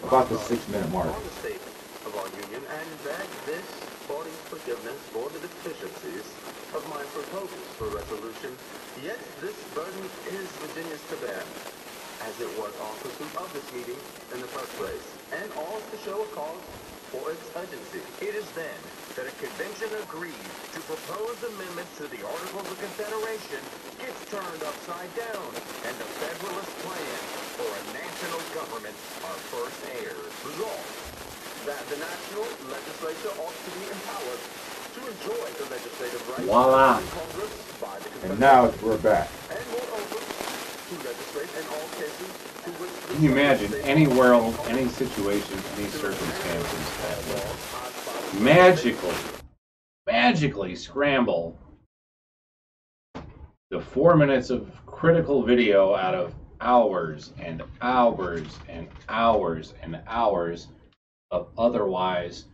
about the 6-minute mark. On the state of our union and beg this body's forgiveness for the deficiencies of my proposals for resolution. Yet this burden is Virginia's to bear, as it was our pursuit of this meeting in the first place, and all to show a cause for its urgency. It is then that a convention agreed to propose amendments to the Articles of Confederation gets turned upside down, and the Federalist plan for a national government are first aired. Resolved that the national legislature ought to be empowered to enjoy the legislative rights Voila. in Congress by the And now we're back. and moreover to legislate in all cases to which the Can you imagine any world, any situation, any circumstances that will magically scramble the 4 minutes of critical video out of hours and hours and hours and hours of otherwise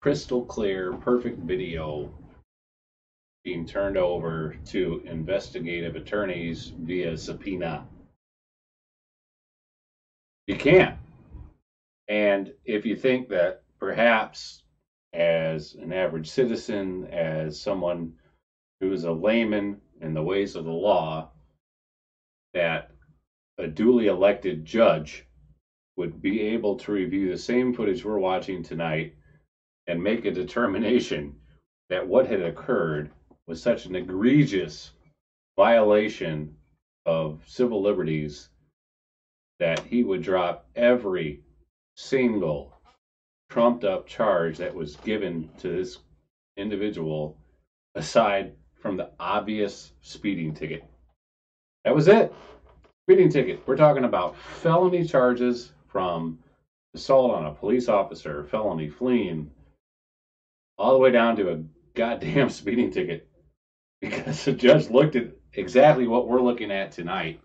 crystal clear, perfect video being turned over to investigative attorneys via subpoena? You can't. And if you think that perhaps as an average citizen, as someone who is a layman in the ways of the law, that a duly elected judge would be able to review the same footage we're watching tonight and make a determination that what had occurred was such an egregious violation of civil liberties that he would drop every single trumped up charge that was given to this individual aside from the obvious speeding ticket. That was it. Speeding ticket. We're talking about felony charges from assault on a police officer, felony fleeing, all the way down to a goddamn speeding ticket. Because the judge looked at exactly what we're looking at tonight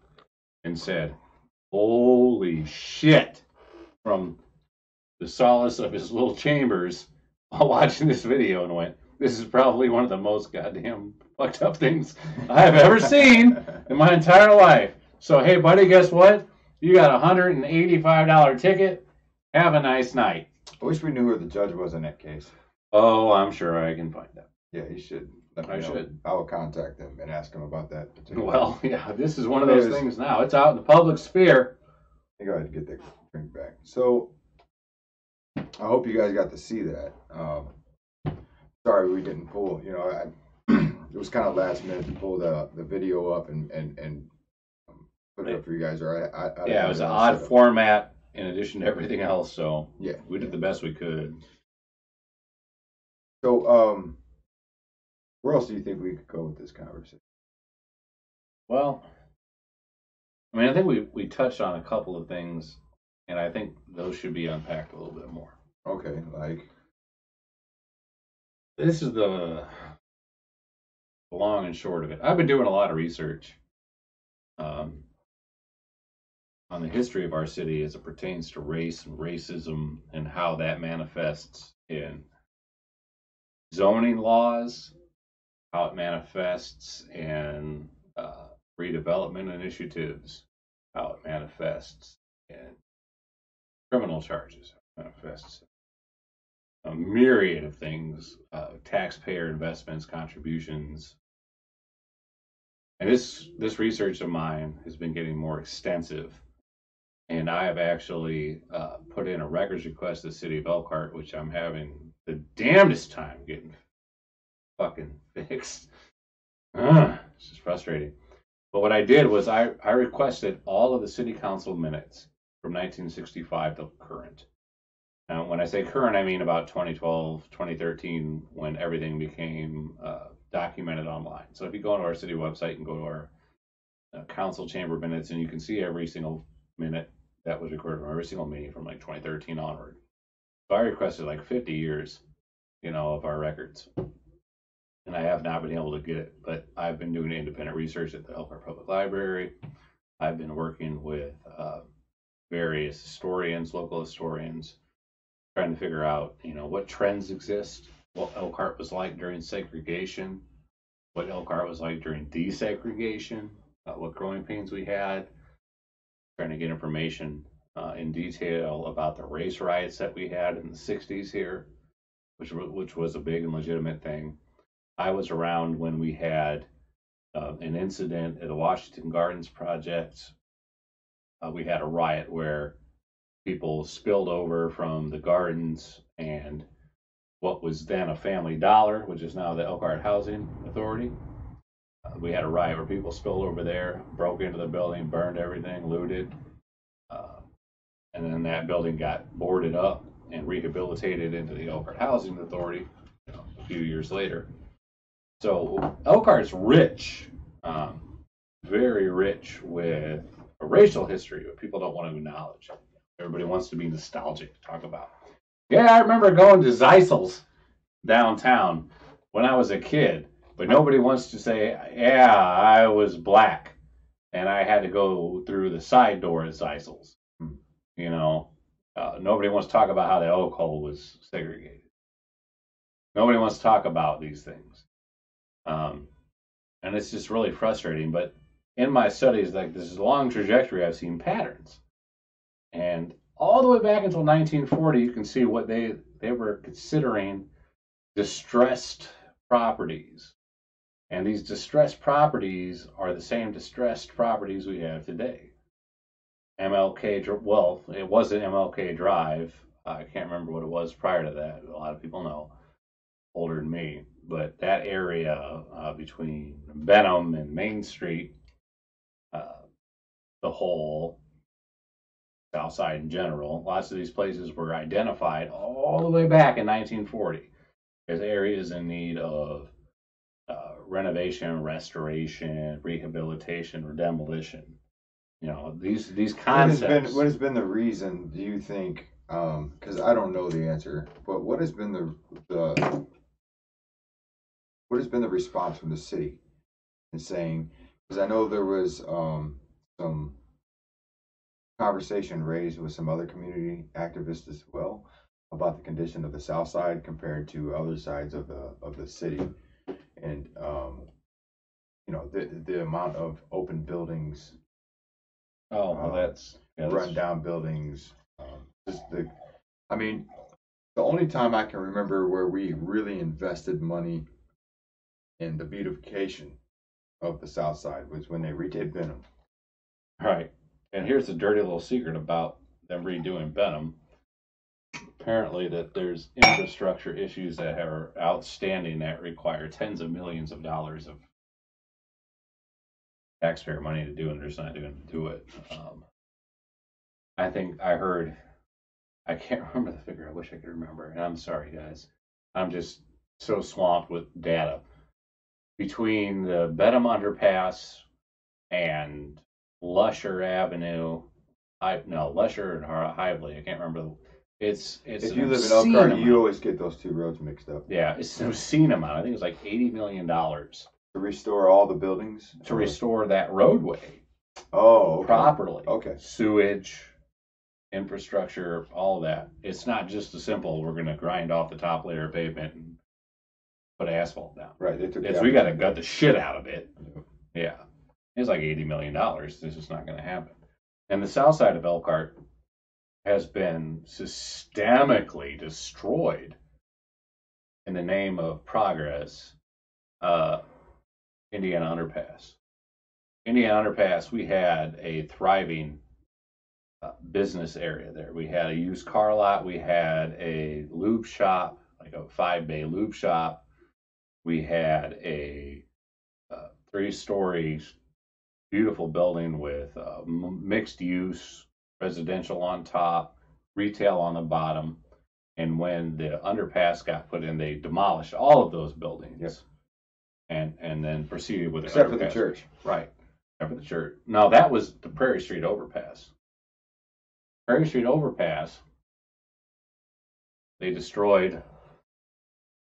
and said, holy shit, from the solace of his little chambers while watching this video, and went, this is probably one of the most goddamn fucked up things I have ever seen in my entire life. So, hey, buddy, guess what? You got a $185 ticket. Have a nice night. I wish we knew who the judge was in that case. Oh, I'm sure I can find out. Yeah, you should. Let me I know. should. I will contact him and ask him about that particular. Well, yeah, this is one of those things now. It's out in the public sphere. I go ahead and get that drink back. So, I hope you guys got to see that. Sorry we didn't pull. You know, it was kind of last minute to pull the video up and put it up for you guys. Or Yeah, it was an odd format in addition to everything else. So yeah, we did the best we could. So, where else do you think we could go with this conversation? Well, I mean, I think we touched on a couple of things, and I think those should be unpacked a little bit more. Okay, like this is the long and short of it. I've been doing a lot of research on the history of our city as it pertains to race and racism and how that manifests in zoning laws, how it manifests in redevelopment initiatives, how it manifests in criminal charges, how it manifests a myriad of things, taxpayer investments, contributions. And this research of mine has been getting more extensive. And I have actually put in a records request to the city of Elkhart, which I'm having the damnedest time getting fucking fixed. It's just frustrating. But what I did was I requested all of the city council minutes from 1965 to current. Now, when I say current, I mean about 2012, 2013, when everything became documented online. So if you go to our city website and go to our council chamber minutes, and you can see every single minute that was recorded from every single meeting from like 2013 onward. So I requested like 50 years, of our records. And I have not been able to get it, but I've been doing independent research at the Elkhart Public Library. I've been working with various historians, local historians, trying to figure out, what trends exist, what Elkhart was like during segregation, what Elkhart was like during desegregation, what growing pains we had, trying to get information in detail about the race riots that we had in the 60s here, which was a big and legitimate thing. I was around when we had an incident at the Washington Gardens project. We had a riot where people spilled over from the gardens and what was then a Family Dollar, which is now the Elkhart Housing Authority. We had a riot where people spilled over there, broke into the building, burned everything, looted. And then that building got boarded up and rehabilitated into the Elkhart Housing Authority a few years later. So Elkhart's rich, very rich with a racial history, but people don't want to acknowledge. Everybody wants to be nostalgic to talk about. Yeah, I remember going to Zeisel's downtown when I was a kid, but nobody wants to say, yeah, I was black and I had to go through the side door at Zeisel's. Nobody wants to talk about how the Oak Hole was segregated. Nobody wants to talk about these things. And it's just really frustrating. But in my studies, like this long trajectory, I've seen patterns. And all the way back until 1940, you can see what they were considering distressed properties. And these distressed properties are the same distressed properties we have today. Well, it wasn't MLK Drive. I can't remember what it was prior to that. A lot of people know, older than me. But that area between Benham and Main Street, the whole South Side in general. Lots of these places were identified all the way back in 1940 as areas in need of renovation, restoration, rehabilitation, or demolition. You know, these concepts. What has been the reason, do you think? Because I don't know the answer, but what has been the what has been the response from the city in saying? Because I know there was some conversation raised with some other community activists as well about the condition of the South Side compared to other sides of the city, and you know, the amount of open buildings. Oh, well, that's run down buildings. I mean, the only time I can remember where we really invested money in the beautification of the South Side was when they redid Benham. Right. And here's the dirty little secret about them redoing Benham. Apparently that there's infrastructure issues that are outstanding that require tens of millions of dollars of taxpayer money to do, and they're just not doing to do it. I think I heard, I can't remember the figure, I wish I could remember, and I'm sorry guys. I'm just so swamped with data. Between the Benham Underpass and Lusher Avenue, Lusher and Hively, I can't remember. It's if you live in Elkhart, you always get those two roads mixed up. Yeah, it's an obscene amount. I think it's like $80 million to restore all the buildings, to restore that roadway. Oh, okay. Properly. Okay. Sewage, infrastructure, all of that. It's not just a simple, we're going to grind off the top layer of pavement and put asphalt down. Right. We got to gut the shit out of it. Yeah. It's like $80 million. This is not going to happen. And the south side of Elkhart has been systemically destroyed in the name of progress. Indiana Underpass. Indiana Underpass, we had a thriving business area there. We had a used car lot. We had a lube shop, like a 5-bay lube shop. We had a 3-story beautiful building with mixed use, residential on top, retail on the bottom. And when the underpass got put in, they demolished all of those buildings. Yes. And then proceeded with except for the church. Right. Except for the church. No, that was the Prairie Street overpass. Prairie Street overpass, they destroyed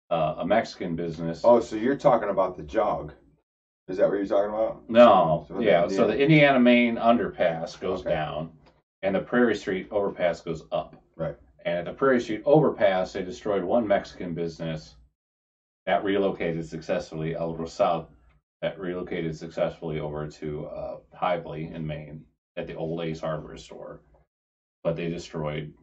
a Mexican business. Oh, so you're talking about the jog. Is that what you're talking about? No. So the Indiana Main underpass goes down, and the Prairie Street overpass goes up. Right. And at the Prairie Street overpass, they destroyed one Mexican business that relocated successfully, El Rosal, that relocated successfully over to Hively in Maine at the old Ace Hardware store. But they destroyed,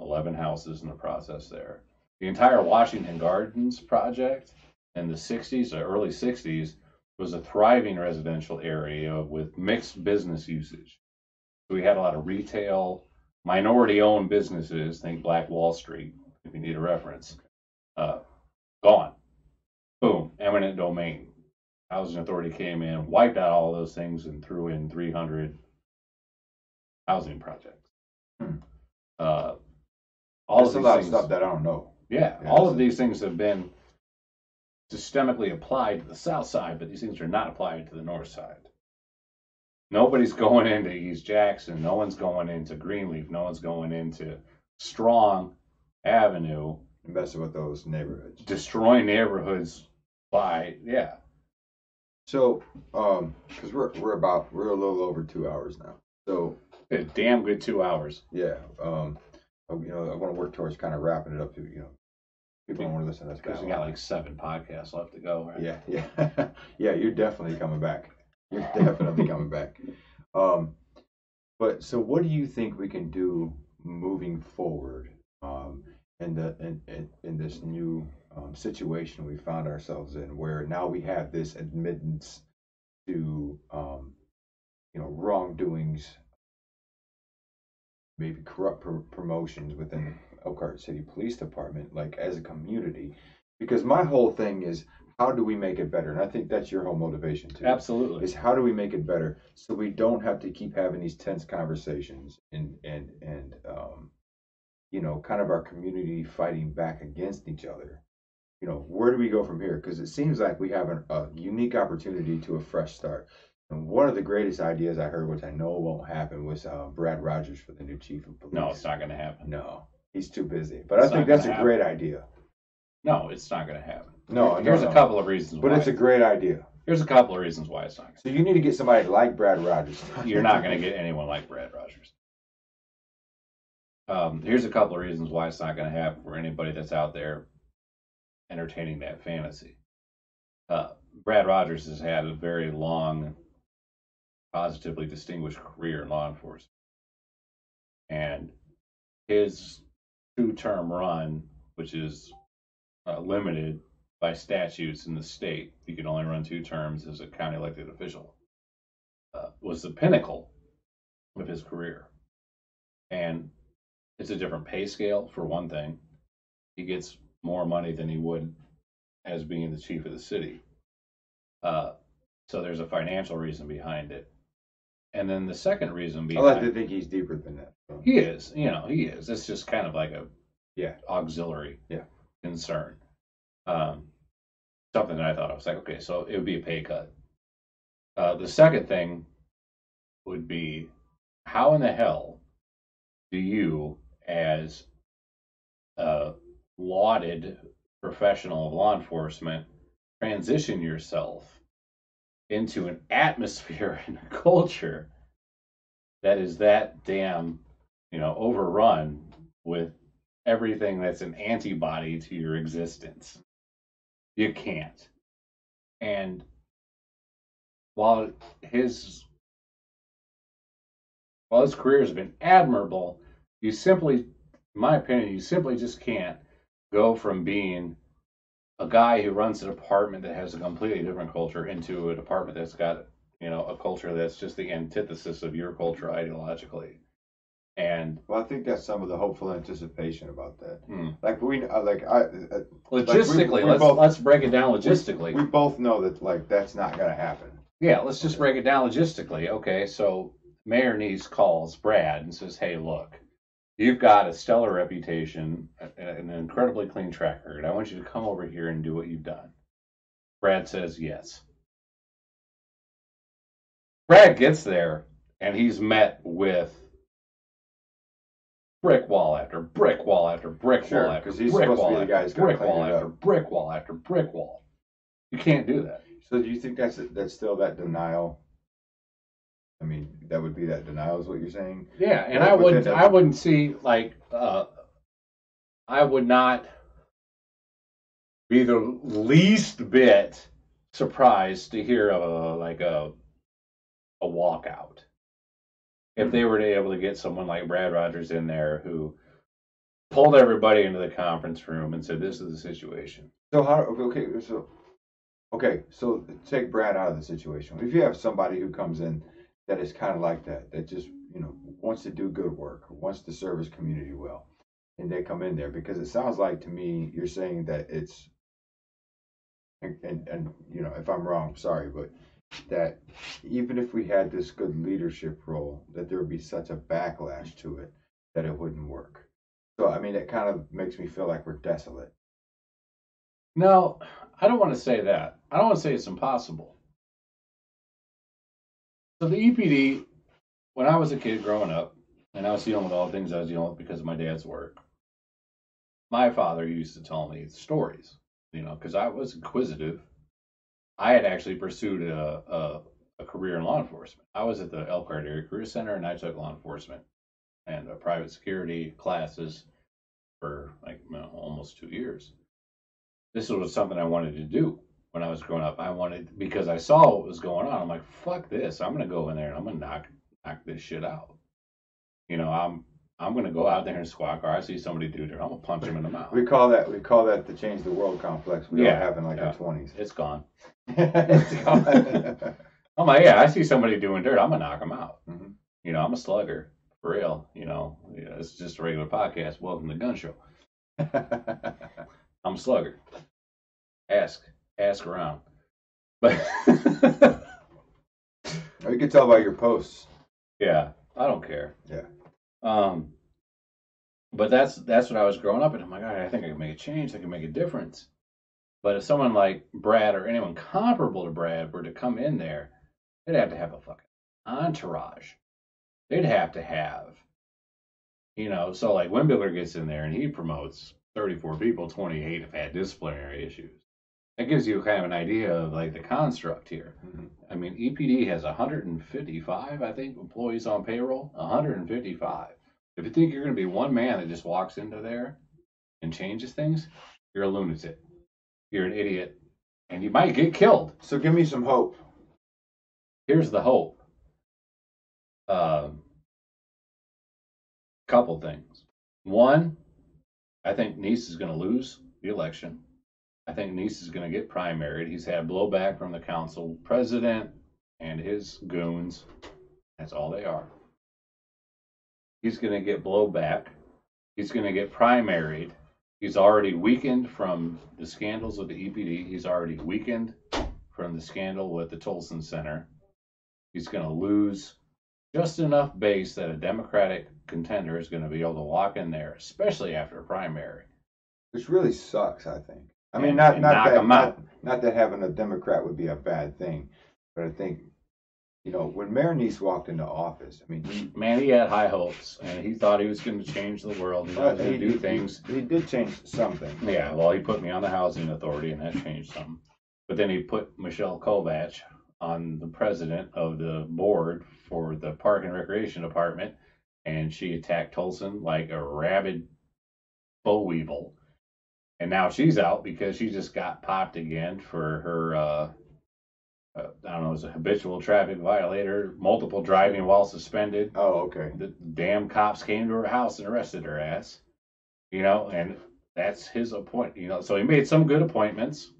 11 houses in the process there. The entire Washington Gardens project in the 60s, or early 60s, was a thriving residential area with mixed business usage. So we had a lot of retail, minority-owned businesses, think Black Wall Street, if you need a reference, gone. Boom, eminent domain. Housing Authority came in, wiped out all those things, and threw in 300 housing projects. There's a lot of stuff that I don't know. Yeah, all of these things have been systemically applied to the south side, but these things are not applied to the north side. Nobody's going into East Jackson. No one's going into Greenleaf. No one's going into Strong Avenue. Messing with those neighborhoods. Destroying neighborhoods So, because we're a little over 2 hours now. So a damn good 2 hours. Yeah. I want to work towards kind of wrapping it up. People don't want to listen to us. Because we got like 7 podcasts left to go. Right? Yeah. Yeah. You're definitely coming back. You're definitely coming back. But so, what do you think we can do moving forward? In this new situation we found ourselves in, where now we have this admittance to wrongdoings, maybe corrupt promotions within the Elkhart City Police Department, like as a community. Because my whole thing is, how do we make it better? And I think that's your whole motivation too. Absolutely. Is how do we make it better so we don't have to keep having these tense conversations and you know, kind of our community fighting back against each other. You know, where do we go from here? Because it seems like we have a unique opportunity to a fresh start. And one of the greatest ideas I heard, which I know won't happen, was Brad Rogers for the new chief of police. No, it's not going to happen. No, he's too busy. But I think that's a great idea. No, it's not going to happen. No, here's a couple of reasons why. But it's a great idea. Here's a couple of reasons why it's not going to happen. So you need to get somebody like Brad Rogers. You're not going to get anyone like Brad Rogers. Here's a couple of reasons why it's not going to happen for anybody that's out there entertaining that fantasy. Brad Rogers has had a very long, positively distinguished career in law enforcement. And his 2-term run, which is limited by statutes in the state, you can only run 2 terms as a county elected official, was the pinnacle of his career. And it's a different pay scale, for one thing. He gets more money than he would as being the chief of the city. So there's a financial reason behind it. And then the second reason behind I like to think he's deeper than that. So. He is. It's just kind of like a auxiliary Yeah. concern. Something that I thought, I was like, okay, so it would be a pay cut. The second thing would be, how in the hell do you, as a lauded professional of law enforcement, transition yourself into an atmosphere and a culture that is that damn, overrun with everything that's an antibody to your existence? You can't. And while his career has been admirable, you simply, in my opinion, you simply just can't go from being a guy who runs a department that has a completely different culture into a department that's got, a culture that's just the antithesis of your culture ideologically. And I think that's some of the hopeful anticipation about that. Like logistically, let's break it down logistically. We both know that that's not going to happen. Yeah, let's just break it down logistically. Okay, so Mayor Neese calls Brad and says, "Hey, look, you've got a stellar reputation, an incredibly clean track record. I want you to come over here and do what you've done." Brad says yes. Brad gets there, and he's met with brick wall after brick wall after brick wall after brick wall after brick wall after brick wall after brick wall. You can't do that. So do you think that's still that denial? I mean, that would be that denial, is what you're saying? Yeah, and I wouldn't see, I would not be the least bit surprised to hear of a walkout if they were able to get someone like Brad Rogers in there who pulled everybody into the conference room and said, "This is the situation." So so take Brad out of the situation. If you have somebody who comes in that is kind of like that just wants to do good work, wants to serve his community well, and they come in there, because it sounds like to me you're saying that it's and if I'm wrong, sorry, but that even if we had this good leadership role, that there would be such a backlash to it that it wouldn't work. So I mean, it kind of makes me feel like we're desolate. No, I don't want to say that. I don't want to say it's impossible. So the EPD, when I was a kid growing up, and I was dealing with all the things I was dealing with because of my dad's work, my father used to tell me stories, because I was inquisitive. I had actually pursued a career in law enforcement. I was at the Elkhart Area Career Center, and I took law enforcement and private security classes for almost 2 years. This was something I wanted to do when I was growing up. Because I saw what was going on. I'm like, fuck this. I'm going to go in there and I'm going to knock this shit out. I'm going to go out there and squawk, or I see somebody do it, I'm going to punch him in the mouth. We call that the change the world complex. We all have in our 20s. It's gone. I'm like, I see somebody doing dirt, I'm going to knock them out. Mm-hmm. I'm a slugger, for real. It's just a regular podcast. Welcome to the Gun Show. I'm a slugger. Ask ask around. But You can tell by your posts. yeah, I don't care. Yeah. But that's what I was growing up, and I'm like, all right, I think I can make a change. I can make a difference. But if someone like Brad or anyone comparable to Brad were to come in there, they'd have to have a fucking entourage. They'd have to have, so like Windbigler gets in there and he promotes 34 people, 28 have had disciplinary issues. That gives you kind of an idea of like the construct here. Mm-hmm. I mean, EPD has 155, I think, employees on payroll. 155. If you think you're going to be one man that just walks into there and changes things, you're a lunatic. You're an idiot, and you might get killed. So give me some hope. Here's the hope. Couple things. One, I think Nice is going to lose the election. I think Nice is going to get primaried. He's had blowback from the council president and his goons. That's all they are. He's going to get blowback. He's going to get primaried. He's already weakened from the scandals with the EPD. He's already weakened from the scandal with the Tolson Center. He's going to lose just enough base that a Democratic contender is going to be able to walk in there, especially after a primary. Which really sucks, I think. I mean, And not knock 'em out. not that having a Democrat would be a bad thing, but I think, when Mayor Nice walked into office, I mean, he had high hopes, and he thought he was going to change the world. He was going to do things. He did change something. Yeah, well, he put me on the housing authority, and that changed something. But then he put Michelle Kovach on the president of the board for the Park and Recreation Department, and she attacked Tolson like a rabid boll weevil. And now she's out because she just got popped again for her, I don't know, it was a habitual traffic violator, multiple driving while suspended. Oh, okay. The damn cops came to her house and arrested her ass. And that's his appointment. So he made some good appointments.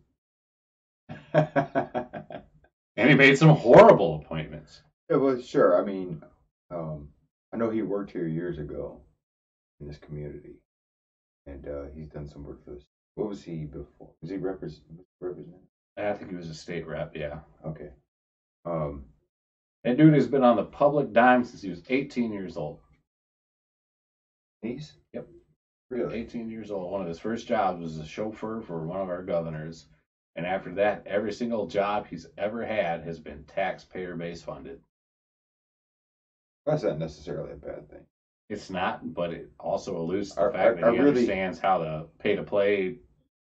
And he made some horrible appointments. Yeah, well, sure. I mean, I know he worked here years ago in this community, and he's done some work for this. What was he before? Was he representative? I think he was a state rep, yeah. Okay. That dude has been on the public dime since he was 18 years old. Nice? Yep. Really? 18 years old. One of his first jobs was a chauffeur for one of our governors. And after that, every single job he's ever had has been taxpayer-based funded. That's not necessarily a bad thing. It's not, but it also alludes to the fact that he understands how the pay-to-play,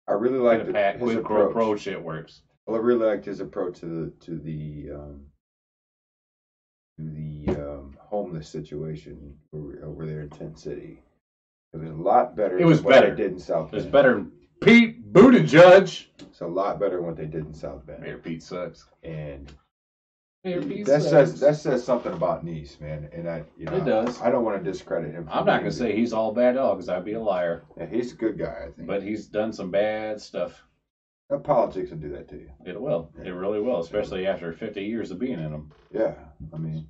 I really liked his quid pro quo approach. shit works. Well, I really liked his approach to the homeless situation over there in Tent City. It was a lot better. It was than what better. they did in South Bend. It was better than Pete Buttigieg. It's a lot better than what they did in South Bend. Mayor Pete sucks. And Mayor Pete that sucks. says something about Nice, man. And It does. I don't want to discredit him. I'm not going to say he's all bad at all because I'd be a liar. Yeah, he's a good guy, I think. But he's done some bad stuff. Politics will do that to you. It will. Yeah. It really will, especially after 50 years of being in them. Yeah, I mean,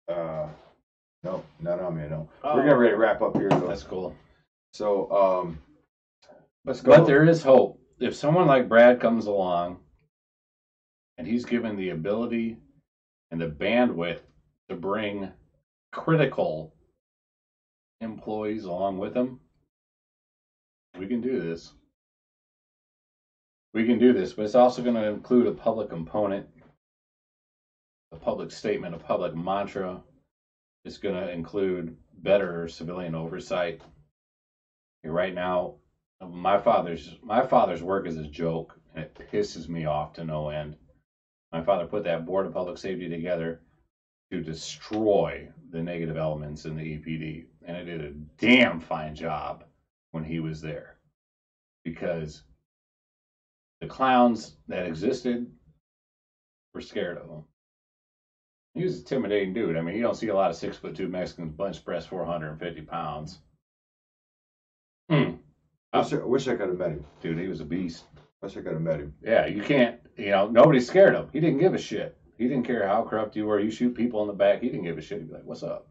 no, not on me, no. Oh. We're getting ready to wrap up here, though. That's cool. So, let's go. But there is hope. If someone like Brad comes along and he's given the ability and the bandwidth to bring critical employees along with him, we can do this. We can do this, but it's also going to include a public component, a public statement, a public mantra. It's going to include better civilian oversight. Right now, my father's work is a joke, and it pisses me off to no end. My father put that Board of Public Safety together to destroy the negative elements in the EPD, and it did a damn fine job when he was there, because the clowns that existed were scared of him. He was an intimidating dude. I mean, you don't see a lot of 6'2" Mexicans bench press 450 pounds. I wish I could have met him. Dude, he was a beast. Wish I could have met him. Yeah, you can't, nobody's scared of him. He didn't give a shit. He didn't care how corrupt you were. You shoot people in the back, he didn't give a shit. He'd be like, what's up?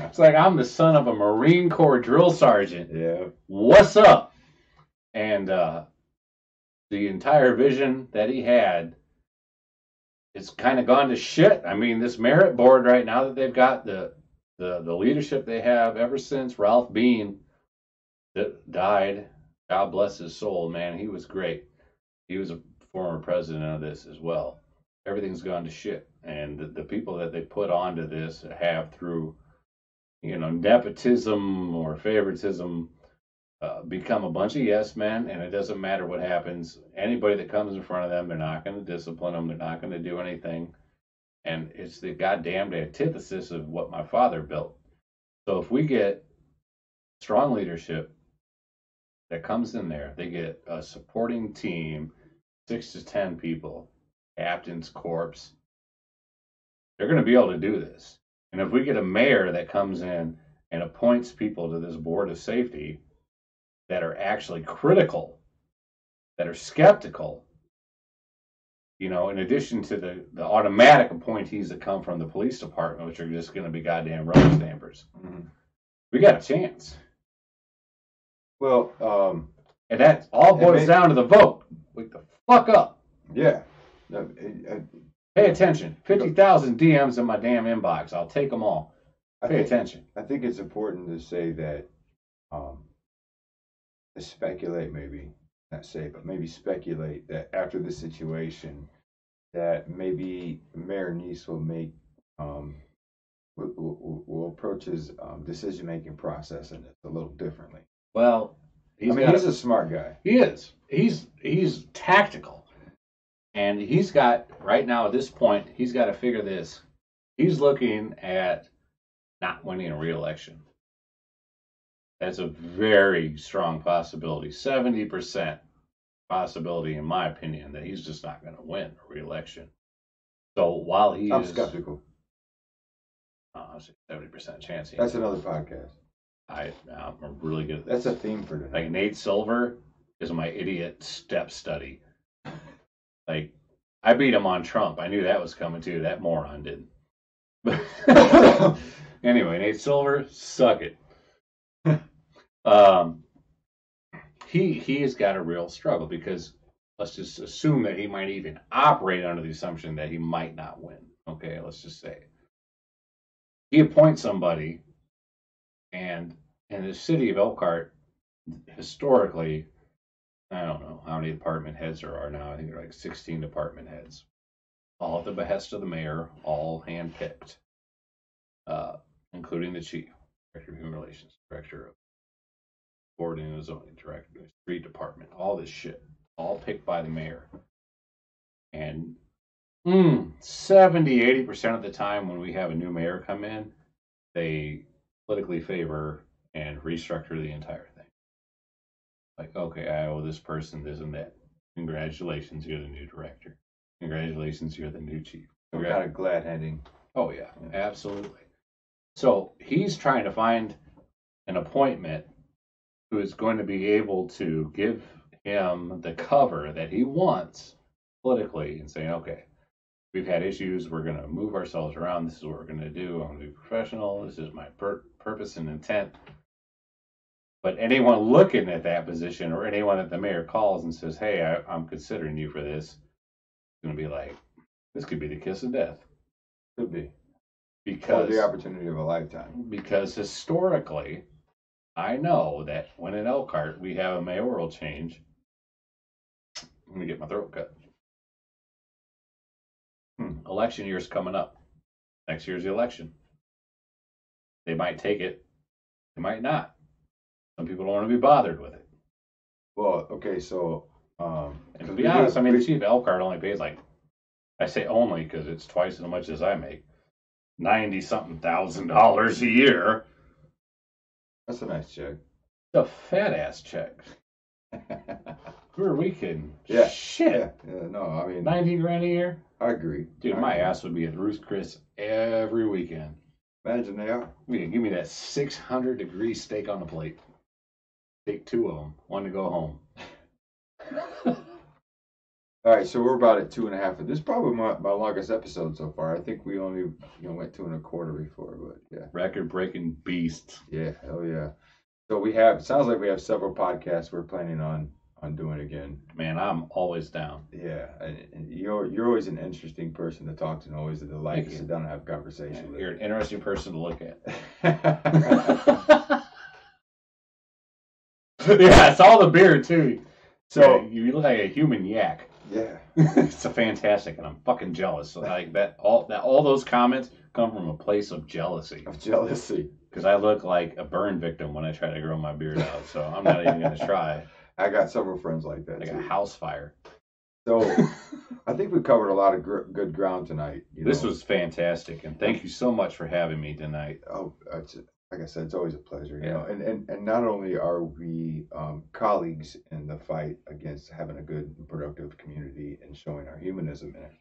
It's like, I'm the son of a Marine Corps drill sergeant. Yeah. What's up? And the entire vision that he had, it's kind of gone to shit. I mean, this merit board right now that they've got, the leadership they have ever since Ralph Bean that died, God bless his soul, man, he was great. He was a former president of this as well. Everything's gone to shit. And the people that they put onto this have, through, nepotism or favoritism, become a bunch of yes men, and it doesn't matter what happens. Anybody that comes in front of them, they're not going to discipline them. They're not going to do anything. And it's the goddamn antithesis of what my father built. So if we get strong leadership that comes in there, they get a supporting team, 6 to 10 people, captain's corps, they're going to be able to do this. And if we get a mayor that comes in and appoints people to this board of safety that are actually critical, that are skeptical, in addition to the automatic appointees that come from the police department, which are just going to be goddamn rubber stampers, we got a chance. Well, and that all boils down to the vote. Wake the fuck up. Yeah. Pay attention. 50,000 DMs in my damn inbox. I'll take them all. Pay attention. I think it's important to say that, to speculate, maybe speculate that after this situation, that maybe Mayor Neese will make, will approach his decision-making process in it a little differently. Well, he's a smart guy. He is. He's tactical. And he's got, right now at this point, he's got to figure this. He's looking at not winning a re-election. That's a very strong possibility. 70% possibility, in my opinion, that he's just not going to win a re-election. So while I'm skeptical. I'll say 70% chance. That's another podcast. I'm really good at this. That's a theme for tonight. Like Nate Silver is my idiot step study. Like, I beat him on Trump. I knew that was coming too. That moron didn't. Anyway, Nate Silver, suck it. He has got a real struggle, because let's just assume that he might even operate under the assumption that he might not win. Okay, let's just say he appoints somebody, and in the city of Elkhart, historically, I don't know how many department heads there are now. I think there are like 16 department heads, all at the behest of the mayor, all handpicked, including the chief, director of human relations, director of boarding and zoning, director of street department, all this shit, all picked by the mayor. And 70-80% of the time when we have a new mayor come in, they politically favor and restructure the entire thing. Like, okay, I owe this person this and that. Congratulations, you're the new director. Congratulations, you're the new chief. Some kind of glad-handing. Oh, yeah, absolutely. So he's trying to find an appointment who is going to be able to give him the cover that he wants politically, and saying, okay, we've had issues, we're going to move ourselves around, this is what we're going to do, I'm going to be professional, this is my purpose and intent. But anyone looking at that position, or anyone that the mayor calls and says, hey, I'm considering you for this, is going to be like, this could be the kiss of death. Could be. Because or the opportunity of a lifetime. Because historically, I know that when in Elkhart we have a mayoral change, I'm going to get my throat cut. Election year's coming up. Next year's the election. They might take it. They might not. Some people don't want to be bothered with it. Well, okay, so... and to be honest, I mean, the chief of Elkhart only pays like, I say only because it's twice as much as I make, $90-something thousand a year. That's a nice check. It's a fat-ass check. Who are we kidding? Yeah. Shit. Yeah, no, I mean... 90 grand a year? I agree. Dude, my ass would be at Ruth's Chris every weekend. Imagine they are. Give me that 600-degree steak on the plate. Take 2 of them. 1 to go home. All right, so we're about at 2.5. This is probably my longest episode so far. I think we only went 2 1/4 before, but yeah. Record-breaking beast. Yeah, hell yeah. So we have, it sounds like we have several podcasts we're planning on doing again. Man, I'm always down. Yeah, and you're always an interesting person to talk to, and always a delight Thank to you. sit down and have a conversation with. You're an interesting person to look at. Yeah, it's all the beard too. So yeah, you look like a human yak. yeah, It's a fantastic, and I'm fucking jealous. Like that, all those comments come from a place of jealousy. of jealousy. Because I look like a burn victim when I try to grow my beard out, so I'm not even gonna try. I got several friends like that Like too. a house fire. So I think we covered a lot of good ground tonight. This was fantastic, and thank you so much for having me tonight. Oh, like I said, it's always a pleasure. You Yeah. know, and not only are we colleagues in the fight against having a good and productive community and showing our humanism in it,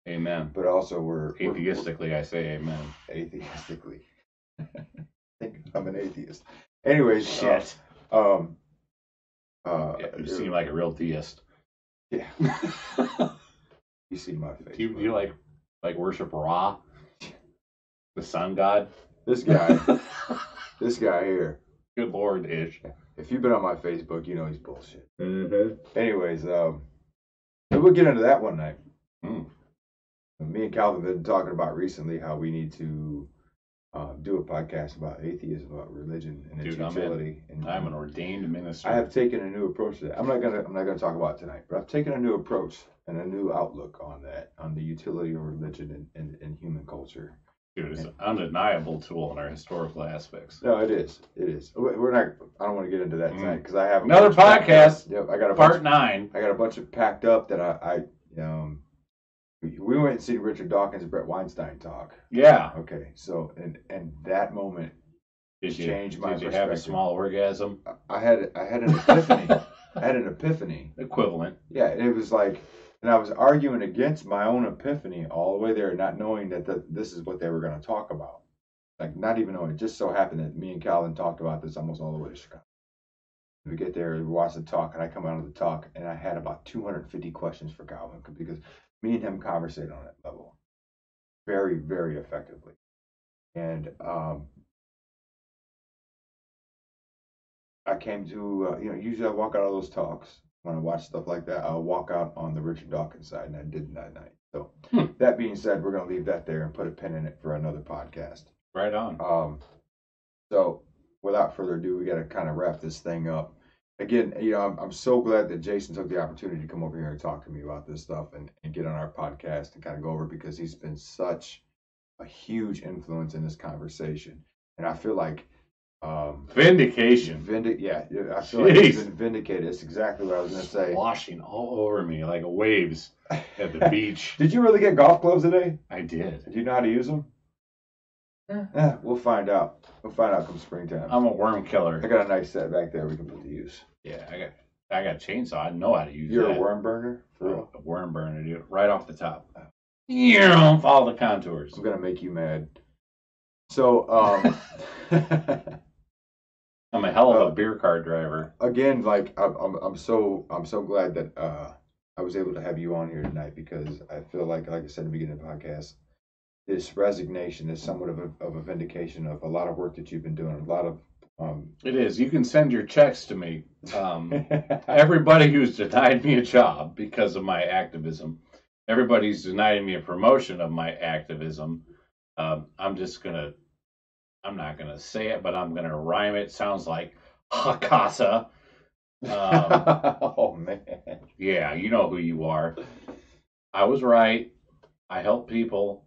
Amen. but also we're Atheistically, I say amen. atheistically. I think I'm an atheist. Anyways, Shit. Yeah, You seem like a real theist. yeah. You see my face. Do you like worship Ra, the sun god? This guy here. Good Lord, Ish. If you've been on my Facebook, you know he's bullshit. Mm-hmm. Anyways, we'll get into that one night. Mm. Me and Calvin have been talking about recently how we need to do a podcast about atheism, about religion and its utility. I'm an ordained minister. I have taken a new approach to that. I'm not gonna talk about it tonight, but I've taken a new approach and a new outlook on that, on the utility of religion and human culture. Dude, it's an undeniable tool in our historical aspects. No, it is. It is. We're not. I don't want to get into that tonight because I have Another podcast. Yep, I got a Part 9. I got a bunch of packed up that we went and see Richard Dawkins and Brett Weinstein talk. Yeah. Okay, so and that moment changed my Did you perspective. have a small orgasm? I had an epiphany. I had an epiphany. Equivalent. Yeah, it was like, and I was arguing against my own epiphany all the way there, not knowing that this is what they were going to talk about. Like, not even knowing. It just so happened that me and Calvin talked about this almost all the way to Chicago. We get there, we watch the talk, and I come out of the talk, and I had about 250 questions for Calvin because me and him conversated on that level very, very effectively. And I came to, usually I walk out of those talks. When I watch stuff like that, I'll walk out on the Richard Dawkins side, and I did that night. So that being said, we're going to leave that there and put a pin in it for another podcast. Right on. So without further ado, we got to kind of wrap this thing up. Again, I'm so glad that Jason took the opportunity to come over here and talk to me about this stuff and get on our podcast and kind of go over, because he's been such a huge influence in this conversation. And I feel like Vindication. I feel like he's been vindicated. That's exactly what I was going to say. Washing all over me like waves at the beach. Did you really get golf gloves today? I did. Do you know how to use them? We'll find out. We'll find out come springtime. I'm a worm I killer. got a nice set back there we can put to use. Yeah, I got a chainsaw. I know how to use You're that. a worm burner? For real? A worm burner, dude. Right off the top. Follow the contours. I'm going to make you mad. So, I'm a hell of a beer car driver. again, like I'm so glad that I was able to have you on here tonight, because I feel like I said in the beginning of the podcast, this resignation is somewhat of a vindication of a lot of work that you've been doing. A lot of It is. You can send your checks to me. Everybody who's denied me a job because of my activism, everybody's denied me a promotion of my activism. I'm not gonna say it, but I'm gonna rhyme it. Sounds like Hakasa. oh man. Yeah, you know who you are. I was right. I help people.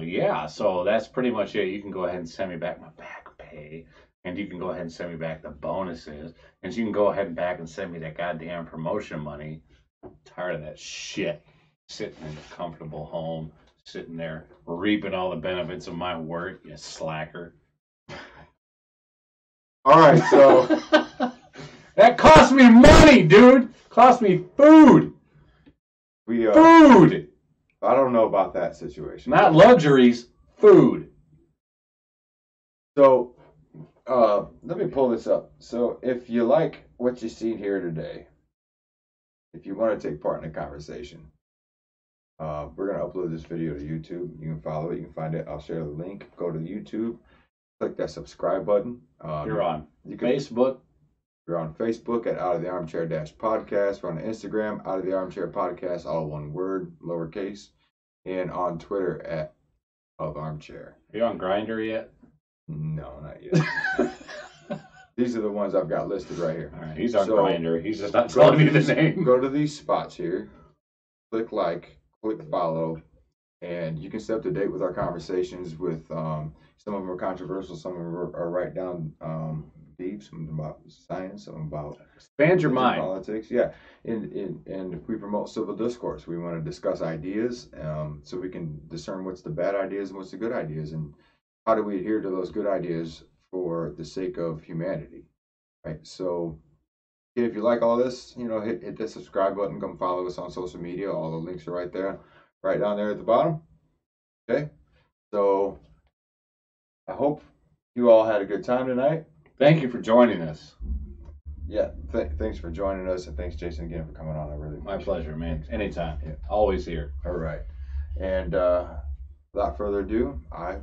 Yeah, so that's pretty much it. You can go ahead and send me back my back pay, and you can go ahead and send me back the bonuses, and you can go ahead and back and send me that goddamn promotion money. I'm tired of that shit. Sitting in a comfortable home, sitting there reaping all the benefits of my work, you slacker. All right, so that cost me money, dude. Cost me food. Food. I don't know about that situation. Not luxuries, food. So, let me pull this up. So, if you like what you see here today, if you want to take part in the conversation, we're going to upload this video to YouTube. You can follow it. You can find it. I'll share the link. Go to YouTube. Click that subscribe button. You're on you can, Facebook, We're on Facebook at Out of the Armchair Podcast. We're on Instagram, Out of the Armchair Podcast, all one word, lowercase. And on Twitter at Of Armchair. Are you on Grindr yet? No, not yet. These are the ones I've got listed right here. All right, he's on Grindr. He's just not telling me the name. Go to these spots here, click like, click follow, and you can stay up to date with our conversations. With some of them are controversial, some of them are right down deep, some of them about science, some about expand your mind, politics. Yeah, and we promote civil discourse. We want to discuss ideas, so we can discern what's the bad ideas and what's the good ideas, and how do we adhere to those good ideas for the sake of humanity, right? So if you like all this, hit the subscribe button, come follow us on social media. All the links are right there, right down there at the bottom. Okay, so I hope you all had a good time tonight. Thank you for joining us. Yeah, thanks for joining us, and thanks, Jason, again for coming on. I really appreciate My pleasure, man. Anytime. Yeah. Always here. All right, and without further ado, I